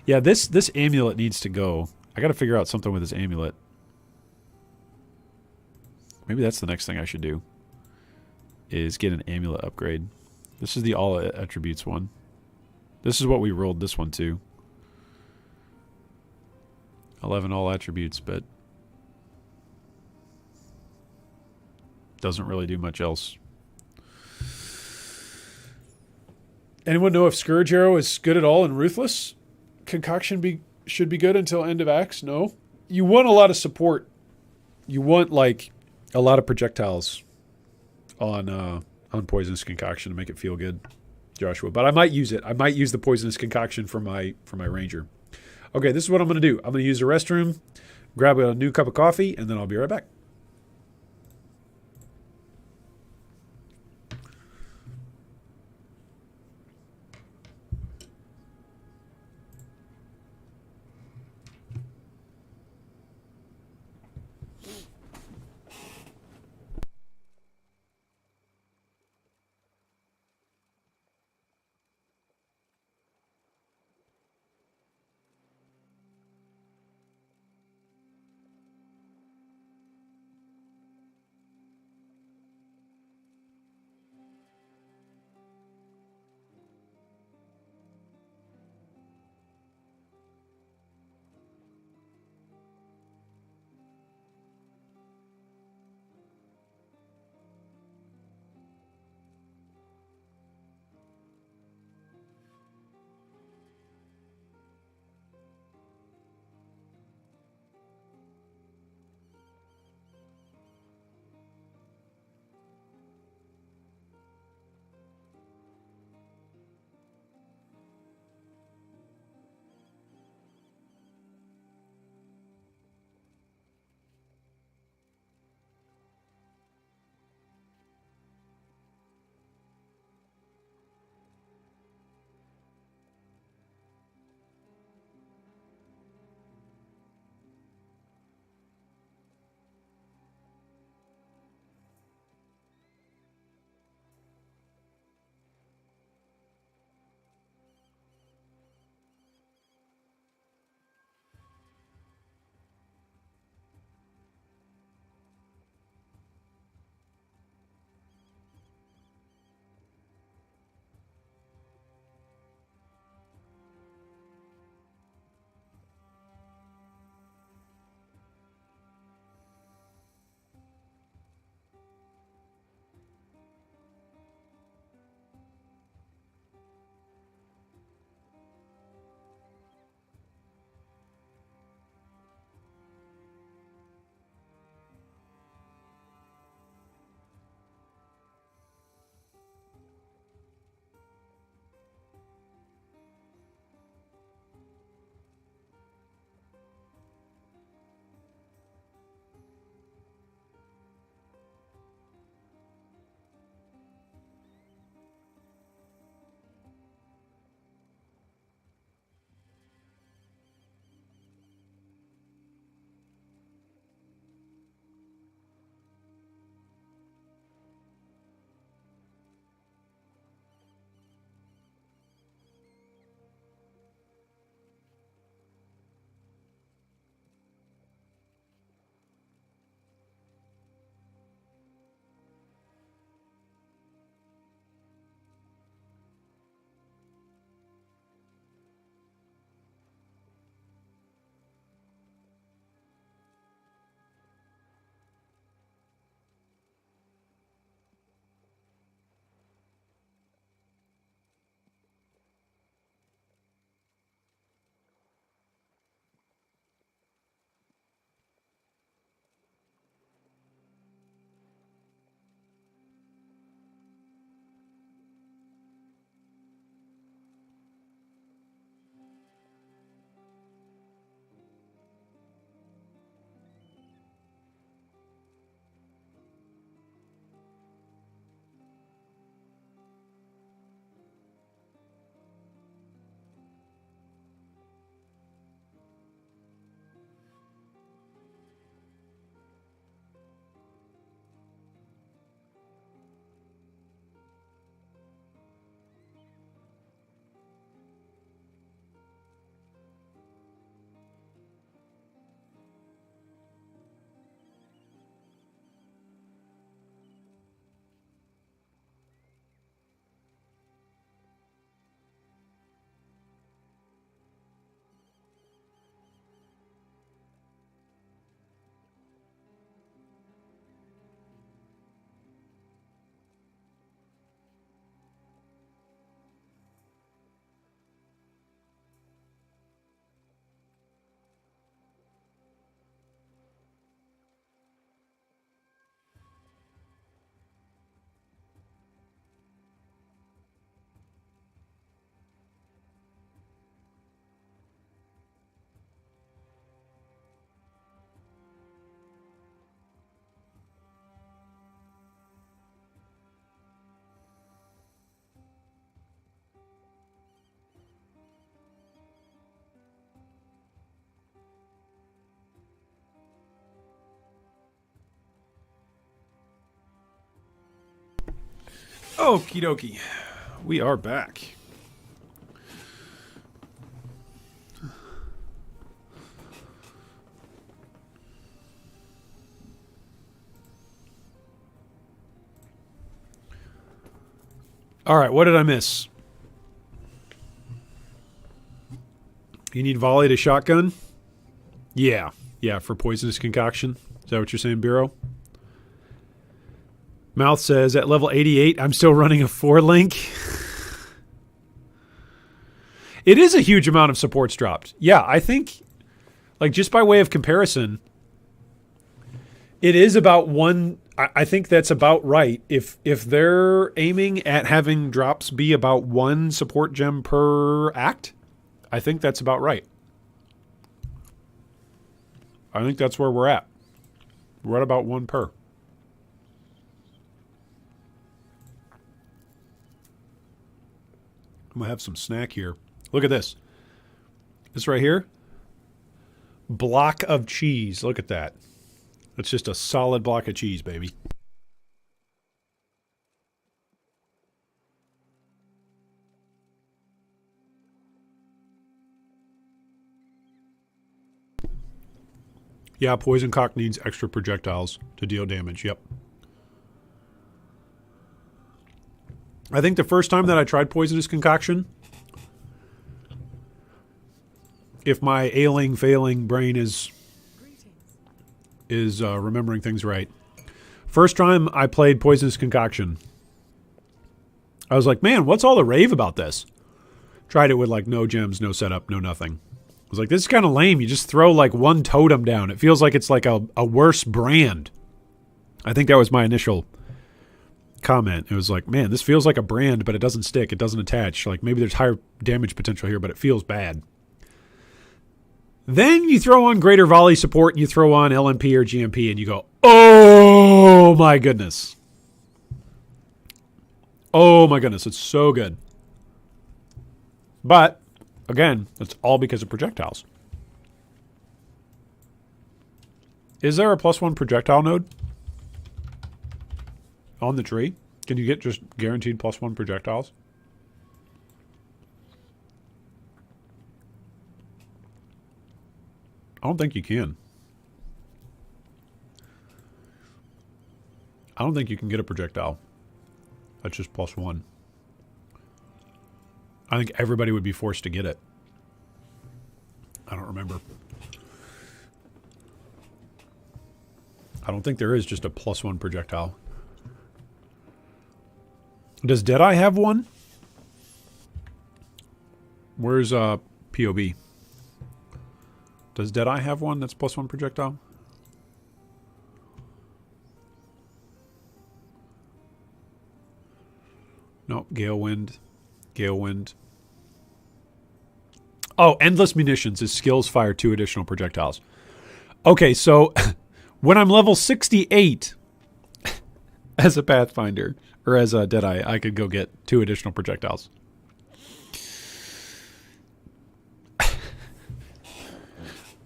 Yeah, this amulet needs to go. I got to figure out something with this amulet. Maybe that's the next thing I should do. Is get an amulet upgrade. This is the all attributes one. This is what we rolled this one to. 11 all attributes, but doesn't really do much else. Anyone know if Scourge Arrow is good at all in Ruthless? Concoction should be good until end of acts? No. You want a lot of support. You want like a lot of projectiles on Poisonous Concoction to make it feel good, Joshua. But I might use it. I might use the Poisonous Concoction for my Ranger. Okay, this is what I'm going to do. I'm going to use the restroom, grab a new cup of coffee, and then I'll be right back. Okie dokie. We are back. All right, what did I miss? You need volley to shotgun? Yeah. Yeah, for poisonous concoction. Is that what you're saying, Bureau? Mouth says, at level 88, I'm still running a 4-link. It is a huge amount of supports dropped. Yeah, I think, like, just by way of comparison, it is about one. I think that's about right. If they're aiming at having drops be about 1 support gem per act, I think that's about right. I think that's where we're at. We're at about 1 per. I'm going to have some snack here. Look at this. This right here. Block of cheese. Look at that. It's just a solid block of cheese, baby. Yeah, Poison Cock needs extra projectiles to deal damage. Yep. I think the first time that I tried Poisonous Concoction, if my ailing, failing brain is remembering things right. First time I played Poisonous Concoction, I was like, man, what's all the rave about this? Tried it with like no gems, no setup, no nothing. I was like, this is kind of lame. You just throw like 1 totem down. It feels like it's like a worse brand. I think that was my initial comment. It was like, man, this feels like a brand, but it doesn't stick. It doesn't attach. Like maybe there's higher damage potential here, but it feels bad. Then you throw on greater volley support and you throw on LMP or GMP and you go, oh my goodness. Oh my goodness. It's so good. But again, it's all because of projectiles. Is there a +1 projectile node on the tree? Can you get just guaranteed +1 projectiles? I don't think you can. I don't think you can get a projectile. That's just +1. I think everybody would be forced to get it. I don't remember. I don't think there is just a +1 projectile. Does Deadeye have one? Where's POB? Does Deadeye have one that's +1 projectile? No, Gale Wind. Gale Wind. Oh, Endless Munitions. His skills fire 2 additional projectiles. Okay, so when I'm level 68 as a Pathfinder, or as a Deadeye, I could go get 2 additional projectiles.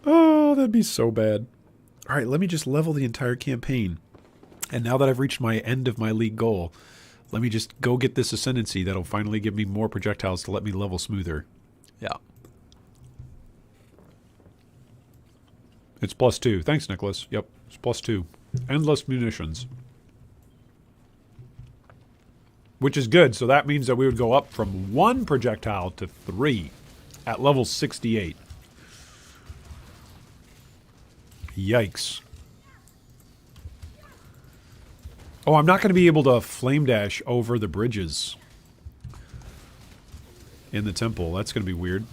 Oh, that'd be so bad. All right, let me just level the entire campaign. And now that I've reached my end of my league goal, let me just go get this Ascendancy that'll finally give me more projectiles to let me level smoother. Yeah. It's +2. Thanks, Nicholas. Yep, it's +2. Endless Munitions. Which is good, so that means that we would go up from 1 projectile to 3 at level 68. Yikes. Oh, I'm not going to be able to flame dash over the bridges in the temple. That's going to be weird.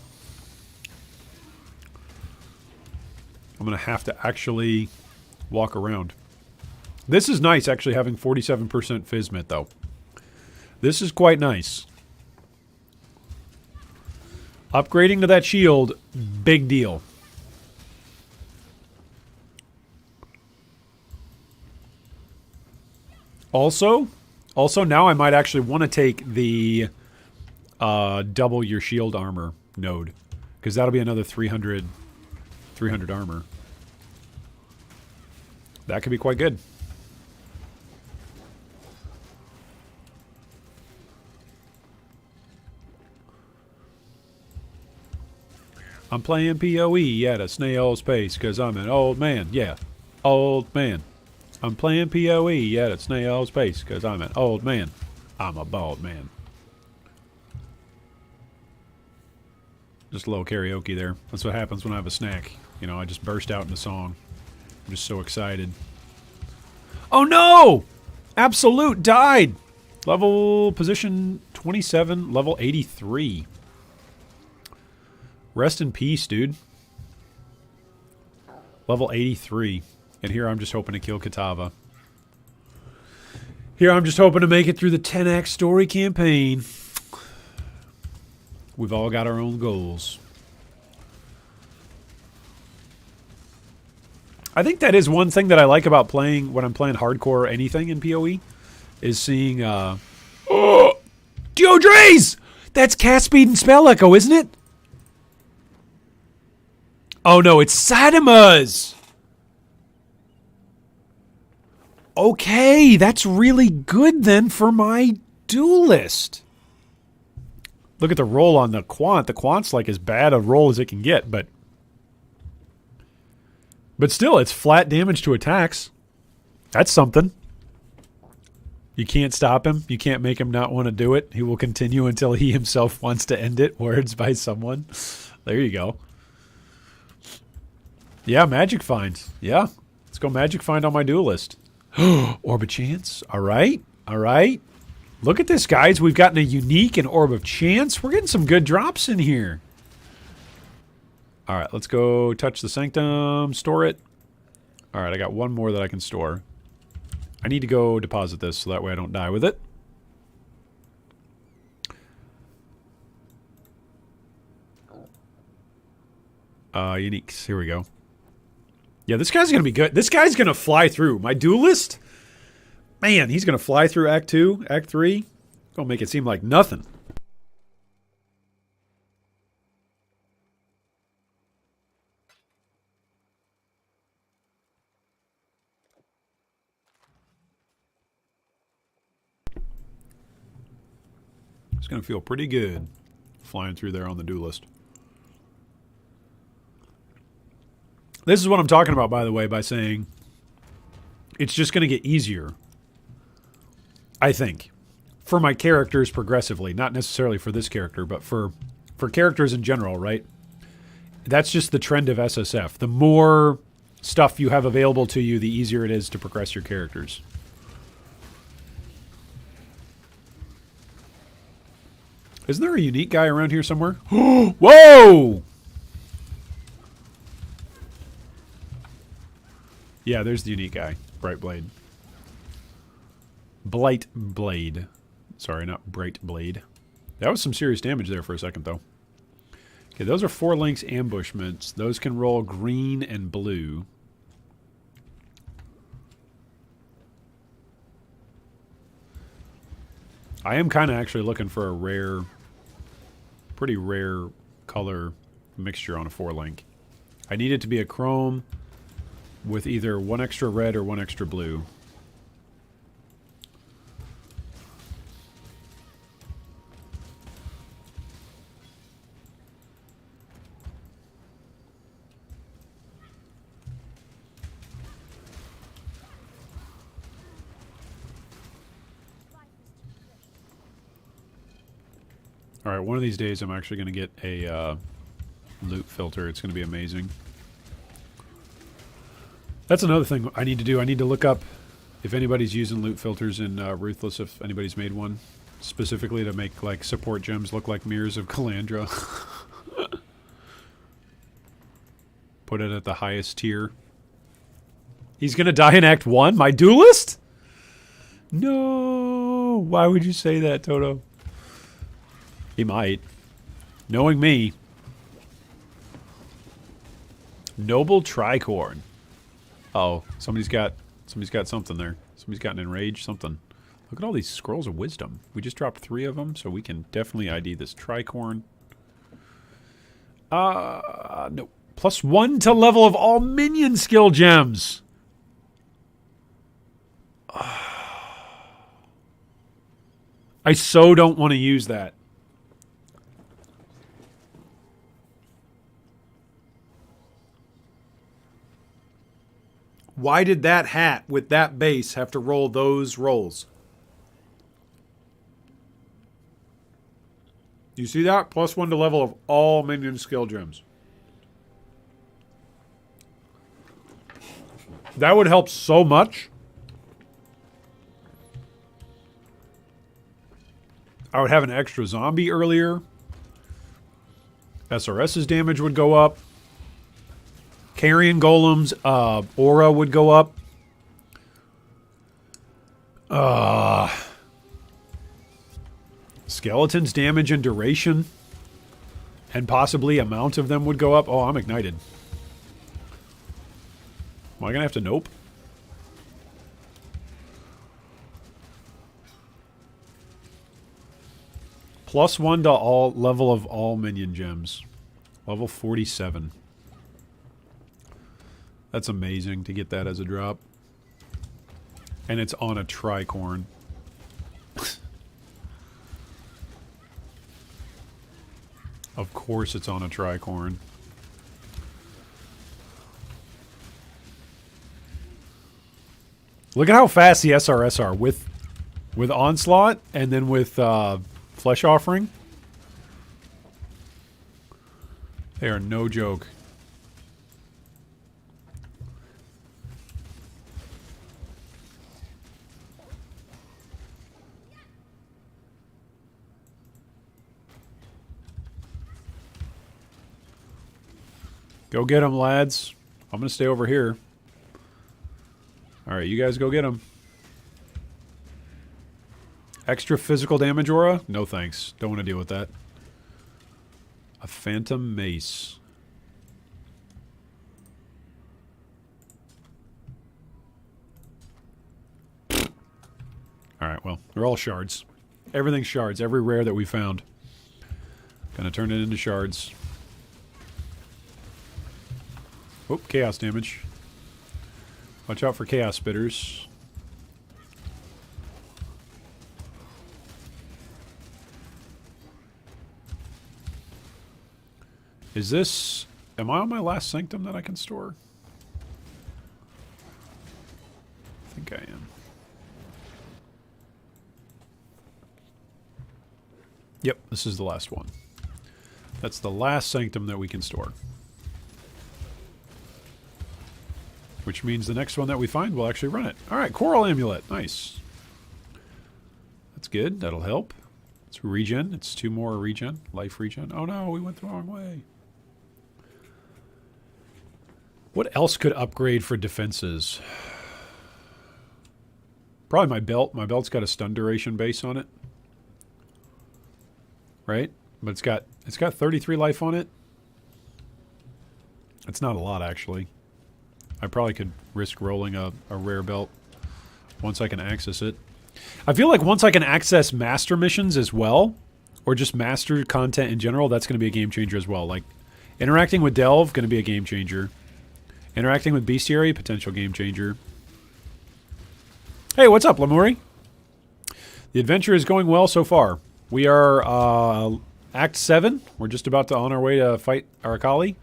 I'm going to have to actually walk around. This is nice, actually, having 47% Physmit, though. This is quite nice. Upgrading to that shield, big deal. Also now I might actually want to take the double your shield armor node, because that'll be another 300 armor. That could be quite good. I'm playing PoE at a snail's pace because I'm an old man. Yeah, old man. I'm playing PoE at a snail's pace because I'm an old man. I'm a bald man. Just a little karaoke there. That's what happens when I have a snack. You know, I just burst out into song. I'm just so excited. Oh no! Absolute died! Level position 27, level 83. Rest in peace, dude. Level 83. And here I'm just hoping to kill Katava. Here I'm just hoping to make it through the 10-act story campaign. We've all got our own goals. I think that is one thing that I like about playing when I'm playing hardcore or anything in PoE is seeing Deodres! That's cast speed and spell echo, isn't it? Oh no, it's Satima's! Okay, that's really good then for my duelist. Look at the roll on the quant. The quant's like as bad a roll as it can get, but still, it's flat damage to attacks. That's something. You can't stop him. You can't make him not want to do it. He will continue until he himself wants to end it. Words by someone. There you go. Yeah, Magic Find. Yeah. Let's go Magic Find on my duelist. Orb of Chance. All right. All right. Look at this, guys. We've gotten a unique and Orb of Chance. We're getting some good drops in here. All right, let's go touch the Sanctum, store it. All right, I got one more that I can store. I need to go deposit this so that way I don't die with it. Uniques. Here we go. Yeah, this guy's going to be good. This guy's going to fly through. My duelist? Man, he's going to fly through Act 2, Act 3. Gonna make it seem like nothing. It's going to feel pretty good flying through there on the duelist. This is what I'm talking about, by the way, by saying it's just going to get easier, I think, for my characters progressively. Not necessarily for this character, but for characters in general, right? That's just the trend of SSF. The more stuff you have available to you, the easier it is to progress your characters. Isn't there a unique guy around here somewhere? Whoa! Yeah, there's the unique guy. Bright Blade. Blight Blade. Sorry, not Bright Blade. That was some serious damage there for a second, though. Okay, those are 4 links ambushments. Those can roll green and blue. I am kind of actually looking for a rare, pretty rare color mixture on a 4-link. I need it to be a chrome with either 1 extra red or 1 extra blue. Alright, one of these days I'm actually going to get a loot filter. It's going to be amazing. That's another thing I need to do. I need to look up if anybody's using loot filters in Ruthless, if anybody's made one. Specifically to make like support gems look like mirrors of Calandra. Put it at the highest tier. He's going to die in Act 1? My duelist? No! Why would you say that, Toto? He might. Knowing me. Noble Tricorn. Uh-oh. Somebody's got something there. Somebody's got an enraged something. Look at all these scrolls of wisdom. We just dropped 3 of them, so we can definitely ID this Tricorn. No. +1 to level of all minion skill gems. I so don't want to use that. Why did that hat with that base have to roll those rolls? You see that? +1 to level of all minion skill gems. That would help so much. I would have an extra zombie earlier. SRS's damage would go up. Carrion golems, aura would go up. Skeletons damage and duration. And possibly amount of them would go up. Oh, I'm ignited. Am I going to have to nope? +1 to all level of all minion gems. Level 47. That's amazing to get that as a drop. And it's on a tricorn. Of course it's on a tricorn. Look at how fast the SRS are with Onslaught and then with Flesh Offering. They are no joke. Go get them, lads. I'm going to stay over here. All right, you guys go get them. Extra physical damage aura? No thanks. Don't want to deal with that. A phantom mace. Alright, well, they're all shards. Everything's shards. Every rare that we found. Gonna turn it into shards. Oh, chaos damage. Watch out for chaos spitters. Is this... Am I on my last sanctum that I can store? I think I am. Yep, this is the last one. That's the last sanctum that we can store. Which means the next one that we find will actually run it. Alright, Coral Amulet. Nice. That's good. That'll help. It's regen. It's 2 more regen. Life regen. Oh no, we went the wrong way. What else could upgrade for defenses? Probably my belt. My belt's got a stun duration base on it. Right? But it's got 33 life on it. It's not a lot, actually. I probably could risk rolling a rare belt once I can access it. I feel like once I can access master missions as well, or just master content in general, that's going to be a game changer as well. Like, interacting with Delve, going to be a game changer. Interacting with Bestiary, potential game changer. Hey, what's up, Lemuri? The adventure is going well so far. We are Act 7. We're just about to on our way to fight Arakali.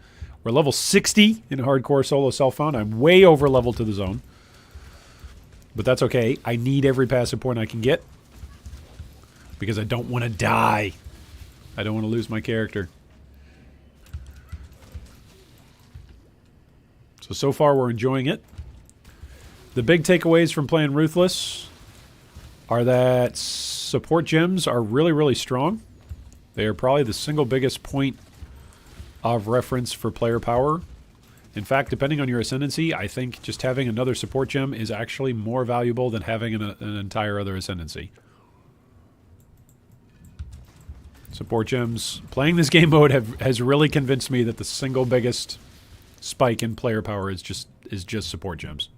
We're level 60 in hardcore solo self-found. I'm way over level to the zone. But that's okay. I need every passive point I can get. Because I don't want to die. I don't want to lose my character. So far we're enjoying it. The big takeaways from playing Ruthless are that support gems are really, really strong. They are probably the single biggest point of reference for player power. In fact, depending on your ascendancy, I think just having another support gem is actually more valuable than having an entire other ascendancy. Support gems. Playing this game mode has really convinced me that the single biggest spike in player power is just support gems.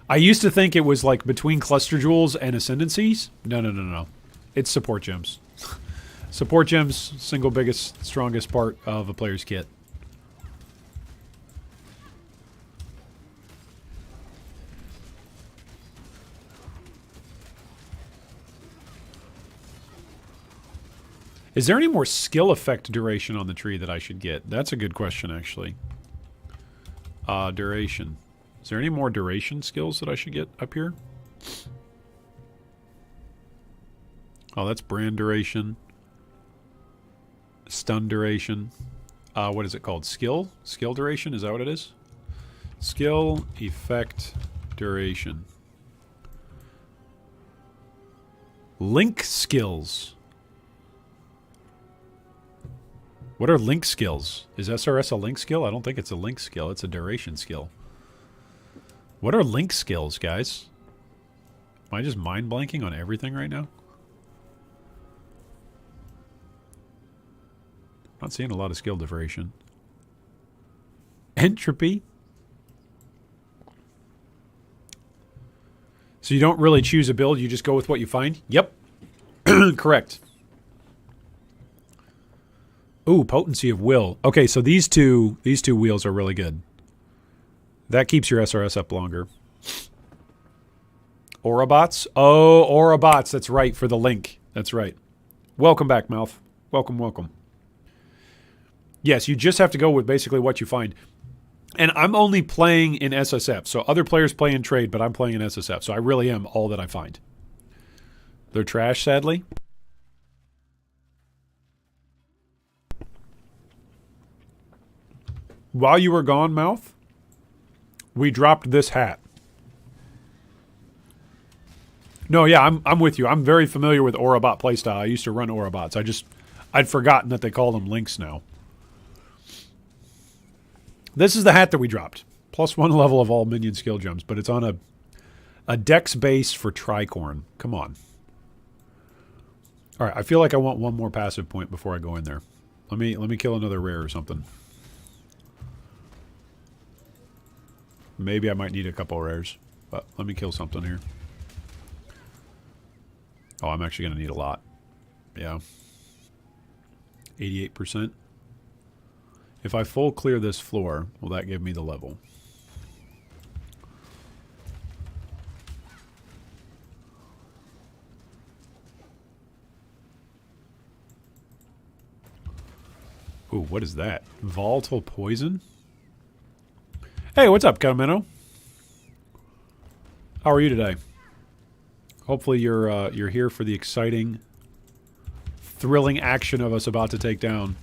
I used to think it was like between cluster jewels and ascendancies. No. It's support gems. Support gems, single biggest, strongest part of a player's kit. Is there any more skill effect duration on the tree that I should get? That's a good question, actually. Duration. Is there any more duration skills that I should get up here? Oh, that's brand duration. Stun duration. What is it called? Skill? Skill duration? Is that what it is? Skill, effect, duration. Link skills. What are link skills? Is SRS a link skill? I don't think it's a link skill. It's a duration skill. What are link skills, guys? Am I just mind blanking on everything right now? Not seeing a lot of skill duration. Entropy. So you don't really choose a build, you just go with what you find? Yep. Correct. Ooh, potency of will. Okay, so these two wheels are really good. That keeps your SRS up longer. Aurabots? Oh, Aurabots. That's right, for the link. That's right. Welcome back, Mouth. Welcome, welcome. Yes, you just have to go with basically what you find. And I'm only playing in SSF. So other players play in trade, but I'm playing in SSF. So I really am all that I find. They're trash, sadly. While you were gone, Mouth, we dropped this hat. No, yeah, I'm with you. I'm very familiar with Aurabot playstyle. I used to run Aurabots. I'd forgotten that they call them links now. This is the hat that we dropped. +1 level of all minion skill gems, but it's on a dex base for Tricorn. Come on. All right, I feel like I want one more passive point before I go in there. Let me kill another rare or something. Maybe I might need a couple rares, but let me kill something here. Oh, I'm actually going to need a lot. Yeah. 88%. If I full clear this floor, will that give me the level? Ooh, what is that? Volatile poison? Hey, what's up, Catamino? How are you today? Hopefully you're here for the exciting, thrilling action of us about to take down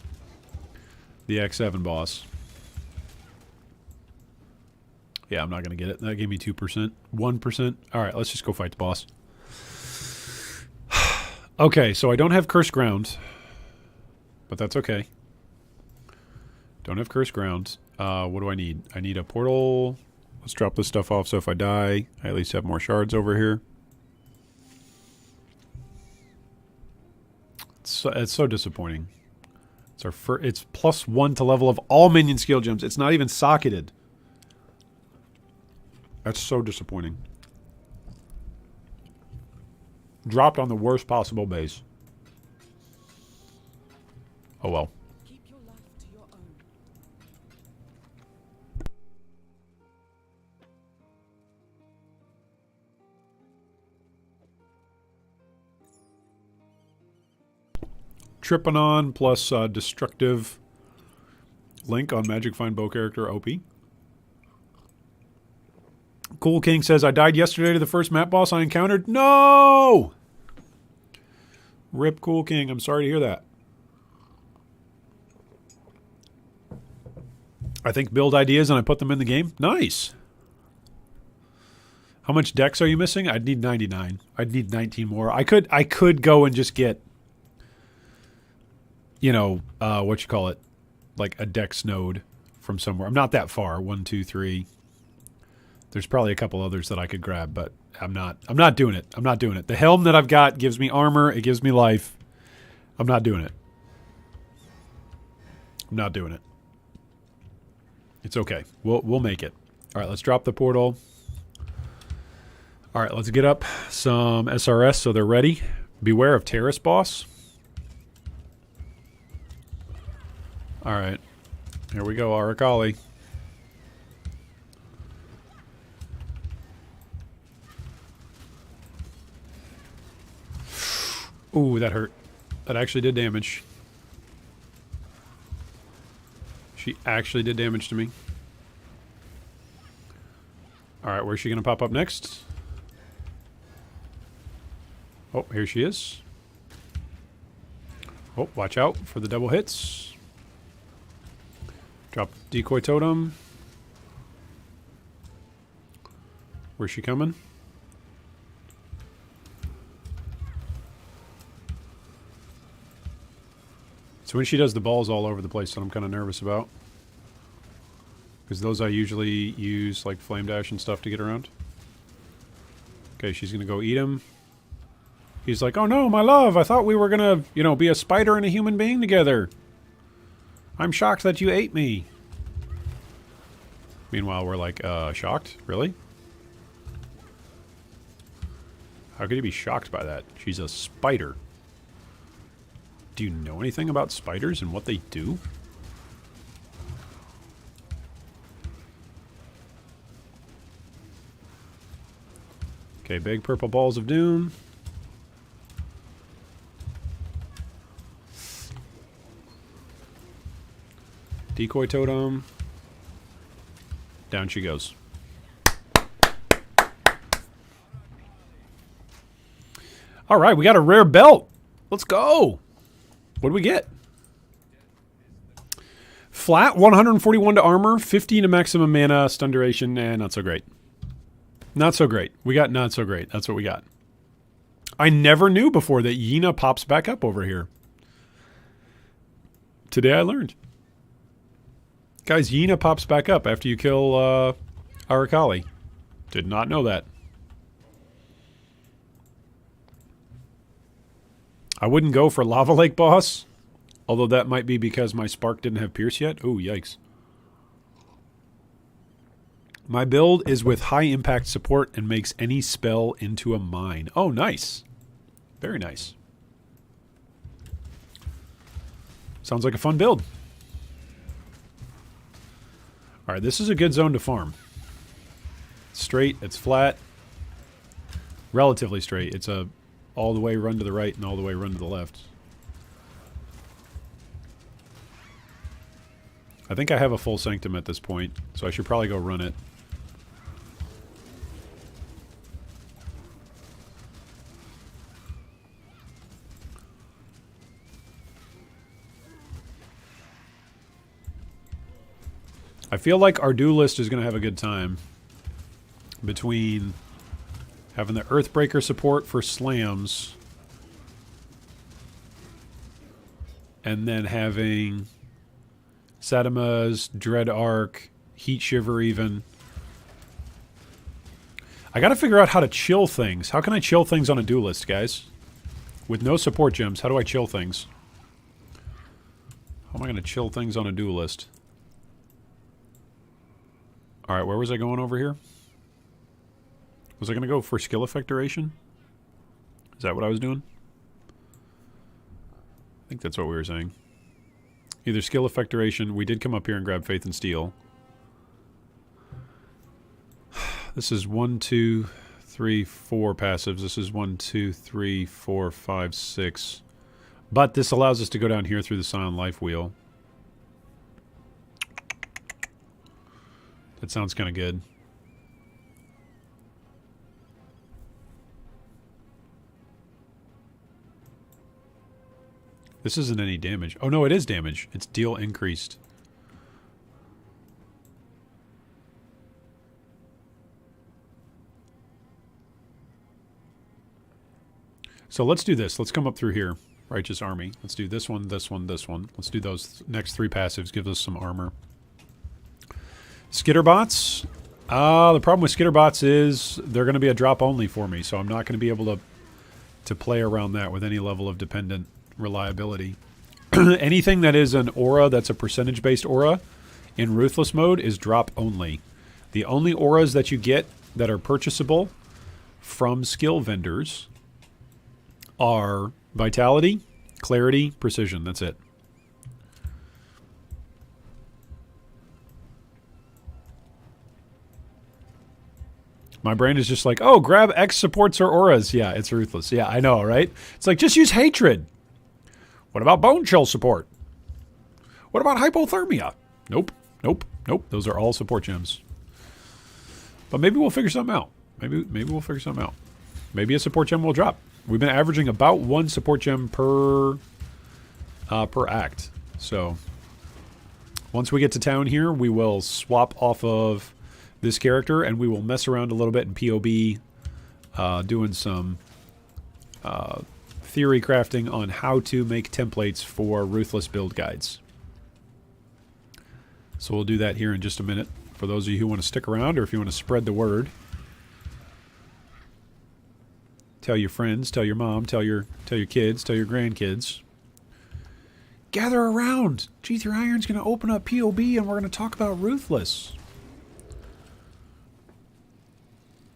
the X7 boss. Yeah, I'm not going to get it. That gave me 2%. 1%. All right, let's just go fight the boss. Okay, so I don't have Cursed Ground, but that's okay. Don't have Cursed Ground. What do I need? I need a portal. Let's drop this stuff off so if I die, I at least have more shards over here. It's so disappointing. It's +1 to level of all minion skill gems. It's not even socketed. That's so disappointing. Dropped on the worst possible base. Oh well. Keep your life to your own. Tripanon plus destructive link on Magic Find Bow character OP. Cool King says, I died yesterday to the first map boss I encountered. No! Rip Cool King. I'm sorry to hear that. I think build ideas and I put them in the game. Nice. How much dex are you missing? I'd need 99. I'd need 19 more. I could go and just get, you know, what you call it, like a dex node from somewhere. I'm not that far. 1, 2, 3. There's probably a couple others that I could grab, but I'm not doing it. I'm not doing it. The helm that I've got gives me armor. It gives me life. I'm not doing it. I'm not doing it. It's okay. We'll make it. All right, let's drop the portal. All right, let's get up some SRS so they're ready. Beware of Terrace boss. All right. Here we go, Arakali. Ooh, that hurt. That actually did damage. She actually did damage to me. Alright, where's she going to pop up next? Oh, here she is. Oh, watch out for the double hits. Drop decoy totem. Where's she coming? So when she does the balls all over the place that I'm kind of nervous about. Because those I usually use like flame dash and stuff to get around. Okay, she's going to go eat him. He's like, oh no, my love, I thought we were going to, you know, be a spider and a human being together. I'm shocked that you ate me. Meanwhile, we're like, shocked? Really? How could you be shocked by that? She's a spider. Do you know anything about spiders and what they do? Okay, big purple balls of doom. Decoy totem. Down she goes. All right, we got a rare belt. Let's go. What do we get? Flat, 141 to armor, 15 to maximum mana, stun duration, and not so great. Not so great. We got not so great. That's what we got. I never knew before that Yina pops back up over here. Today I learned. Guys, Yina pops back up after you kill Arakali. Did not know that. I wouldn't go for Lava Lake boss. Although that might be because my Spark didn't have Pierce yet. Oh, yikes. My build is with high impact support and makes any spell into a mine. Oh, nice. Very nice. Sounds like a fun build. Alright, this is a good zone to farm. It's straight, it's flat. Relatively straight. It's a all the way run to the right and all the way run to the left. I think I have a full Sanctum at this point, so I should probably go run it. I feel like our duelist is going to have a good time between having the Earthbreaker support for slams and then having Satima's, Dread Arc, Heat Shiver even. I got to figure out how to chill things. How can I chill things on a duelist, guys? With no support gems, how do I chill things? How am I going to chill things on a duelist? Alright, where was I going over here? Was I going to go for skill effect duration? Is that what I was doing? I think that's what we were saying. Either skill effect duration. We did come up here and grab Faith and Steel. This is 1, 2, 3, 4 passives. This is 1, 2, 3, 4, 5, 6. But this allows us to go down here through the Scion Life Wheel. That sounds kind of good. This isn't any damage. Oh no, it is damage. It's deal increased. So let's do this. Let's come up through here. Righteous Army. Let's do this one, this one, this one. Let's do those next 3 passives. Give us some armor. Skitterbots. The problem with Skitterbots is they're going to be a drop only for me, so I'm not going to be able to play around that with any level of dependent reliability. Anything that is an aura that's a percentage-based aura in Ruthless mode is drop only. The only auras that you get that are purchasable from skill vendors are Vitality, Clarity, Precision. That's it. My brain is just like, oh, grab X supports or auras. Yeah, it's Ruthless. Yeah, I know, right? It's like, just use Hatred. What about Bone Chill support? What about Hypothermia? Nope, nope, nope. Those are all support gems. But maybe we'll figure something out. Maybe we'll figure something out. Maybe a support gem will drop. We've been averaging about 1 support gem per act. So once we get to town here, we will swap off of this character and we will mess around a little bit in POB, doing some theory crafting on how to make templates for Ruthless build guides. So we'll do that here in just a minute. For those of you who want to stick around or if you want to spread the word. Tell your friends, tell your mom, tell your kids, tell your grandkids. Gather around. G3 Iron's going to open up POB and we're going to talk about Ruthless.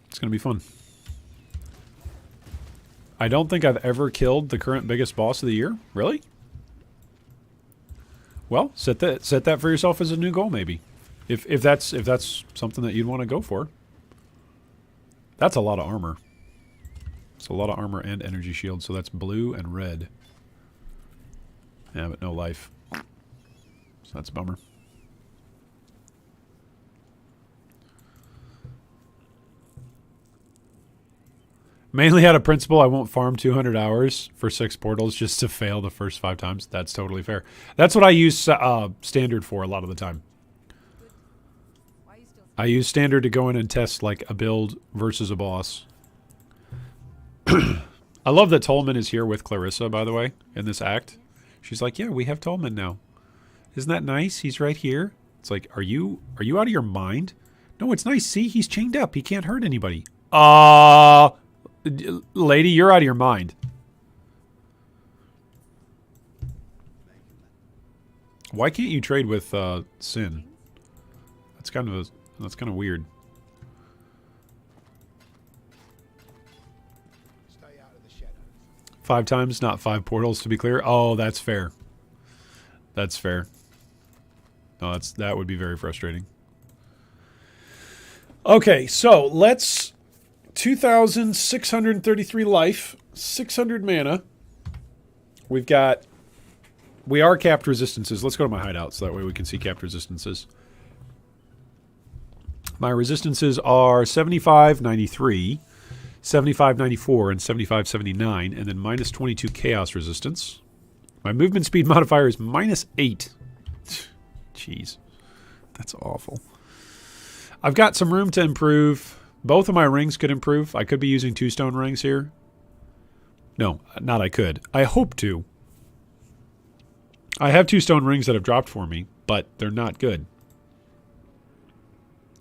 It's going to be fun. I don't think I've ever killed the current biggest boss of the year. Really? Well, set that for yourself as a new goal, maybe. If that's something that you'd want to go for. That's a lot of armor. It's a lot of armor and energy shield, so that's blue and red. Yeah, but no life. So that's a bummer. Mainly out of principle, I won't farm 200 hours for 6 portals just to fail the first 5 times. That's totally fair. That's what I use standard for a lot of the time. I use standard to go in and test like a build versus a boss. I love that Tolman is here with Clarissa, by the way, in this act. She's like, yeah, we have Tolman now. Isn't that nice? He's right here. It's like, are you out of your mind? No, it's nice. See, he's chained up. He can't hurt anybody. Lady, you're out of your mind. Why can't you trade with Sin? That's kind of weird. Stay out of the shadows. 5 times, not 5 portals, to be clear. Oh, that's fair. That's fair. No, that would be very frustrating. Okay, so let's 2,633 life, 600 mana. We are capped resistances. Let's go to my hideout so that way we can see capped resistances. My resistances are 7593, 7594, and 7579, and then minus 22 chaos resistance. My movement speed modifier is -8. Jeez, that's awful. I've got some room to improve. Both of my rings could improve. I could be using 2 stone rings here. No, not I could. I hope to. I have 2 stone rings that have dropped for me, but they're not good.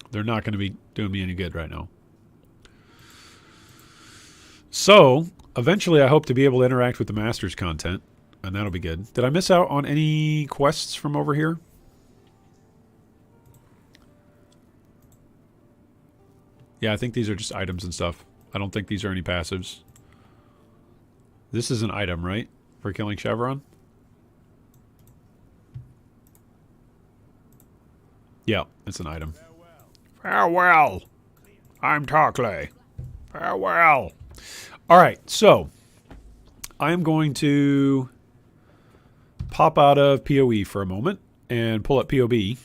They're not going to be doing me any good right now. So, eventually I hope to be able to interact with the Masters content, and that'll be good. Did I miss out on any quests from over here? Yeah, I think these are just items and stuff. I don't think these are any passives. This is an item, right? For killing Chevron? Yeah, it's an item. Farewell. I'm Tarkley. Farewell. Alright, so I am going to pop out of PoE for a moment and pull up POB.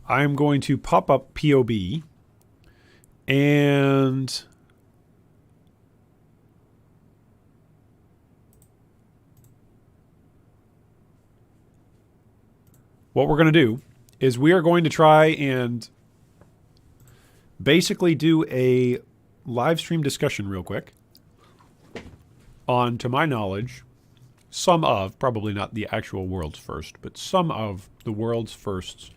I'm going to pop up POB and what we're going to do is we are going to try and basically do a live stream discussion real quick on, to my knowledge, some of, probably not the actual world's first, but some of the world's first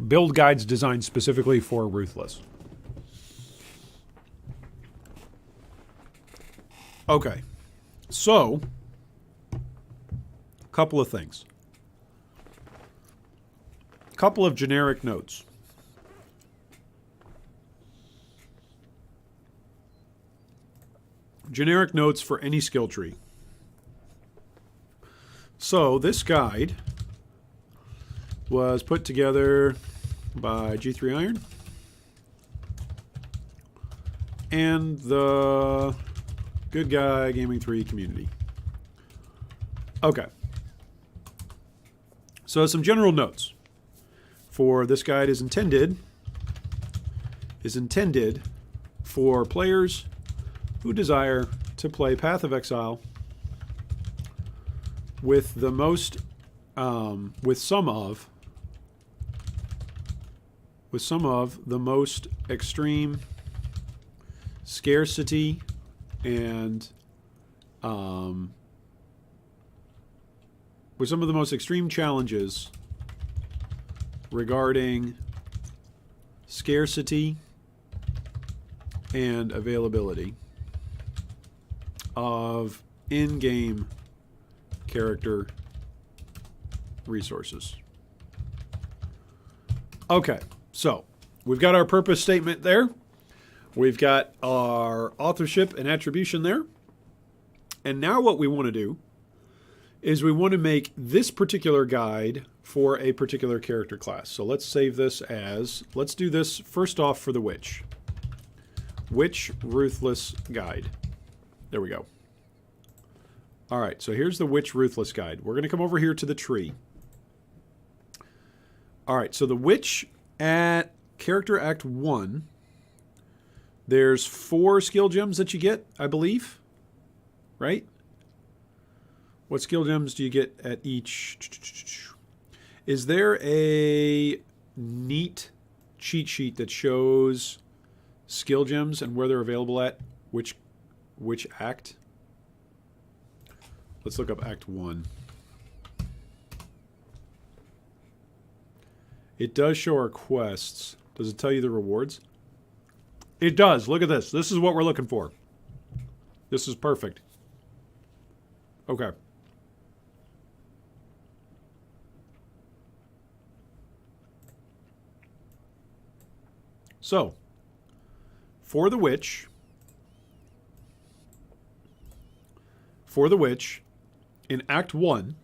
build guides designed specifically for Ruthless. Okay, so a couple of things. A couple of generic notes. Generic notes for any skill tree. So this guide was put together by G3 Iron. and the Good Guy Gaming 3 community. Okay. So some general notes for this guide is intended for players who desire to play Path of Exile with the most with some of the most extreme scarcity and with some of the most extreme challenges regarding scarcity and availability of in-game character resources. Okay, so we've got our purpose statement there. We've got our authorship and attribution there. And now what we want to do is we want to make this particular guide for a particular character class. So let's save this as, let's do this first off for the Witch. Witch Ruthless Guide. There we go. All right, so here's the Witch Ruthless Guide. We're going to come over here to the tree. All right, so the Witch at Character Act 1, there's 4 skill gems that you get, I believe, right? What skill gems do you get at each? Is there a neat cheat sheet that shows skill gems and where they're available at which act? Let's look up Act 1. It does show our quests. Does it tell you the rewards? It does. Look at this. This is what we're looking for. This is perfect. Okay. So, for the Witch, in Act 1,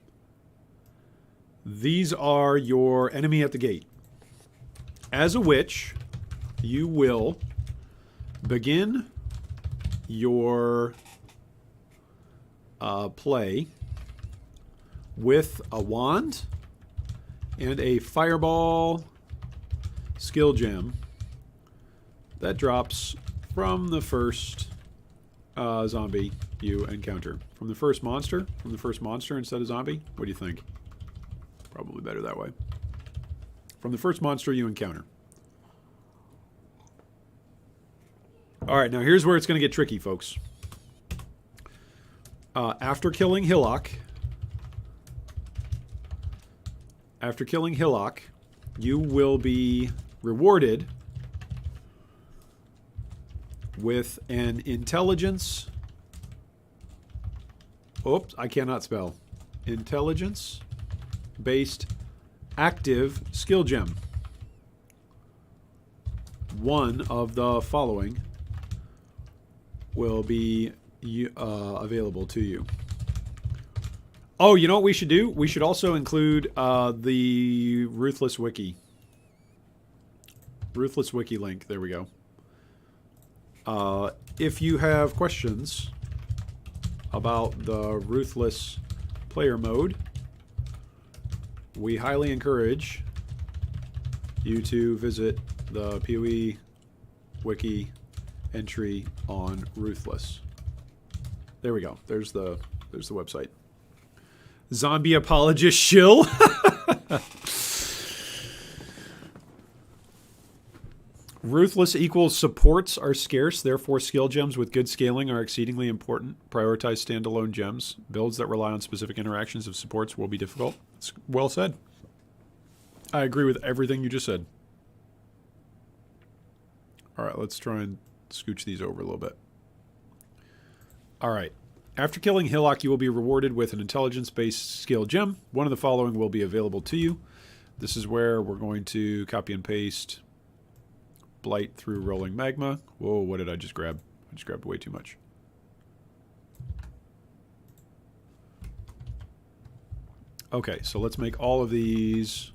these are your enemy at the gate. As a witch, you will begin your play with a wand and a fireball skill gem that drops from the first zombie you encounter. From the first monster instead of zombie? What do you think? Probably better that way. From the first monster you encounter. Alright, now here's where it's going to get tricky, folks. After killing Hillock, you will be rewarded with an intelligence... Oops, I cannot spell. Intelligence-based active skill gem. One of the following will be available to you. Oh, you know what we should do? We should also include the Ruthless Wiki. Ruthless Wiki link. There we go. If you have questions about the Ruthless player mode, we highly encourage you to visit the PoE Wiki entry on Ruthless. There we go. There's the website. Zombie apologist shill. Ruthless equals supports are scarce, therefore skill gems with good scaling are exceedingly important. Prioritize standalone gems. Builds that rely on specific interactions of supports will be difficult. It's well said. I agree with everything you just said. Alright, let's try and scooch these over a little bit. Alright. After killing Hillock, you will be rewarded with an intelligence-based skill gem. One of the following will be available to you. This is where we're going to copy and paste Blight through Rolling Magma. Whoa, what did I just grab? I just grabbed way too much. Okay, so let's make all of these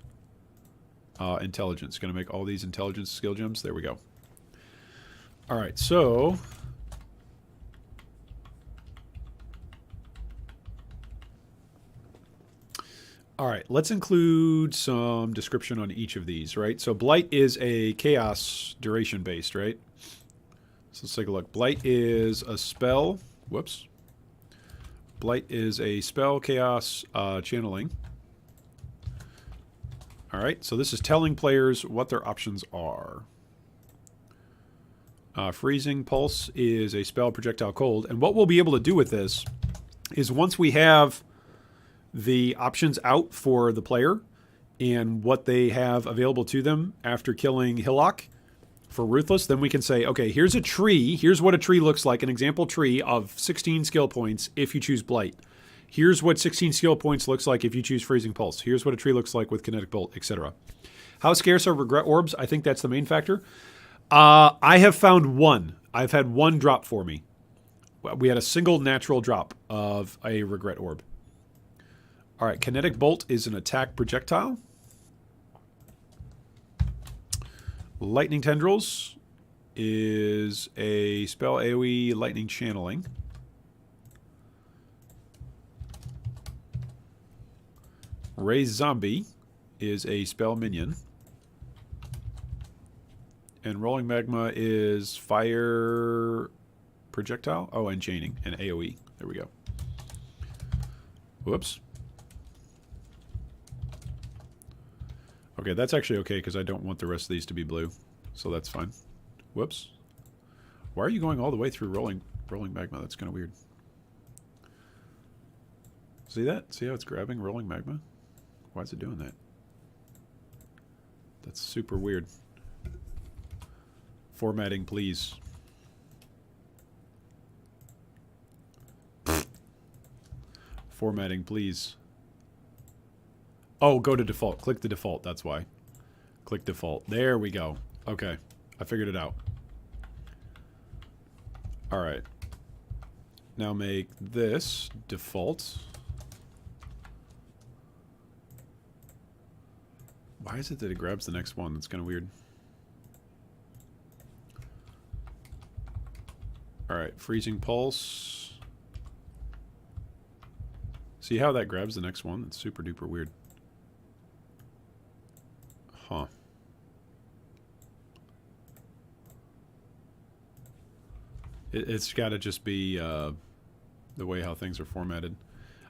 intelligence. Going to make all these intelligence skill gems. There we go. All right, so all right, let's include some description on each of these, right? So Blight is a chaos duration based, right? So let's take a look. Blight is a spell. Whoops. Blight is a spell chaos channeling. All right, so this is telling players what their options are. Freezing Pulse is a spell projectile cold. And what we'll be able to do with this is once we have the options out for the player and what they have available to them after killing Hillock for Ruthless, then we can say, okay, here's a tree. Here's what a tree looks like, an example tree of 16 skill points if you choose Blight. Here's what 16 skill points looks like if you choose Freezing Pulse. Here's what a tree looks like with Kinetic Bolt, etc. How scarce are Regret Orbs? I think that's the main factor. I have found one. I've had one drop for me. We had a single natural drop of a Regret Orb. All right, Kinetic Bolt is an attack projectile. Lightning Tendrils is a spell AoE lightning channeling. Raise Zombie is a spell minion. And Rolling Magma is fire projectile. Oh, and chaining and AoE. There we go. Whoops. Okay, that's actually okay because I don't want the rest of these to be blue. So that's fine. Whoops. Why are you going all the way through rolling magma? That's kind of weird. See that? See how it's grabbing rolling magma? Why is it doing that? That's super weird. Formatting, please. Formatting, please. Oh, go to default. Click the default. That's why. Click default. There we go. Okay. I figured it out. All right. Now make this default. Why is it that it grabs the next one? That's kind of weird. All right. Freezing Pulse. See how that grabs the next one? It's super duper weird. Huh. It's got to just be the way how things are formatted.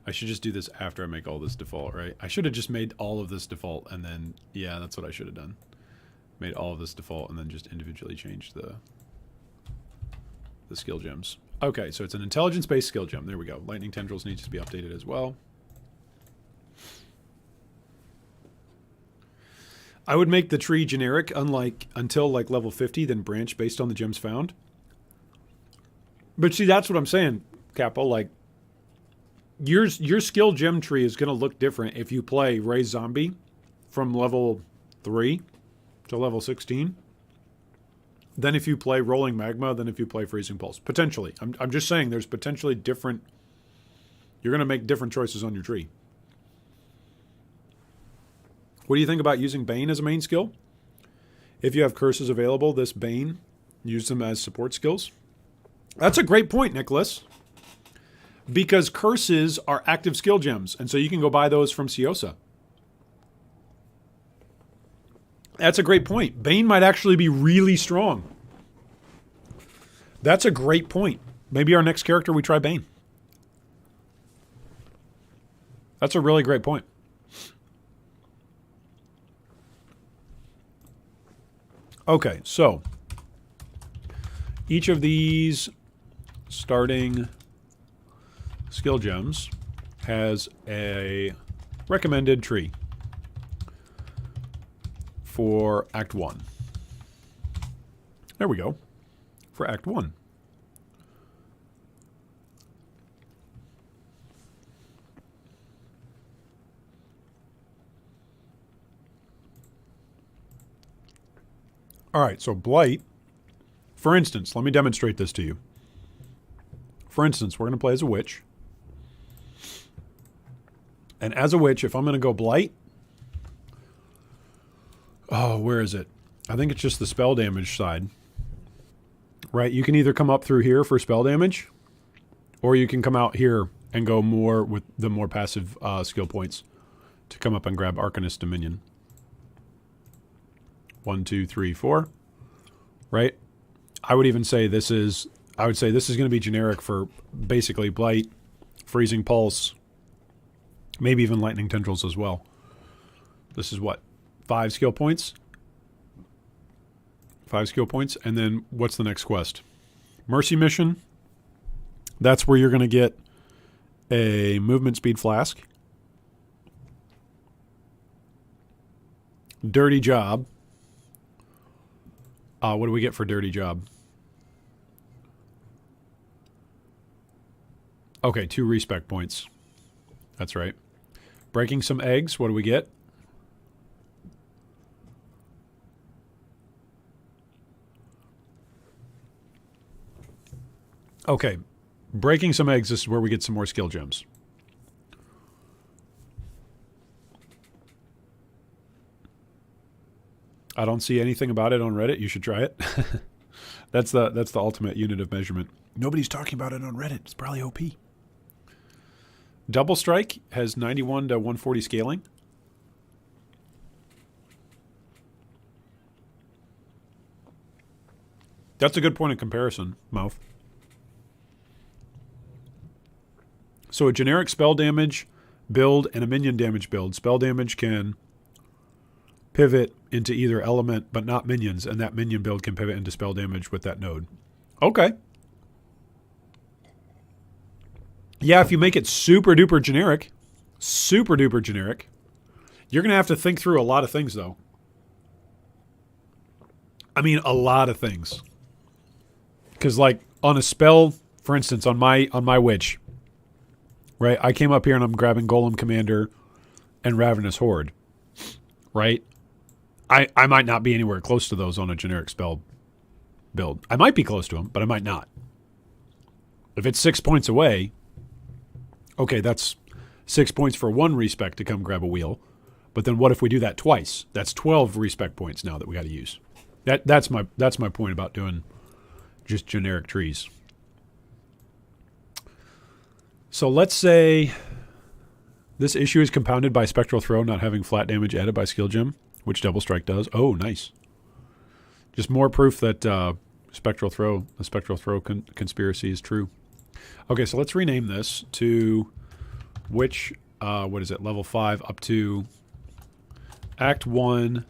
I should just do this after I make all this default, right? I should have just made all of this default and then, yeah, that's what I should have done. Made all of this default and then just individually changed the skill gems. Okay, so it's an intelligence-based skill gem. There we go. Lightning Tendrils needs to be updated as well. I would make the tree generic until like level 50, then branch based on the gems found. But see, that's what I'm saying, Capo. Like, your skill gem tree is going to look different if you play Raise Zombie from level 3 to level 16 than if you play Rolling Magma, than if you play Freezing Pulse. Potentially. I'm just saying there's potentially different... You're going to make different choices on your tree. What do you think about using Bane as a main skill? If you have curses available, this Bane, use them as support skills. That's a great point, Nicholas. Because curses are active skill gems, and so you can go buy those from Ciosa. That's a great point. Bane might actually be really strong. That's a great point. Maybe our next character we try Bane. That's a really great point. Okay, so each of these starting skill gems has a recommended tree for Act 1. There we go. For Act 1. All right, so Blight, for instance, let me demonstrate this to you. For instance, we're going to play as a witch. And as a witch, if I'm going to go Blight... Oh, where is it? I think it's just the spell damage side. right? You can either come up through here for spell damage, or you can come out here and go more with the more passive skill points to come up and grab Arcanist Dominion. 1, 2, 3, 4, right? I would even say this is, going to be generic for basically Blight, Freezing Pulse, maybe even Lightning Tendrils as well. This is what? 5 skill points? 5 skill points. And then what's the next quest? Mercy Mission. That's where you're going to get a movement speed flask. Dirty Job. What do we get for Dirty Job? Okay, 2 respec points. That's right. Breaking some eggs. What do we get? Okay. Breaking some eggs, this is where we get some more skill gems. I don't see anything about it on Reddit. You should try it. That's the ultimate unit of measurement. Nobody's talking about it on Reddit. It's probably OP. Double Strike has 91 to 140 scaling. That's a good point of comparison, Mouth. So a generic spell damage build and a minion damage build. Spell damage can pivot into either element, but not minions, and that minion build can pivot into spell damage with that node. Okay. Yeah, if you make it super duper generic, you're going to have to think through a lot of things, though. I mean, a lot of things. Because, like, on a spell, for instance, on my witch, right? I came up here and I'm grabbing Golem Commander and Ravenous Horde, right? I might not be anywhere close to those on a generic spell build. I might be close to them, but I might not. If it's 6 points away, okay, that's 6 points for 1 respec to come grab a wheel. But then what if we do that twice? That's 12 respec points now that we got to use. That's my point about doing just generic trees. So let's say this issue is compounded by Spectral Throw not having flat damage added by skill gem, which Double Strike does. Oh, nice. Just more proof that the Spectral Throw conspiracy is true. Okay, so let's rename this to which, what is it, level 5 up to Act 1,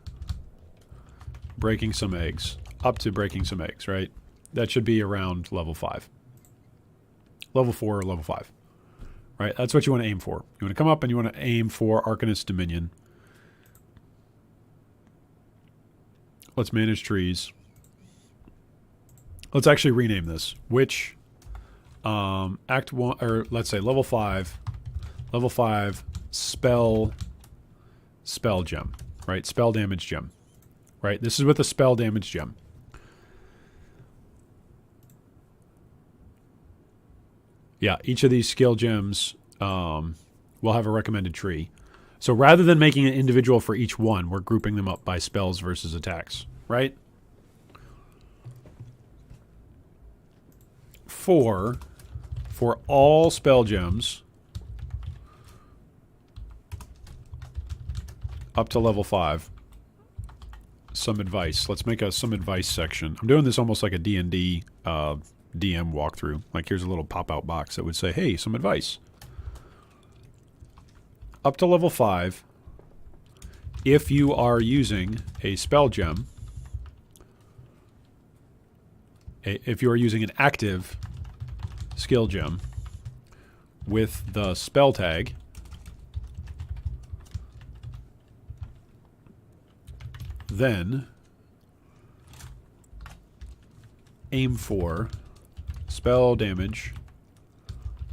breaking some eggs. Up to breaking some eggs, right? That should be around level 5. Level 4 or level 5. Right? That's what you want to aim for. You want to come up and you want to aim for Arcanist Dominion. Let's manage trees. Let's actually rename this. Which Act 1, or let's say level 5 spell gem, right? Spell damage gem, right? This is with a spell damage gem. Yeah, each of these skill gems will have a recommended tree. So rather than making an individual for each one, we're grouping them up by spells versus attacks, right? For all spell gems up to level 5, some advice. Let's make a some advice section. I'm doing this almost like a D&D DM walkthrough. Like here's a little pop-out box that would say, hey, some advice. Up to level 5, if you are using a spell gem, if you are using an active skill gem with the spell tag, then aim for spell damage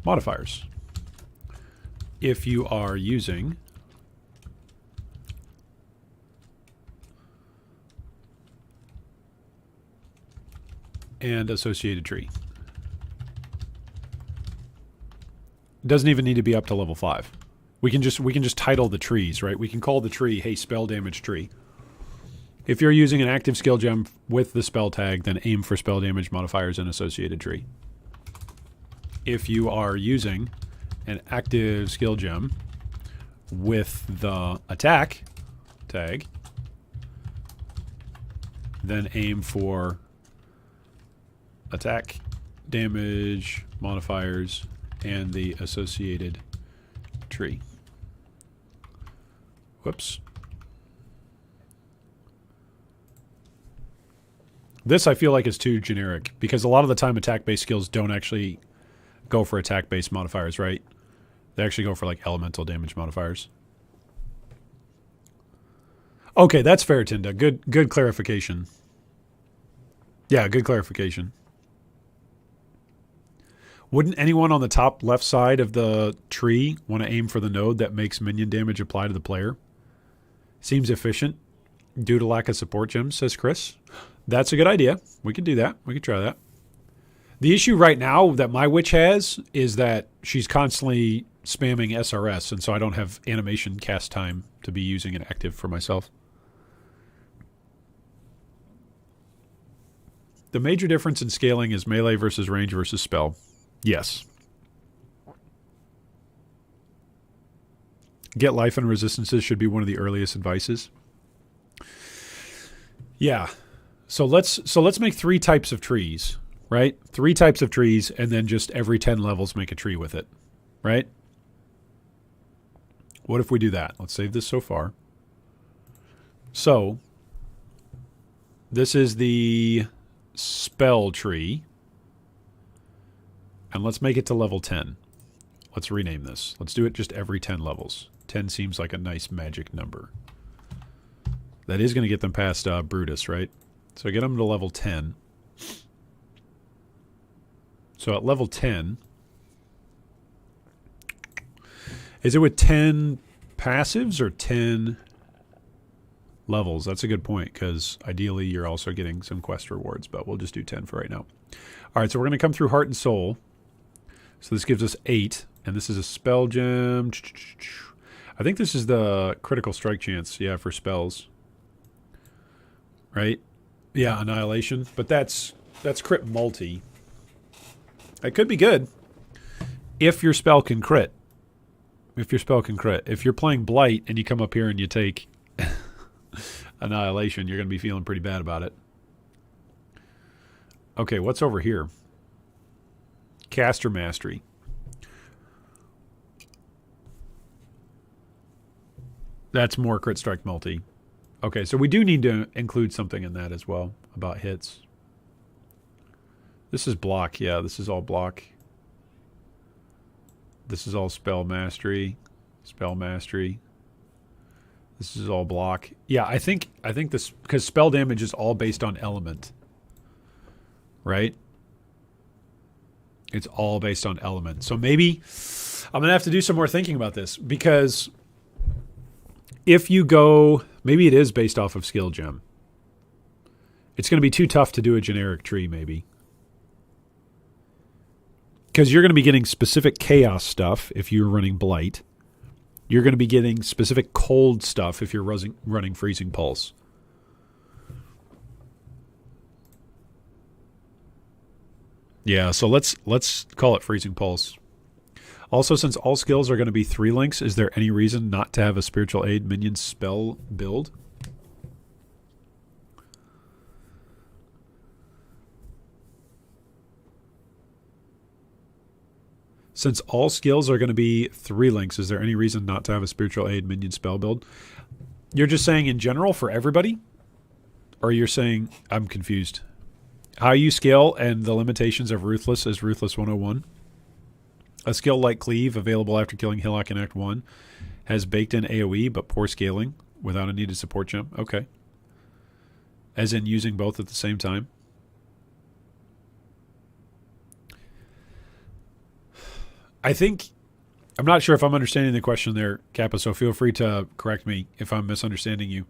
modifiers. If you are using and associated tree. Doesn't even need to be up to level 5. We can just title the trees, right? We can call the tree, hey, spell damage tree. If you're using an active skill gem with the spell tag, then aim for spell damage modifiers and associated tree. If you are using an active skill gem with the attack tag, then aim for attack damage modifiers and the associated tree. Whoops. This I feel like is too generic because a lot of the time attack-based skills don't actually go for attack-based modifiers, right? They actually go for like elemental damage modifiers. Okay, that's fair, Tinda. Good clarification. Yeah, good clarification. Wouldn't anyone on the top left side of the tree want to aim for the node that makes minion damage apply to the player? Seems efficient due to lack of support gems, says Chris. That's a good idea. We could do that. We could try that. The issue right now that my witch has is that she's constantly spamming SRS, and so I don't have animation cast time to be using an active for myself. The major difference in scaling is melee versus range versus spell. Yes. Get life and resistances should be one of the earliest advices. Yeah. So let's make 3 types of trees, right? 3 types of trees, and then just every 10 levels make a tree with it, right? What if we do that? Let's save this so far. So this is the spell tree. And let's make it to level 10. Let's rename this. Let's do it just every 10 levels. 10 seems like a nice magic number. That is going to get them past Brutus, right? So get them to level 10. So at level 10, is it with 10 passives or 10 levels? That's a good point, because ideally you're also getting some quest rewards, but we'll just do 10 for right now. All right, so we're going to come through Heart and Soul. So this gives us 8, and this is a spell gem. I think this is the critical strike chance, yeah, for spells. Right? Yeah, Annihilation, but that's crit multi. That could be good if your spell can crit. If your spell can crit. If you're playing Blight and you come up here and you take Annihilation, you're going to be feeling pretty bad about it. Okay, what's over here? Caster Mastery. That's more crit strike multi. Okay, so we do need to include something in that as well about hits. This is block. Yeah, this is all block. This is all spell mastery. Spell mastery. This is all block. Yeah, I think this, because spell damage is all based on element. Right? It's all based on element. So maybe I'm going to have to do some more thinking about this, because if you go, maybe it is based off of skill gem. It's going to be too tough to do a generic tree, maybe. Because you're going to be getting specific chaos stuff if you're running Blight. You're going to be getting specific cold stuff if you're running Freezing Pulse. Yeah, so let's call it Freezing Pulse. Also, since all skills are going to be 3 links, is there any reason not to have a Spiritual Aid minion spell build? Since all skills are going to be 3 links, is there any reason not to have a Spiritual Aid minion spell build? You're just saying in general for everybody? Or you're saying, I'm confused. How you scale and the limitations of Ruthless is Ruthless 101. A skill like Cleave, available after killing Hillock in Act 1, has baked-in AoE but poor scaling without a needed support gem. Okay. As in using both at the same time. I think, I'm not sure if I'm understanding the question there, Kappa, so feel free to correct me if I'm misunderstanding you.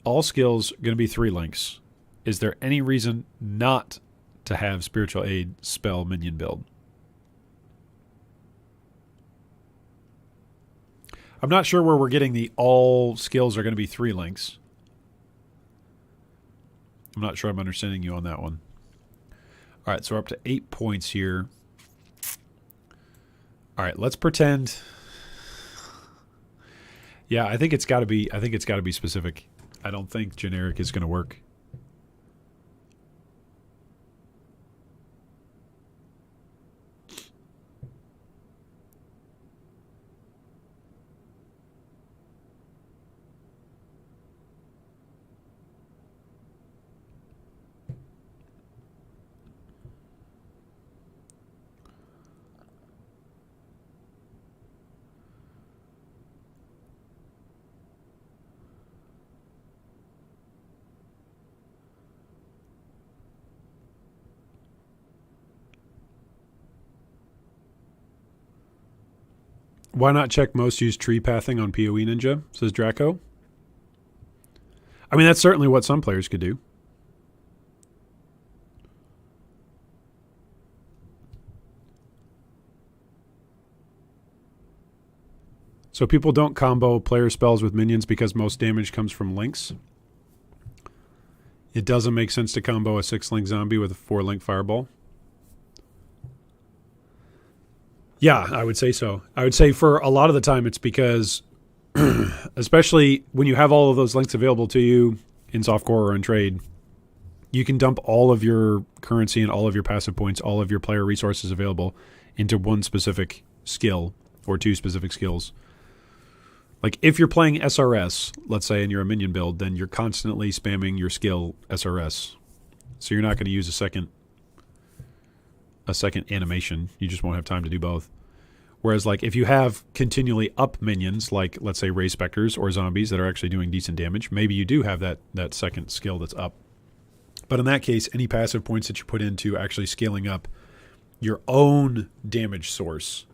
All skills going to be 3 links. Is there any reason not to have Spiritual Aid spell minion build? I'm not sure where we're getting the all skills are going to be 3 links. I'm not sure I'm understanding you on that one. All right, so we're up to 8 points here. All right, let's pretend. Yeah, I think it's got to be. I think it's got to be specific. I don't think generic is going to work. Why not check most used tree pathing on PoE Ninja, says Draco. I mean, that's certainly what some players could do. So people don't combo player spells with minions because most damage comes from links. It doesn't make sense to combo a 6-link zombie with a 4-link fireball. Yeah, I would say so. I would say for a lot of the time it's because, especially when you have all of those links available to you in softcore or in trade, you can dump all of your currency and all of your passive points, all of your player resources available into one specific skill or 2 specific skills. Like if you're playing SRS, let's say, and you're a minion build, then you're constantly spamming your skill SRS. So you're not going to use a second animation. You just won't have time to do both. Whereas like if you have continually up minions, like let's say Ray Specters or zombies that are actually doing decent damage, maybe you do have that second skill that's up. But in that case, any passive points that you put into actually scaling up your own damage source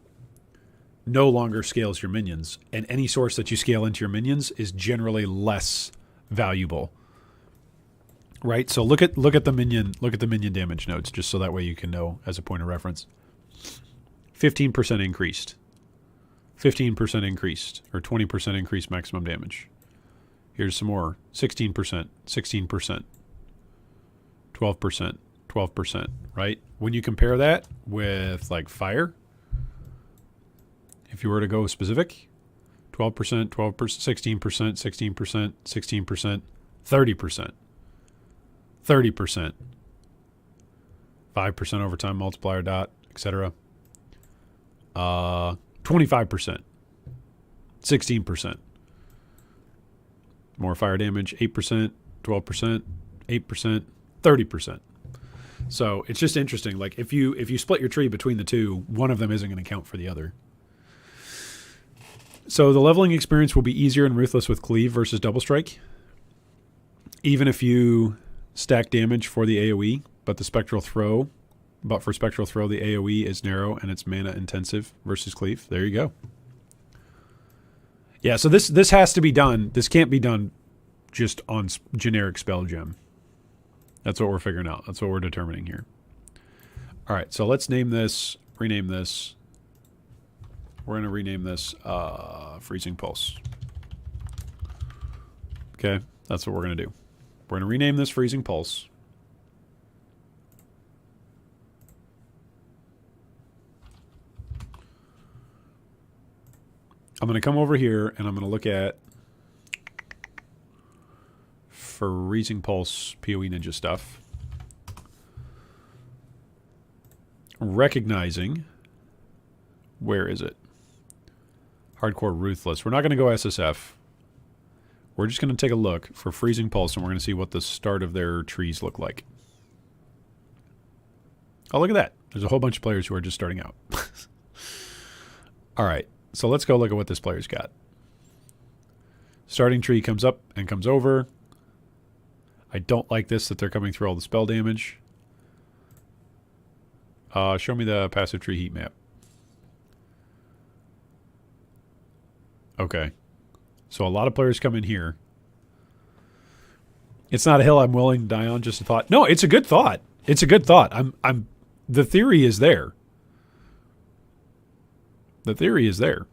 no longer scales your minions. And any source that you scale into your minions is generally less valuable. Right? So look at the minion damage notes, just so that way you can know as a point of reference. 15% increased. 15% increased, or 20% increased maximum damage. Here's some more. 16%, 16%, 12%, 12%, right? When you compare that with like fire, if you were to go specific, 12%, 12%, 16%, 16%, 16%, 30%. 30%, 5% overtime multiplier dot, etc. 25%, 16%. More fire damage, 8%, 12%, 8%, 30%. So it's just interesting. Like if you split your tree between the two, one of them isn't going to count for the other. So the leveling experience will be easier in Ruthless with Cleave versus Double Strike. Even if you stack damage for the AoE, but for Spectral Throw, the AoE is narrow and it's mana intensive versus Cleave. There you go. Yeah, so this has to be done. This can't be done just on generic spell gem. That's what we're figuring out. That's what we're determining here. All right, so let's rename this. We're going to rename this Freezing Pulse. Okay, that's what we're going to do. We're going to rename this Freezing Pulse. I'm going to come over here and I'm going to look at Freezing Pulse PoE Ninja stuff. Recognizing, where is it? Hardcore Ruthless. We're not going to go SSF. We're just going to take a look for Freezing Pulse, and we're going to see what the start of their trees look like. Oh, look at that. There's a whole bunch of players who are just starting out. All right, so let's go look at what this player's got. Starting tree comes up and comes over. I don't like this, that they're coming through all the spell damage. Show me the passive tree heat map. Okay. So a lot of players come in here. It's not a hill I'm willing to die on, just a thought. No, it's a good thought. It's a good thought. The theory is there. The theory is there.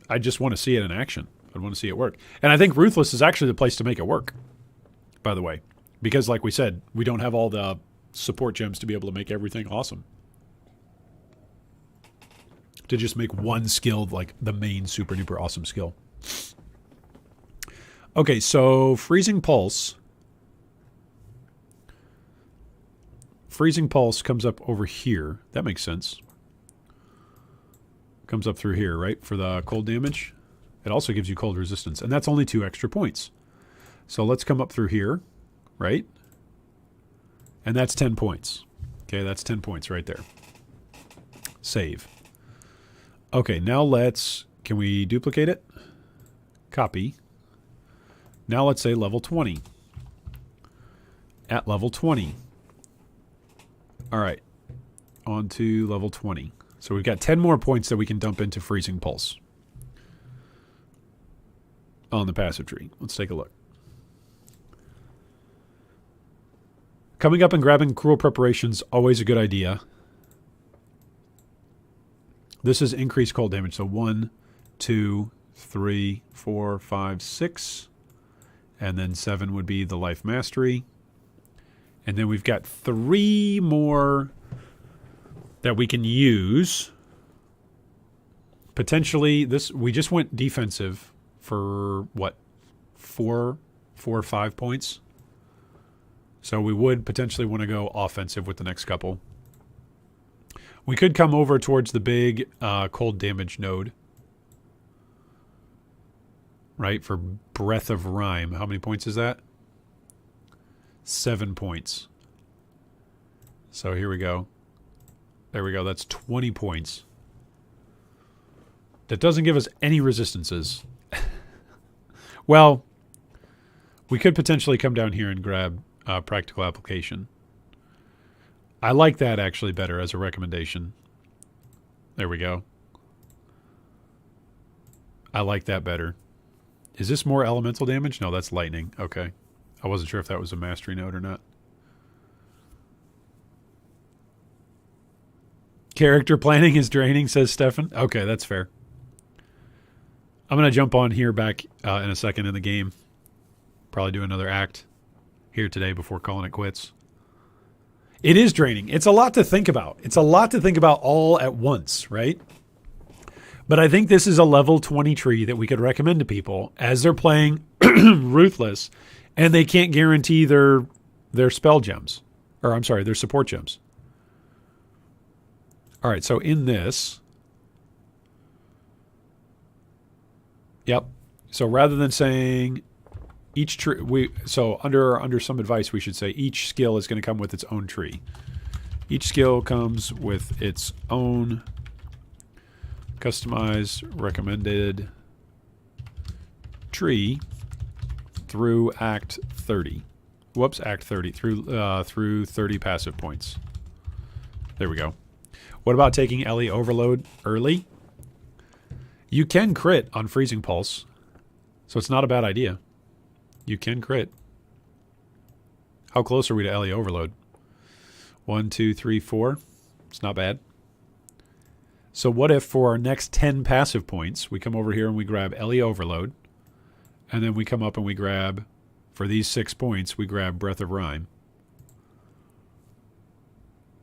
I just want to see it in action. I want to see it work. And I think Ruthless is actually the place to make it work, by the way. Because like we said, we don't have all the support gems to be able to make everything awesome. To just make one skill like the main super duper awesome skill. Okay, so Freezing Pulse. Freezing Pulse comes up over here. That makes sense. Comes up through here, right? For the cold damage. It also gives you cold resistance. And that's only 2 extra points. So let's come up through here, right? And that's 10 points. Okay, that's 10 points right there. Save. Okay, now let's... Can we duplicate it? Copy. Now let's say level 20. At level 20. Alright. On to level 20. So we've got 10 more points that we can dump into Freezing Pulse. On the passive tree. Let's take a look. Coming up and grabbing Cruel Preparations, always a good idea. This is increased cold damage. So 1, 2, 3, 4, 5, 6. And then 7 would be the Life Mastery. And then we've got 3 more that we can use. Potentially, this we just went defensive for, what, 4 or 5 points? So we would potentially want to go offensive with the next couple. We could come over towards the big cold damage node. Right, for Breath of Rime. How many points is that? 7 points. So here we go. There we go. That's 20 points. That doesn't give us any resistances. Well, we could potentially come down here and grab Practical Application. I like that actually better as a recommendation. There we go. I like that better. Is this more elemental damage? No, that's lightning. Okay. I wasn't sure if that was a mastery node or not. Character planning is draining, says Stefan. Okay, that's fair. I'm going to jump on here back in a second in the game. Probably do another act here today before calling it quits. It is draining. It's a lot to think about. It's a lot to think about all at once, right? But I think this is a level 20 tree that we could recommend to people as they're playing Ruthless and they can't guarantee their spell gems. Or I'm sorry, their support gems. All right, so in this... Yep. So rather than saying each tree... So under some advice, we should say each skill is going to come with its own tree. Each skill comes with its own... customized recommended tree through Act 30. Whoops, Act 30 through 30 passive points. There we go. What about taking Ellie Overload early? You can crit on Freezing Pulse, so it's not a bad idea. You can crit. How close are we to Ellie Overload? 1, 2, 3, 4. It's not bad. So what if for our next 10 passive points, we come over here and we grab Ellie Overload, and then we come up and we grab, for these 6 points, we grab Breath of Rime.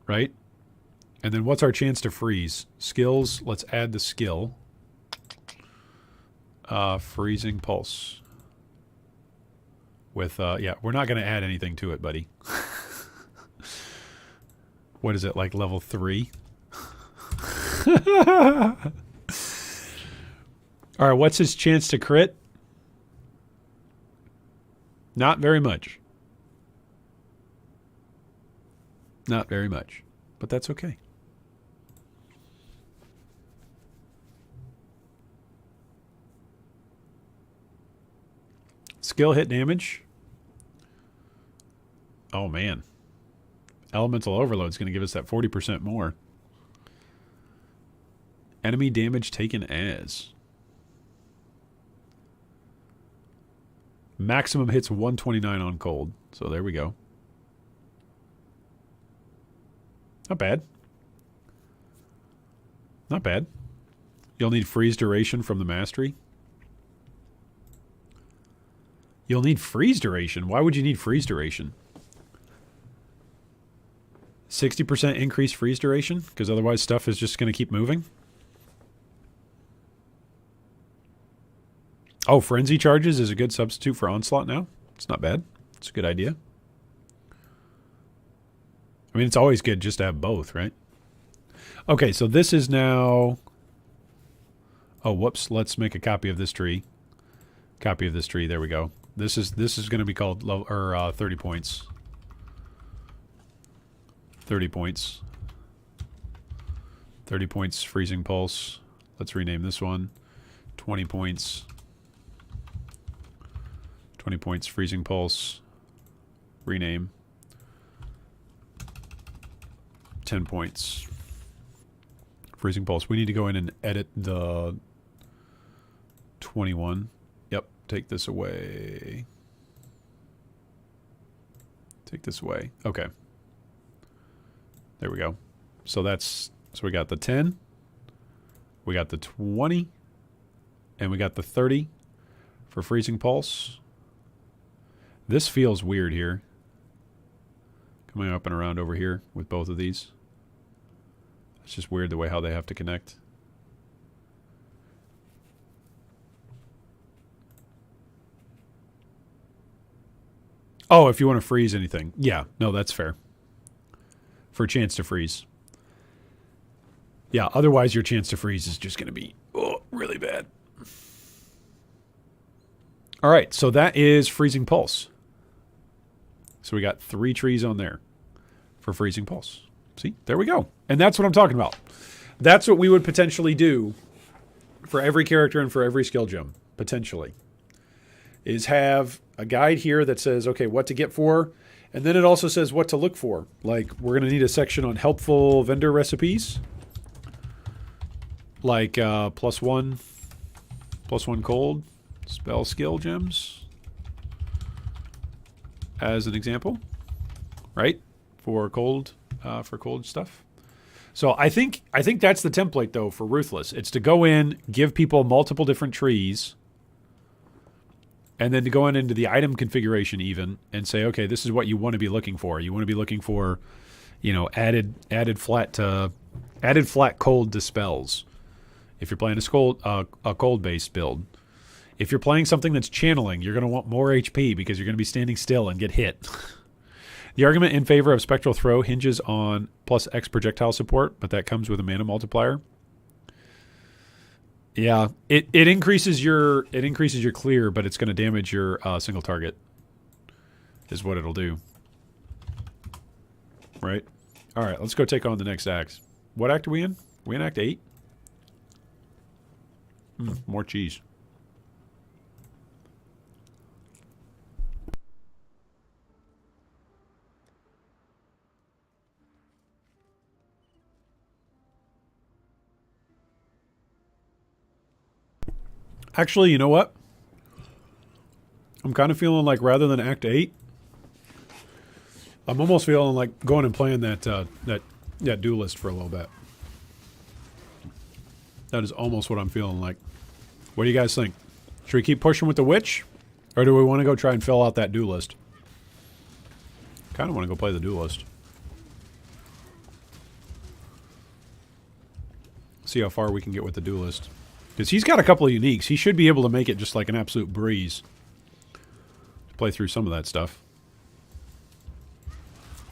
Right? And then what's our chance to freeze? Skills, let's add the skill. Freezing Pulse. With, yeah, we're not going to add anything to it, buddy. What is it, like level 3? All right, what's his chance to crit? Not very much. Not very much, but that's okay. Skill hit damage. Oh, man. Elemental Overload is going to give us that 40% more. Enemy damage taken as. Maximum hits 129 on cold. So there we go. Not bad. Not bad. You'll need freeze duration from the mastery. You'll need freeze duration. Why would you need freeze duration? 60% increase freeze duration? Because otherwise stuff is just going to keep moving? Oh, Frenzy Charges is a good substitute for Onslaught now? It's not bad. It's a good idea. I mean, it's always good just to have both, right? Okay, so this is now... Oh, whoops. Let's make a copy of this tree. Copy of this tree. There we go. This is going to be called 30 points. 30 points. 30 points Freezing Pulse. Let's rename this one. 20 points. 20 points Freezing Pulse. Rename. 10 points Freezing Pulse. We need to go in and edit the 21. Yep, take this away. Take this away. Okay. There we go. So we got the 10. We got the 20. And we got the 30 for Freezing Pulse. This feels weird here. Coming up and around over here with both of these. It's just weird the way how they have to connect. Oh, if you want to freeze anything. Yeah, no, that's fair. For a chance to freeze. Yeah, otherwise your chance to freeze is just going to be really bad. All right, so that is Freezing Pulse. So we got 3 trees on there for Freezing Pulse. See, there we go. And that's what I'm talking about. That's what we would potentially do for every character and for every skill gem, potentially. Is have a guide here that says, okay, what to get for, and then it also says what to look for. Like, we're going to need a section on helpful vendor recipes. Like +1 cold spell skill gems. As an example. Right? For cold stuff. So I think that's the template though for Ruthless. It's to go in, give people multiple different trees, and then to go into the item configuration even and say, okay, this is what you want to be looking for. You want to be looking for, you know, added flat cold dispels. If you're playing a cold based build. If you're playing something that's channeling, you're going to want more HP because you're going to be standing still and get hit. The argument in favor of Spectral Throw hinges on +X projectile support, but that comes with a mana multiplier. Yeah, it increases your clear, but it's going to damage your single target. Is what it'll do. Right? All right, let's go take on the next act. What act are we in? Are we in Act 8? More cheese. Actually, you know what? I'm kind of feeling like rather than Act 8, I'm almost feeling like going and playing that duelist for a little bit. That is almost what I'm feeling like. What do you guys think? Should we keep pushing with the witch? Or do we want to go try and fill out that duelist? Kind of want to go play the duelist. See how far we can get with the duelist. Because he's got a couple of uniques. He should be able to make it just like an absolute breeze. Play through some of that stuff.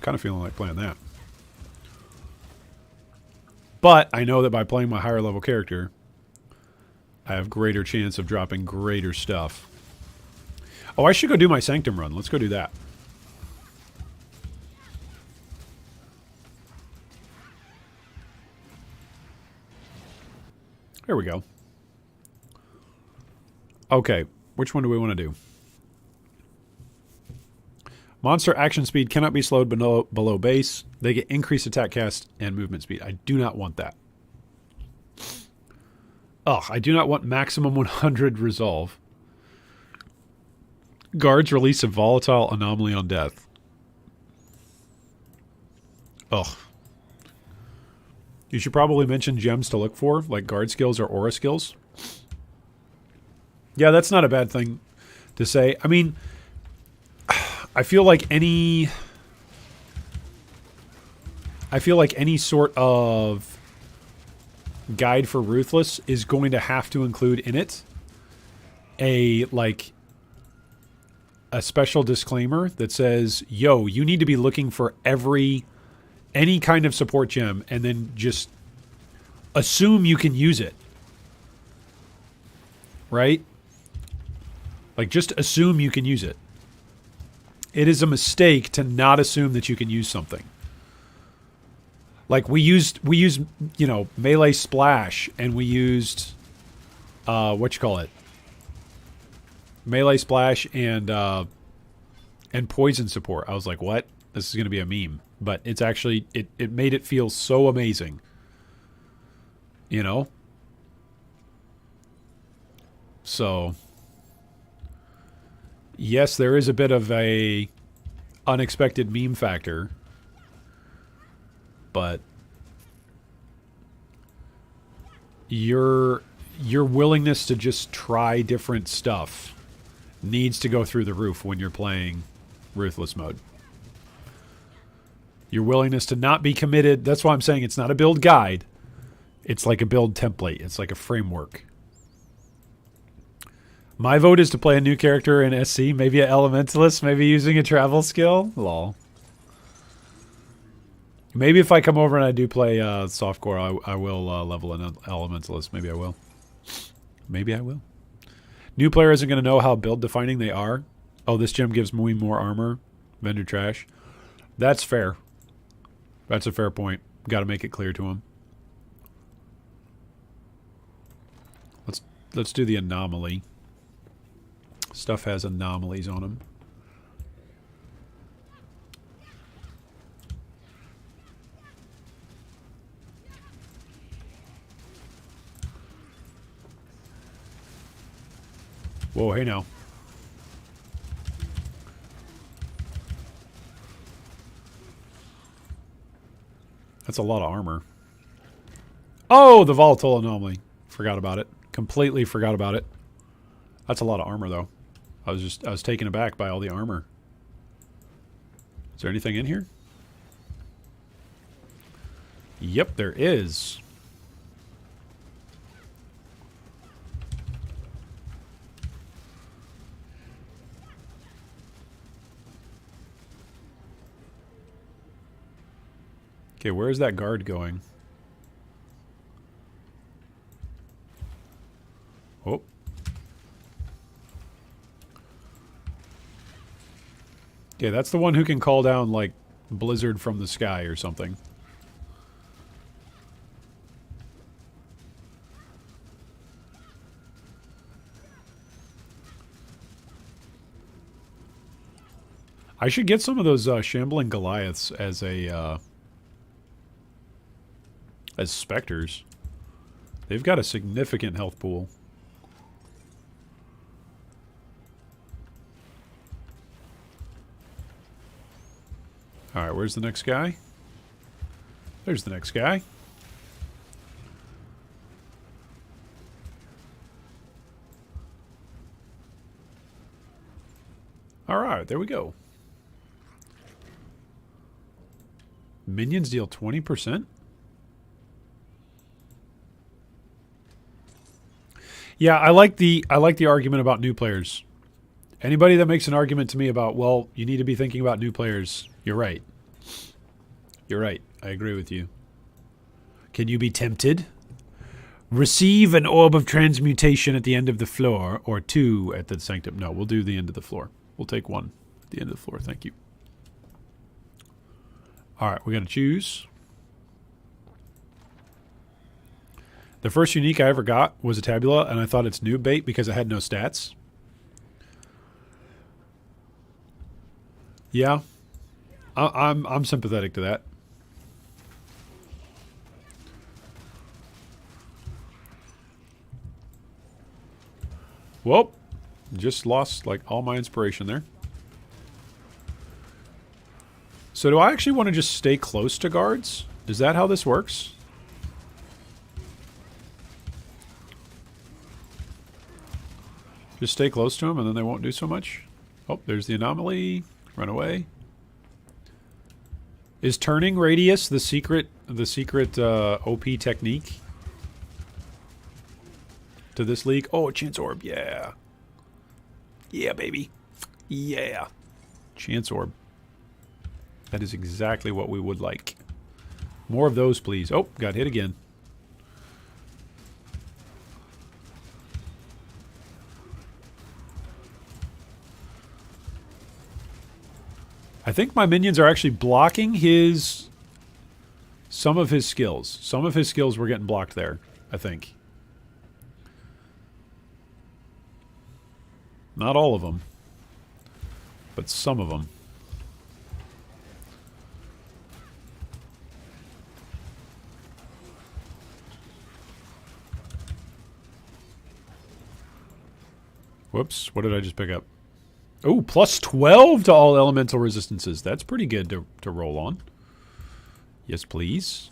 Kind of feeling like playing that. But I know that by playing my higher level character, I have greater chance of dropping greater stuff. Oh, I should go do my Sanctum run. Let's go do that. There we go. Okay, which one do we want to do? Monster action speed cannot be slowed below base. They get increased attack cast and movement speed. I do not want that. Ugh, I do not want maximum 100 resolve. Guards release a volatile anomaly on death. Ugh. You should probably mention gems to look for, like guard skills or aura skills. Yeah, that's not a bad thing to say. I mean, I feel like any sort of guide for Ruthless is going to have to include in it a special disclaimer that says, yo, you need to be looking for any kind of support gem and then just assume you can use it. Right? Like, just assume you can use it. It is a mistake to not assume that you can use something. Like, we used, you know, melee splash, and we used, melee splash and poison support. I was like, what? This is going to be a meme. But it's actually, it made it feel so amazing. You know? So, yes, there is a bit of a unexpected meme factor. But your willingness to just try different stuff needs to go through the roof when you're playing Ruthless mode. Your willingness to not be committed, that's why I'm saying it's not a build guide. It's like a build template. It's like a framework. My vote is to play a new character in SC, maybe an Elementalist, maybe using a travel skill. Lol. Maybe if I come over and I do play softcore, I will level an Elementalist. Maybe I will. Maybe I will. New player isn't going to know how build defining they are. Oh, this gem gives me more armor. Vendor trash. That's fair. That's a fair point. Got to make it clear to him. Let's do the anomaly. Stuff has anomalies on them. Whoa, hey now. That's a lot of armor. Oh, the volatile anomaly. Forgot about it. Completely forgot about it. That's a lot of armor, though. I was taken aback by all the armor. Is there anything in here? Yep, there is. Okay, where is that guard going? Oh. Yeah, that's the one who can call down, like, blizzard from the sky or something. I should get some of those shambling Goliaths as a as specters. They've got a significant health pool. Alright, where's the next guy? There's the next guy. Alright, there we go. Minions deal 20%? Yeah, I like the argument about new players. Anybody that makes an argument to me about, well, you need to be thinking about new players, you're right. You're right. I agree with you. Can you be tempted? Receive an orb of transmutation at the end of the floor, or 2 at the sanctum. No, we'll do the end of the floor. We'll take 1 at the end of the floor. Thank you. All right, we're going to choose. The first unique I ever got was a tabula, and I thought it's noob bait because it had no stats. Yeah, I'm sympathetic to that. Well, just lost like all my inspiration there. So do I actually want to just stay close to guards? Is that how this works? Just stay close to them and then they won't do so much. Oh, there's the anomaly. Run away. Is turning radius the secret OP technique to this league? Oh, a chance orb, yeah. Yeah, baby. Yeah. Chance orb. That is exactly what we would like. More of those, please. Oh, got hit again. I think my minions are actually blocking some of his skills. Some of his skills were getting blocked there, I think. Not all of them, but some of them. Whoops, what did I just pick up? Oh, plus 12 to all elemental resistances. That's pretty good to roll on. Yes, please.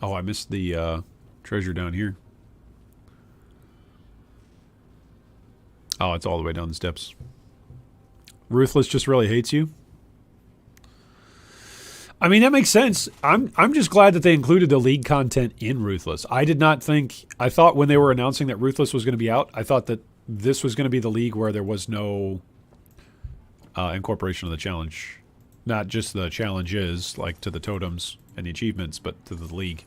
Oh, I missed the treasure down here. Oh, it's all the way down the steps. Ruthless just really hates you. I mean, that makes sense. I'm just glad that they included the league content in Ruthless. I did not think... I thought when they were announcing that Ruthless was going to be out, I thought that this was going to be the league where there was no incorporation of the challenge. Not just the challenges, like to the totems and the achievements, but to the league.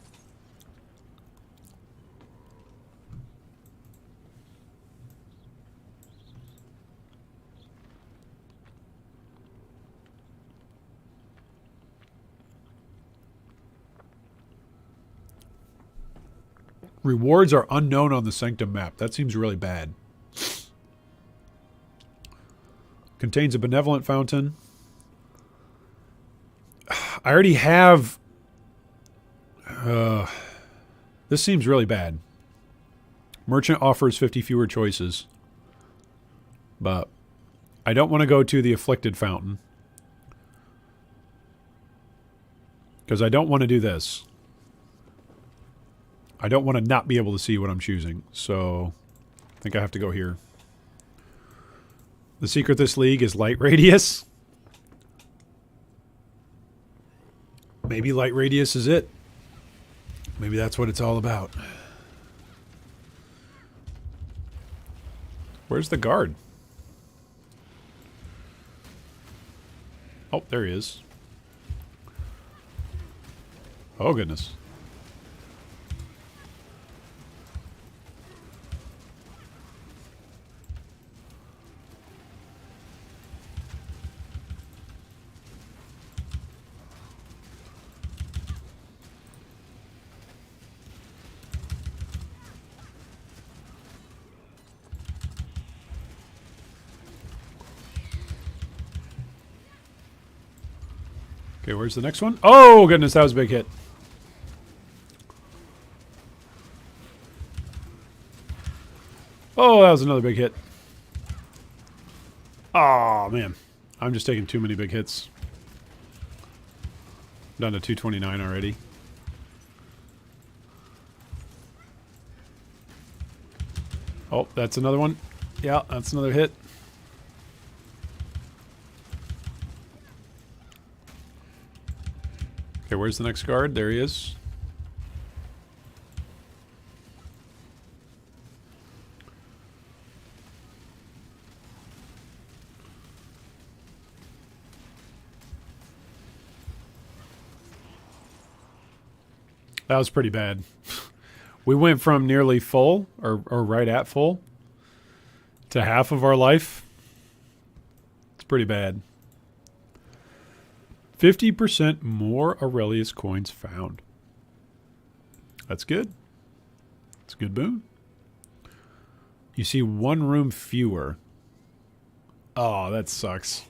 Rewards are unknown on the Sanctum map. That seems really bad. Contains a benevolent fountain. I already have... this seems really bad. Merchant offers 50 fewer choices. But I don't want to go to the Afflicted Fountain. Because I don't want to do this. I don't want to not be able to see what I'm choosing. So I think I have to go here. The secret of this league is light radius. Maybe light radius is it. Maybe that's what it's all about. Where's the guard? Oh, there he is. Oh, goodness. Okay, where's the next one? Oh, goodness, that was a big hit. Oh, that was another big hit. Oh, man. I'm just taking too many big hits. Down to 229 already. Oh, that's another one. Yeah, that's another hit. Okay, where's the next guard? There he is. That was pretty bad. We went from nearly full, or right at full, to half of our life. It's pretty bad. 50% more Aurelius coins found. That's good. It's a good boon. You see one room fewer. Oh, that sucks.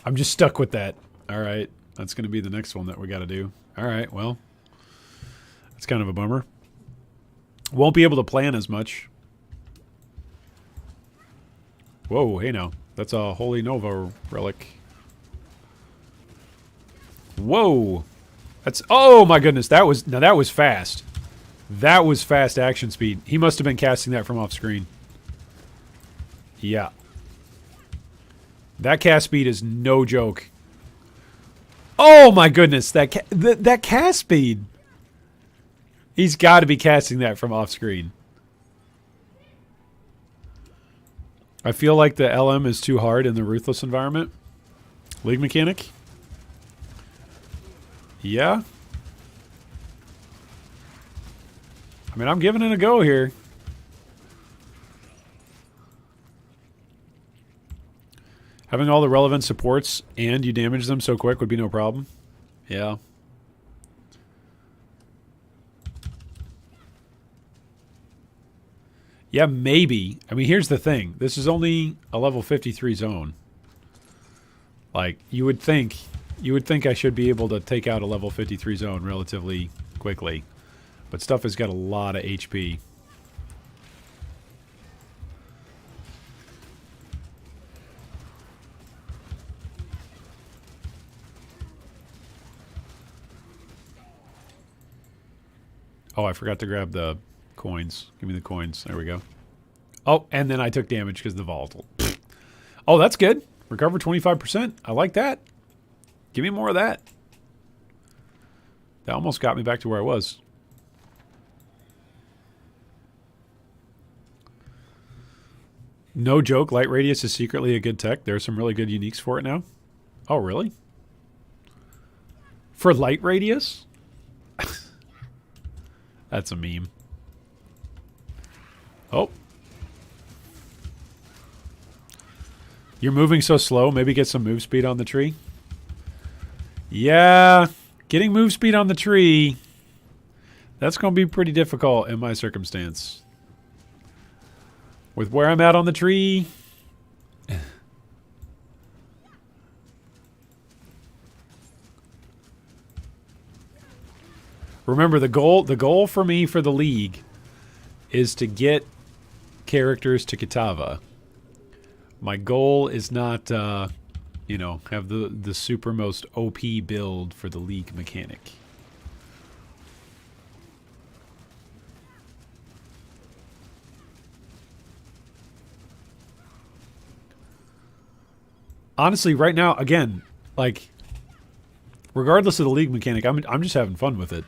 I'm just stuck with that. All right. That's going to be the next one that we got to do. All right. Well, that's kind of a bummer. Won't be able to plan as much. Whoa, hey now. That's a Holy Nova relic. Whoa. That's... Oh, my goodness. That was... Now, that was fast. That was fast action speed. He must have been casting that from off screen. Yeah. That cast speed is no joke. Oh my goodness, that cast speed. He's got to be casting that from off screen. I feel like the LM is too hard in the Ruthless environment. League mechanic? Yeah. I mean, I'm giving it a go here. Having all the relevant supports and you damage them so quick would be no problem. Yeah. Yeah, maybe. I mean, here's the thing. This is only a level 53 zone. Like, you would think I should be able to take out a level 53 zone relatively quickly. But stuff has got a lot of HP. Oh, I forgot to grab the coins. Give me the coins. There we go. Oh, and then I took damage because of the volatile. Oh, that's good. Recover 25%. I like that. Give me more of that. That almost got me back to where I was. No joke, Light Radius is secretly a good tech. There are some really good uniques for it now. Oh, really? For Light Radius? That's a meme. Oh. You're moving so slow. Maybe get some move speed on the tree. Yeah. Getting move speed on the tree. That's going to be pretty difficult in my circumstance. With where I'm at on the tree. Remember, the goal for me for the league is to get characters to Kitava. My goal is not, you know, have the super most OP build for the league mechanic. Honestly, right now, again, like, regardless of the league mechanic, I'm just having fun with it.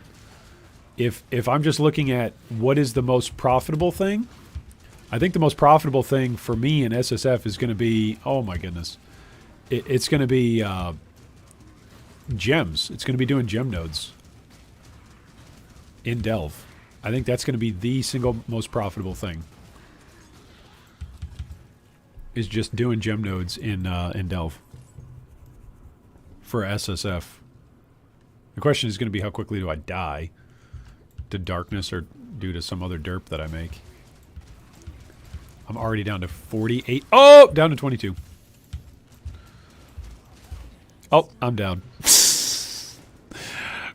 If I'm just looking at what is the most profitable thing, I think the most profitable thing for me in SSF is going to be, oh my goodness, it's going to be gems. It's going to be doing gem nodes in Delve. I think that's going to be the single most profitable thing. Is just doing gem nodes in Delve for SSF. The question is going to be how quickly do I die? To darkness or due to some other derp that I make. I'm already down to 48. Oh, down to 22. Oh, I'm down.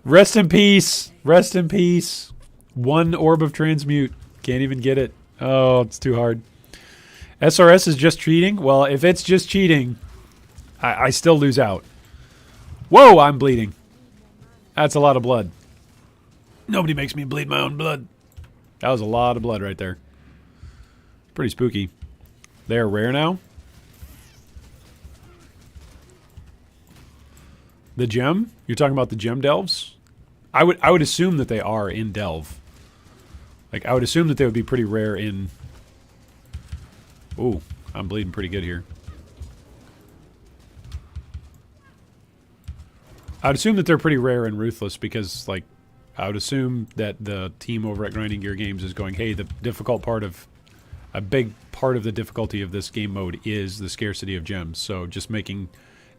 Rest in peace. Rest in peace. One orb of transmute. Can't even get it. Oh, it's too hard. SRS is just cheating? Well, if it's just cheating, I still lose out. Whoa, I'm bleeding. That's a lot of blood. Nobody makes me bleed my own blood. That was a lot of blood right there. Pretty spooky. They're rare now? The gem? You're talking about the gem delves? I would assume that they are in Delve. Like, I would assume that they would be pretty rare in... Ooh, I'm bleeding pretty good here. I'd assume that they're pretty rare and Ruthless because, like, I would assume that the team over at Grinding Gear Games is going, hey, the difficult part of... A big part of the difficulty of this game mode is the scarcity of gems, so just making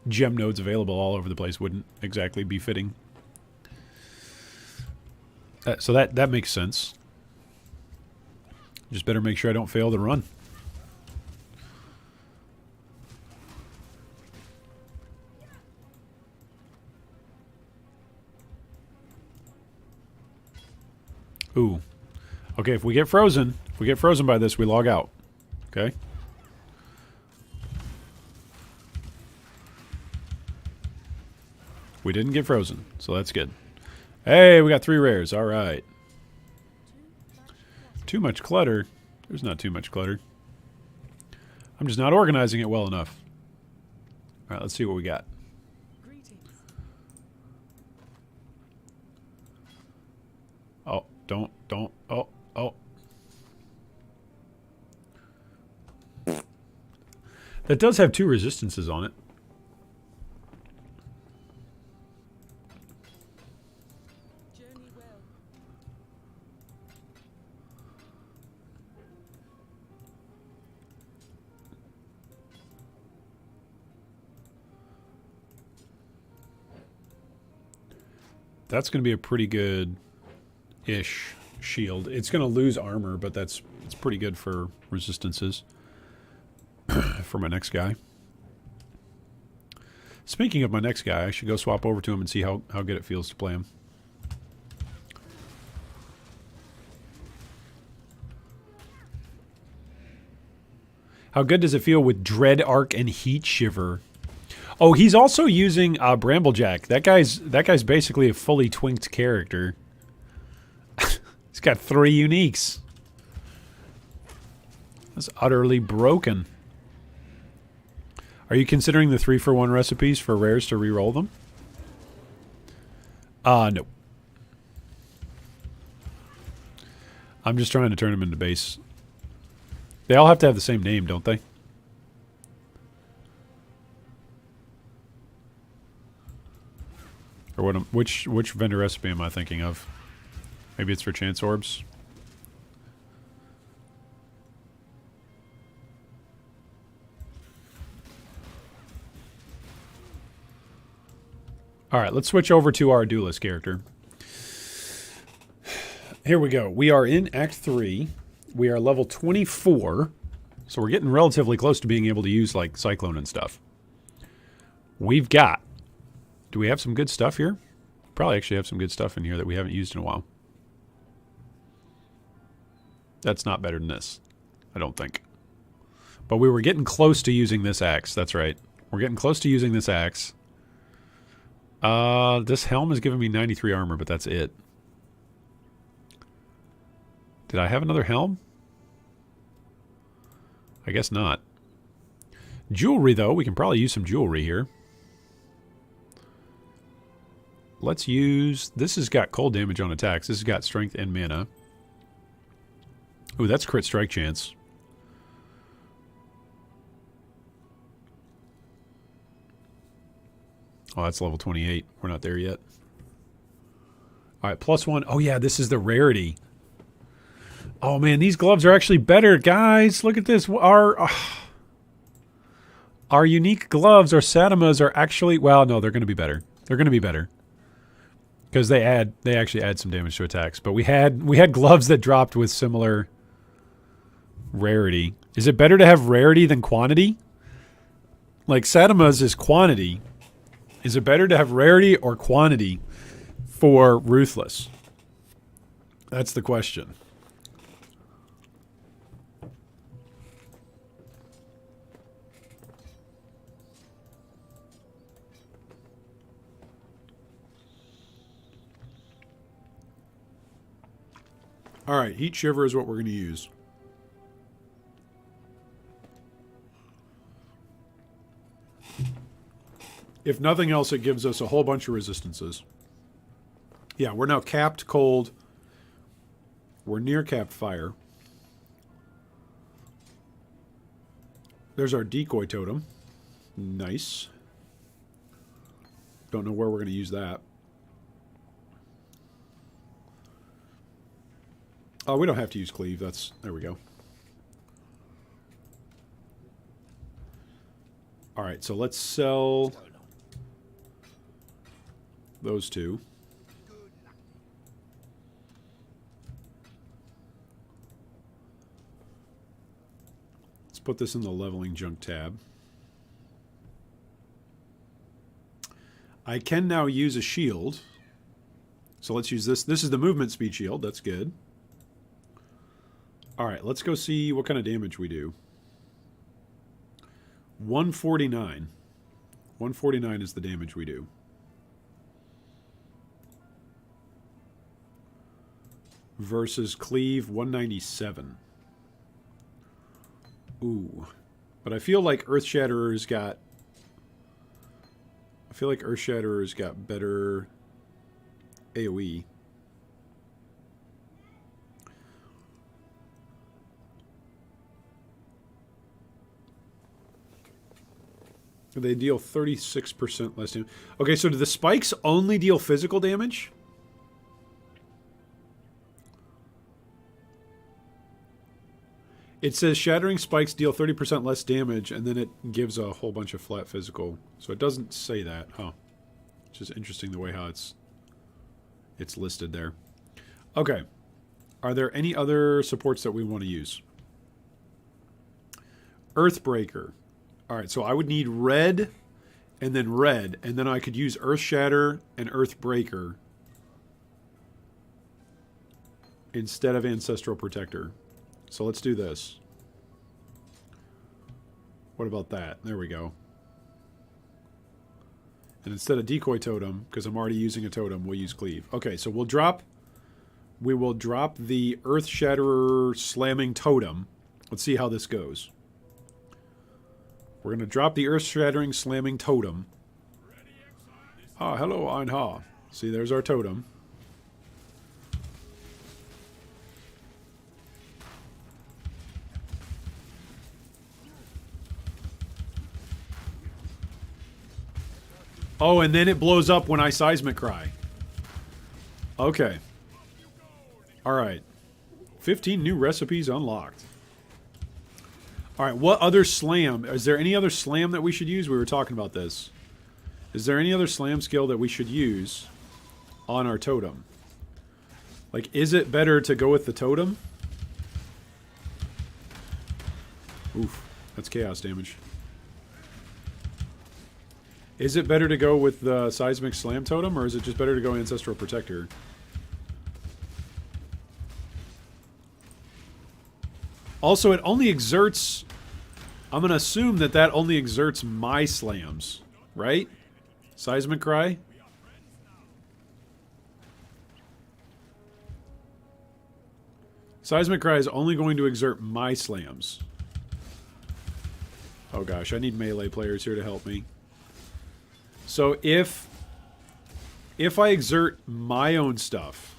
gem nodes available all over the place wouldn't exactly be fitting. So that makes sense. Just better make sure I don't fail the run. Ooh. Okay, if we get frozen by this, we log out. Okay? We didn't get frozen, so that's good. Hey, we got 3 rares. All right. Too much clutter. There's not too much clutter. I'm just not organizing it well enough. All right, let's see what we got. Oh, don't. Oh. That does have 2 resistances on it. Journey well. That's going to be a pretty good-ish shield. It's going to lose armor, but it's pretty good for resistances for my next guy. Speaking of my next guy, I should go swap over to him and see how good it feels to play him. How good does it feel with Dread Arc and Heat Shiver? Oh, he's also using Bramblejack. That guy's basically a fully twinked character. He's got 3 uniques. That's utterly broken. Are you considering the 3-for-1 recipes for rares to re-roll them? No. I'm just trying to turn them into base. They all have to have the same name, don't they? Or which vendor recipe am I thinking of? Maybe it's for Chance Orbs. All right, let's switch over to our duelist character. Here we go. We are in Act 3. We are level 24. So we're getting relatively close to being able to use, like, Cyclone and stuff. We've got... Do we have some good stuff here? Probably actually have some good stuff in here that we haven't used in a while. That's not better than this, I don't think. But we were getting close to using this axe. That's right. We're getting close to using this axe. This helm is giving me 93 armor, but that's it. Did I have another helm? I guess not. Jewelry, though. We can probably use some jewelry here. Let's use... This has got cold damage on attacks. This has got strength and mana. Ooh, that's crit strike chance. Oh, that's level 28. We're not there yet. All right, +1. Oh, yeah, this is the rarity. Oh, man, these gloves are actually better. Guys, look at this. Our unique gloves, our Satimas, are actually... Well, no, they're going to be better. They're going to be better. Because they actually add some damage to attacks. But we had gloves that dropped with similar rarity. Is it better to have rarity than quantity? Like, Satimas is quantity. Is it better to have rarity or quantity for Ruthless? That's the question. All right, Heat Shiver is what we're going to use. If nothing else, it gives us a whole bunch of resistances. Yeah, we're now capped cold. We're near capped fire. There's our decoy totem. Nice. Don't know where we're going to use that. Oh, we don't have to use cleave. There we go. All right, so let's sell those two. Let's put this in the leveling junk tab. I can now use a shield. So let's use this. This is the movement speed shield. That's good. All right, let's go see what kind of damage we do. 149. 149 is the damage we do. Versus cleave 197. Ooh. But I feel like Earth Shatterer's got... I feel like Earth Shatterer's got better AoE. They deal 36% less damage. Okay, so do the spikes only deal physical damage? It says shattering spikes deal 30% less damage, and then it gives a whole bunch of flat physical. So it doesn't say that, huh? It's just interesting the way how it's listed there. Okay. Are there any other supports that we want to use? Earthbreaker. Alright, so I would need red, and then I could use Earth Shatter and Earthbreaker instead of Ancestral Protector. So let's do this. What about that? There we go. And instead of Decoy Totem, because I'm already using a totem, we'll use Cleave. Okay, so we will drop the Earth Shatterer Slamming Totem. Let's see how this goes. We're going to drop the Earth Shattering Slamming Totem. Ah, hello, Einha. See, there's our totem. Oh, and then it blows up when I Seismic Cry. Okay. Alright. 15 new recipes unlocked. Alright, what other slam? Is there any other slam that we should use? We were talking about this. Is there any other slam skill that we should use on our totem? Like, is it better to go with the totem? Oof, that's chaos damage. Is it better to go with the Seismic Slam Totem, or is it just better to go Ancestral Protector? Also, it only exerts... I'm going to assume that that only exerts my slams, right? Seismic Cry? Seismic Cry is only going to exert my slams. Oh gosh, I need melee players here to help me. So if I exert my own stuff,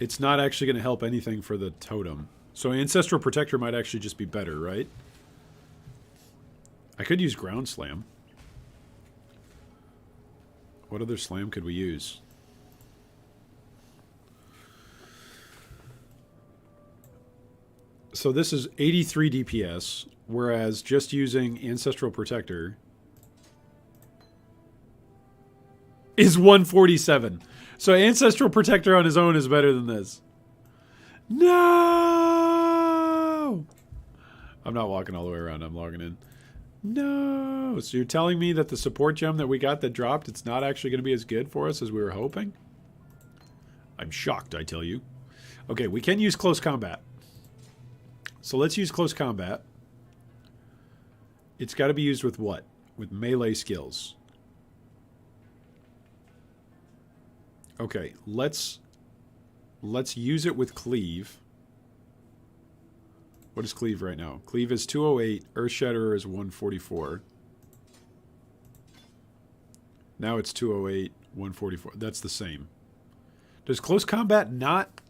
it's not actually going to help anything for the totem. So Ancestral Protector might actually just be better, right? I could use Ground Slam. What other slam could we use? So this is 83 DPS, whereas just using Ancestral Protector is 147. So Ancestral Protector on his own is better than this. No! I'm not walking all the way around. I'm logging in. No! So you're telling me that the support gem that we got that dropped, it's not actually going to be as good for us as we were hoping? I'm shocked, I tell you. Okay, we can use Close Combat. So let's use Close Combat. It's got to be used with what? With melee skills. Okay, let's use it with Cleave. What is Cleave right now? Cleave is 208. Earth Shatterer is 144. Now it's 208, 144. That's the same. Does Close Combat not...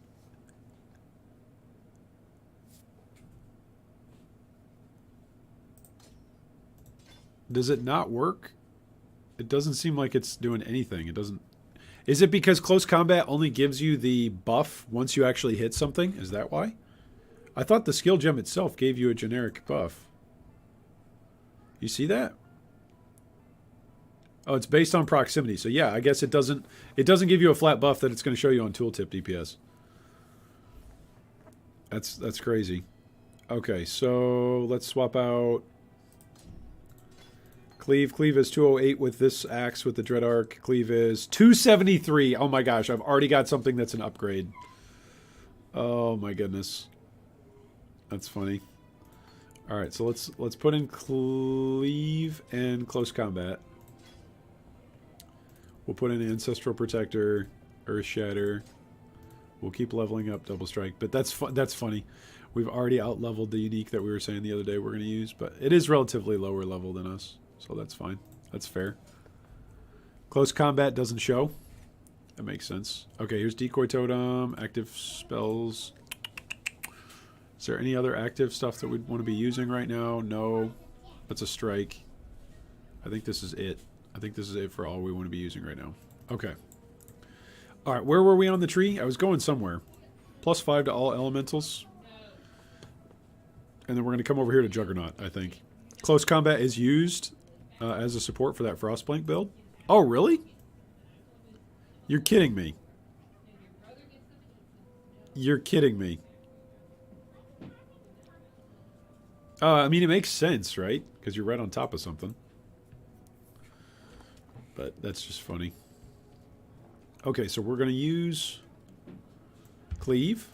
Does it not work? It doesn't seem like it's doing anything. It doesn't... Is it because Close Combat only gives you the buff once you actually hit something? Is that why? I thought the skill gem itself gave you a generic buff. You see that? Oh, it's based on proximity. So yeah, I guess it doesn't give you a flat buff that it's going to show you on tooltip DPS. That's crazy. Okay, so let's swap out Cleave. Cleave is 208 with this axe with the Dread Arc. Cleave is 273. Oh my gosh, I've already got something that's an upgrade. Oh my goodness. That's funny. Alright, so let's put in Cleave and Close Combat. We'll put in Ancestral Protector, Earth Shatter. We'll keep leveling up Double Strike, but that's funny. We've already out-leveled the unique that we were saying the other day we're going to use, but it is relatively lower level than us, so that's fine. That's fair. Close combat doesn't show. That makes sense. Okay, here's Decoy Totem, active spells. Is there any other active stuff that we'd want to be using right now? No. That's a strike. I think this is it. I think this is it for all we want to be using right now. Okay. Alright, where were we on the tree? I was going somewhere. +5 to all elementals. And then we're going to come over here to Juggernaut, I think. Close combat is used as a support for that Frostblink build. Oh, really? You're kidding me. You're kidding me. I mean, it makes sense, right? Because you're right on top of something. But that's just funny. Okay, so we're going to use Cleave.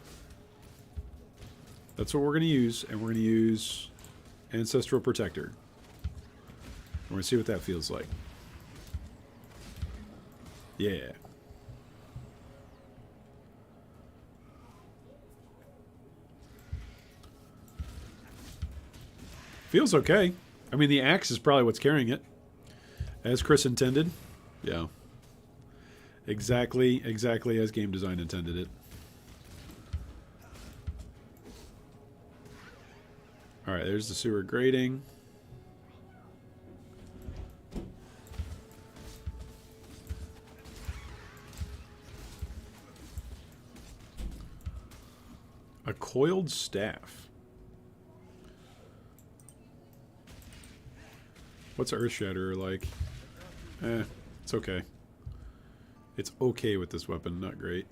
That's what we're going to use, and we're going to use Ancestral Protector. We're going to see what that feels like. Yeah. Feels okay. I mean, the axe is probably what's carrying it. As Chris intended. Yeah. Exactly as game design intended it. Alright, there's the sewer grating. A coiled staff. What's Earth Shatterer like? It's okay. It's okay with this weapon, not great.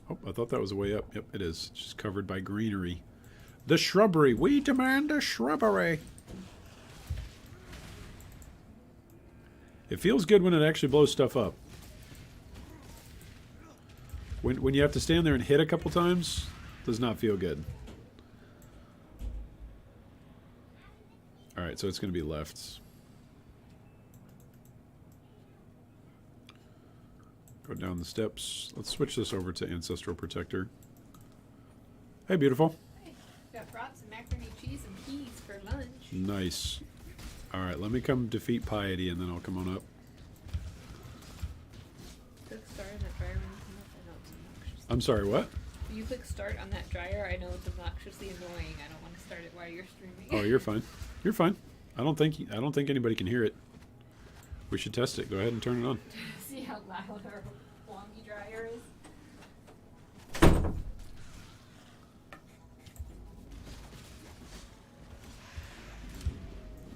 Oh, I thought that was a way up. Yep, it is. It's just covered by greenery. The shrubbery. We demand a shrubbery. It feels good when it actually blows stuff up. When you have to stand there and hit a couple times, does not feel good. Alright, so it's going to be left. Go down the steps. Let's switch this over to Ancestral Protector. Hey, beautiful. Hey, got brought some macaroni cheese and peas for lunch. Nice. Alright, let me come defeat Piety and then I'll come on up. Click start on that dryer when you come up. I know it's obnoxious. I'm sorry, what? When you click start on that dryer, I know it's obnoxiously annoying. I don't want to start it while you're streaming. Oh, you're fine. You're fine. I don't think anybody can hear it. We should test it. Go ahead and turn it on. See how loud our wonky dryer is?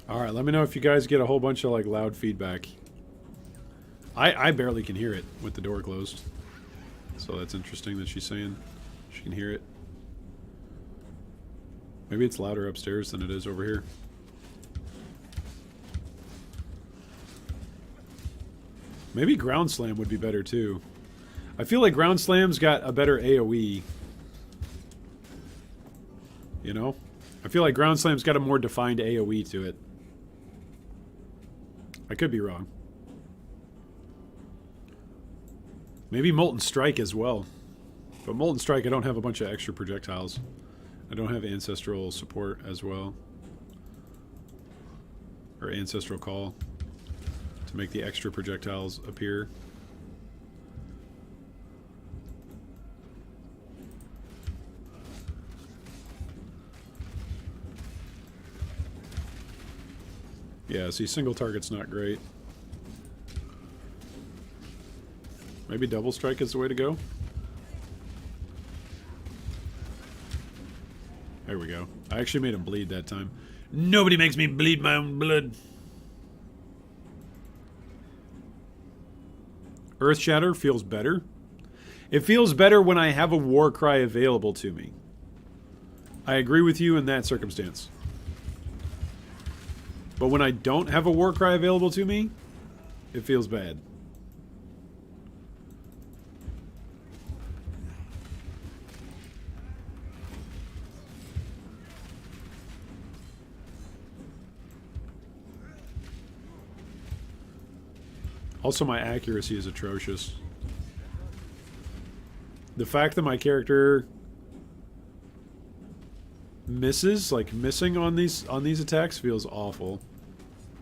Alright, let me know if you guys get a whole bunch of like loud feedback. I barely can hear it with the door closed. So that's interesting that she's saying she can hear it. Maybe it's louder upstairs than it is over here. Maybe Ground Slam would be better too. I feel like Ground Slam's got a better AoE. You know? I feel like Ground Slam's got a more defined AoE to it. I could be wrong. Maybe Molten Strike as well. But Molten Strike, I don't have a bunch of extra projectiles. I don't have Ancestral support as well. Or Ancestral Call to make the extra projectiles appear. Yeah, see, single target's not great. Maybe double strike is the way to go. There we go. I actually made him bleed that time. Nobody makes me bleed my own blood. Earth Shatter feels better. It feels better when I have a war cry available to me. I agree with you in that circumstance. But when I don't have a war cry available to me, it feels bad. Also, my accuracy is atrocious. The fact that my character misses, like missing on these attacks, feels awful.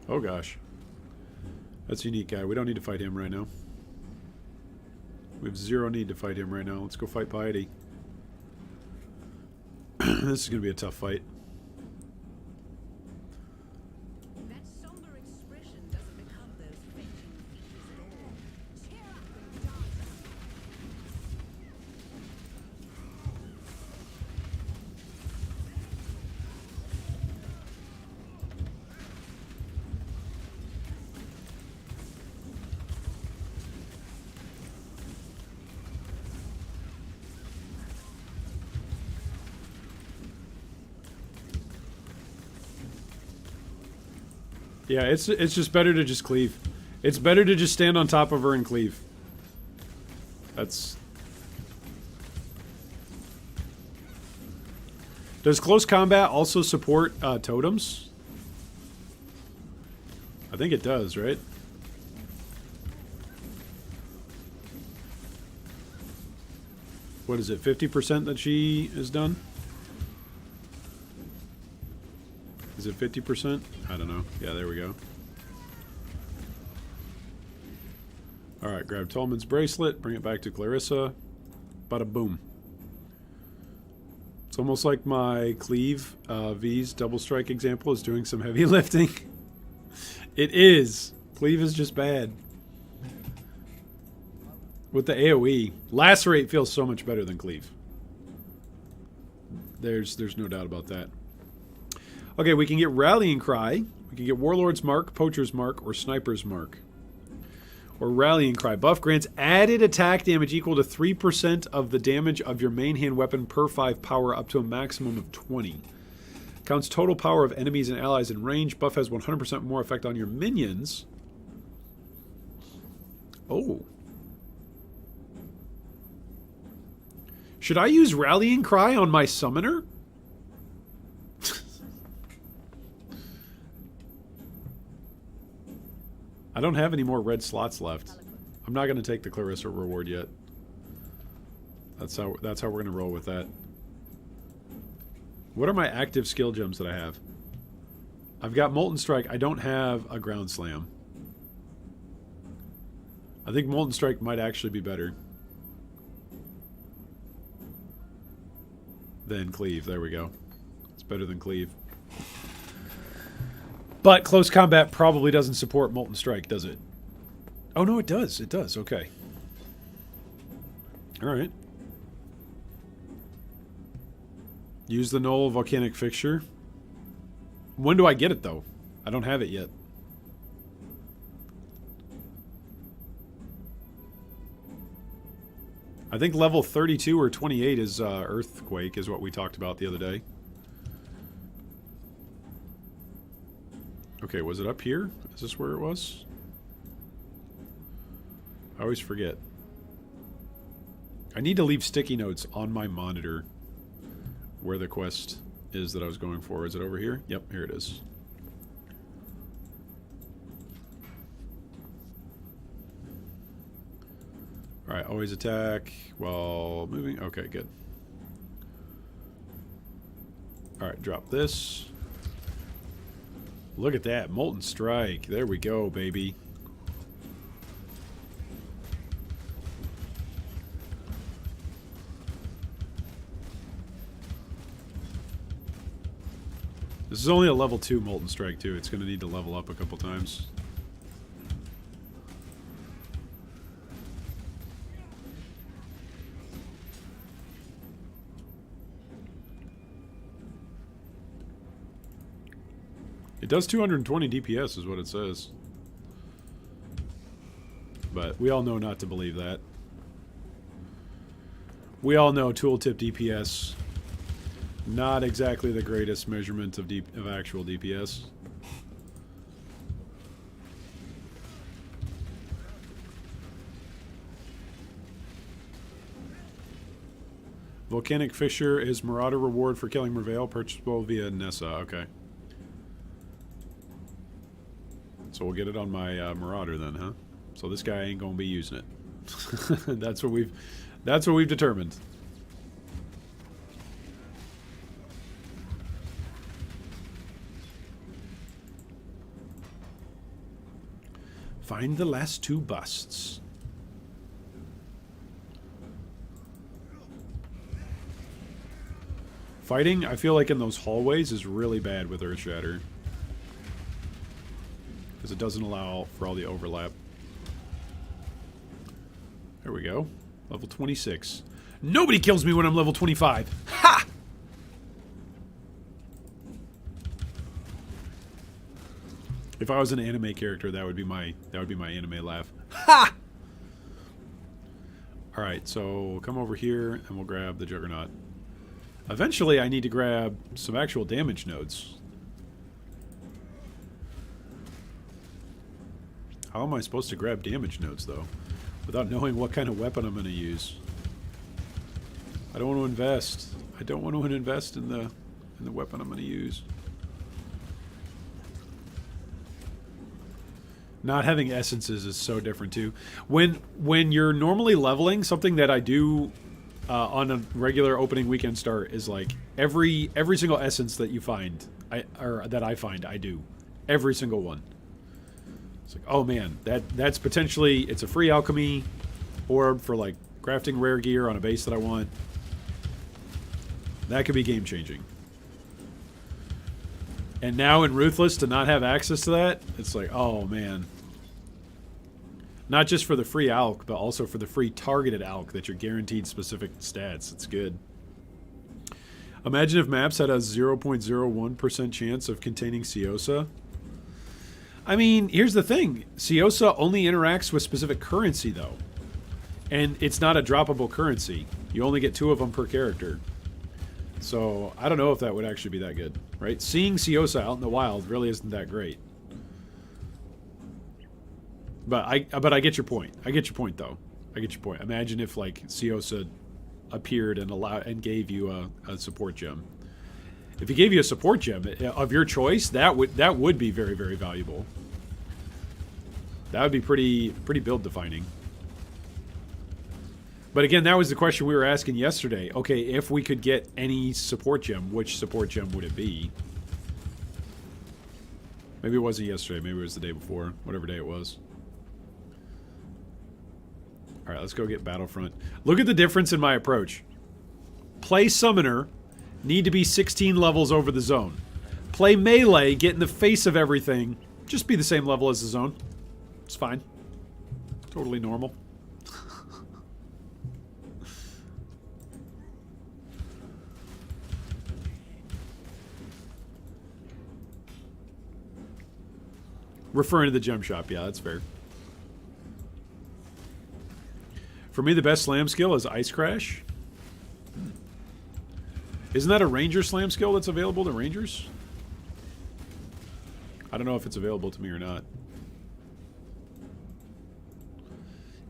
Oh gosh. That's a unique guy. We don't need to fight him right now. We have zero need to fight him right now. Let's go fight Piety. This is going to be a tough fight. That somber expression doesn't become those fainting features at all. Cheer up and dance. Yeah, it's just better to just cleave. It's better to just stand on top of her and cleave. That's... Does close combat also support totems? I think it does, right? What is it, 50% that she is done? Is it 50%? I don't know. Yeah, there we go. Alright, grab Tolman's bracelet, bring it back to Clarissa. Bada boom. It's almost like my cleave V's double strike example is doing some heavy lifting. It is. Cleave is just bad. With the AoE, Lacerate feels so much better than Cleave. There's no doubt about that. Okay, we can get Rallying Cry. We can get Warlord's Mark, Poacher's Mark, or Sniper's Mark. Or Rallying Cry. Buff grants added attack damage equal to 3% of the damage of your main hand weapon per 5 power up to a maximum of 20. Counts total power of enemies and allies in range. Buff has 100% more effect on your minions. Oh. Should I use Rallying Cry on my summoner? I don't have any more red slots left. I'm not going to take the Clarissa reward yet. That's how we're going to roll with that. What are my active skill gems that I have? I've got Molten Strike. I don't have a Ground Slam. I think Molten Strike might actually be better than Cleave. There we go. It's better than Cleave. But close combat probably doesn't support Molten Strike, does it? Oh, no, it does. It does. Okay. All right. Use the Null Volcanic Fixture. When do I get it, though? I don't have it yet. I think level 32 or 28 is Earthquake, is what we talked about the other day. Okay, was it up here? Is this where it was? I always forget. I need to leave sticky notes on my monitor where the quest is that I was going for. Is it over here? Yep, here it is. Alright, always attack while moving. Okay, good. Alright, drop this. Look at that. Molten Strike. There we go, baby. This is only a level 2 Molten Strike, too. It's going to need to level up a couple times. It does 220 DPS is what it says. But we all know not to believe that. We all know tooltip DPS, not exactly the greatest measurement of actual DPS. Volcanic Fissure is Marauder reward for killing Merveil, purchasable via Nessa. Okay. So we'll get it on my Marauder then, huh? So this guy ain't gonna be using it. That's what we've determined. Find the last 2 busts. Fighting, I feel like in those hallways is really bad with Earth Shatter. Because it doesn't allow for all the overlap. There we go. Level 26. Nobody kills me when I'm level 25. Ha! If I was an anime character, that would be my anime laugh. Ha! All right, so come over here and we'll grab the Juggernaut. Eventually, I need to grab some actual damage nodes. How am I supposed to grab damage nodes, though? Without knowing what kind of weapon I'm going to use. I don't want to invest. I don't want to invest in the weapon I'm going to use. Not having essences is so different too. When you're normally leveling, something that I do on a regular opening weekend start is like every single essence that you find, that I find, I do every single one. It's like, oh man, that's potentially, it's a free alchemy orb for like crafting rare gear on a base that I want. That could be game changing. And now in Ruthless, to not have access to that, it's like, oh man. Not just for the free alch, but also for the free targeted alch that you're guaranteed specific stats. It's good. Imagine if maps had a 0.01% chance of containing Ciosa. I mean, here's the thing. Ciosa only interacts with specific currency, though. And it's not a droppable currency. You only get 2 of them per character. So, I don't know if that would actually be that good, right? Seeing Ciosa out in the wild really isn't that great. But I get your point. I get your point, though. I get your point. Imagine if, like, Ciosa appeared and gave you a support gem. If he gave you a support gem of your choice, that would be very, very valuable. That would be pretty build defining. But again, that was the question we were asking yesterday. Okay, if we could get any support gem, which support gem would it be? Maybe it wasn't yesterday. Maybe it was the day before. Whatever day it was. Alright, let's go get Battlefront. Look at the difference in my approach. Play Summoner, need to be 16 levels over the zone. Play Melee, get in the face of everything, just be the same level as the zone. It's fine. Totally normal. Referring to the gem shop, yeah, that's fair. For me, the best slam skill is Ice Crash. Isn't that a Ranger slam skill that's available to Rangers? I don't know if it's available to me or not.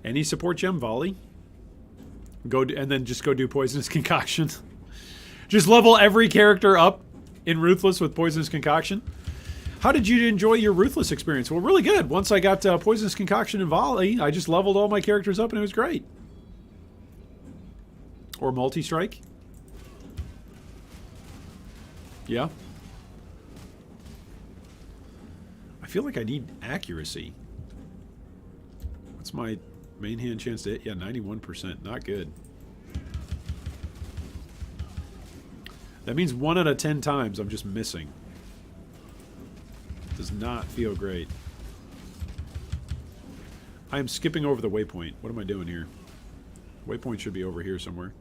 Any support gem? Volley? And then just go do Poisonous Concoction. Just level every character up in Ruthless with Poisonous Concoction. How did you enjoy your Ruthless experience? Well, really good. Once I got Poisonous Concoction and Volley, I just leveled all my characters up and it was great. Or Multi-Strike. Yeah. I feel like I need accuracy. What's my main hand chance to hit? Yeah, 91%. Not good. That means 1 out of 10 times I'm just missing. Does not feel great. I am skipping over the waypoint. What am I doing here? Waypoint should be over here somewhere.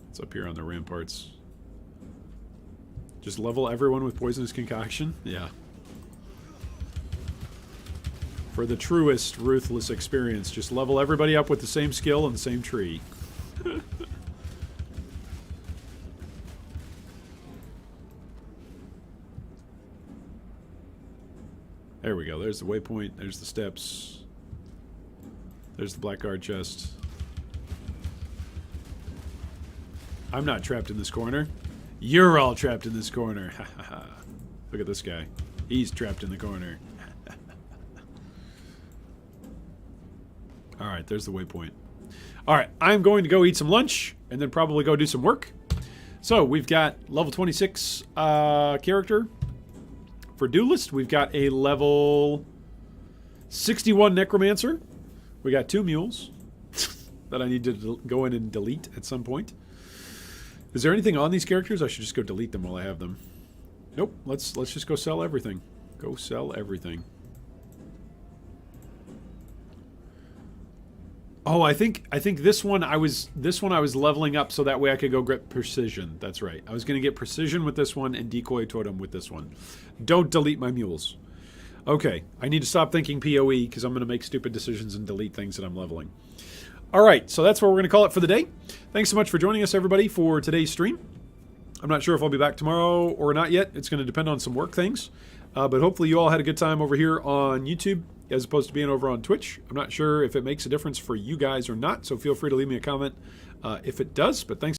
It's up here on the ramparts. Just level everyone with Poisonous Concoction? Yeah. For the truest Ruthless experience, just level everybody up with the same skill and the same tree. There we go. There's the waypoint. There's the steps. There's the Blackguard chest. I'm not trapped in this corner. You're all trapped in this corner. Look at this guy. He's trapped in the corner. All right, there's the waypoint. All right, I'm going to go eat some lunch and then probably go do some work. So we've got level 26 character for Duelist. We've got a level 61 Necromancer. We got 2 mules that I need to go in and delete at some point. Is there anything on these characters? I should just go delete them while I have them. Nope. Let's just go sell everything. Go sell everything. Oh, I think this one I was leveling up so that way I could go get precision. That's right. I was going to get precision with this one and decoy totem with this one. Don't delete my mules. Okay, I need to stop thinking PoE because I'm going to make stupid decisions and delete things that I'm leveling. All right, so that's what we're going to call it for the day. Thanks so much for joining us, everybody, for today's stream. I'm not sure if I'll be back tomorrow or not yet. It's going to depend on some work things. But hopefully you all had a good time over here on YouTube as opposed to being over on Twitch. I'm not sure if it makes a difference for you guys or not, so feel free to leave me a comment if it does. But thanks.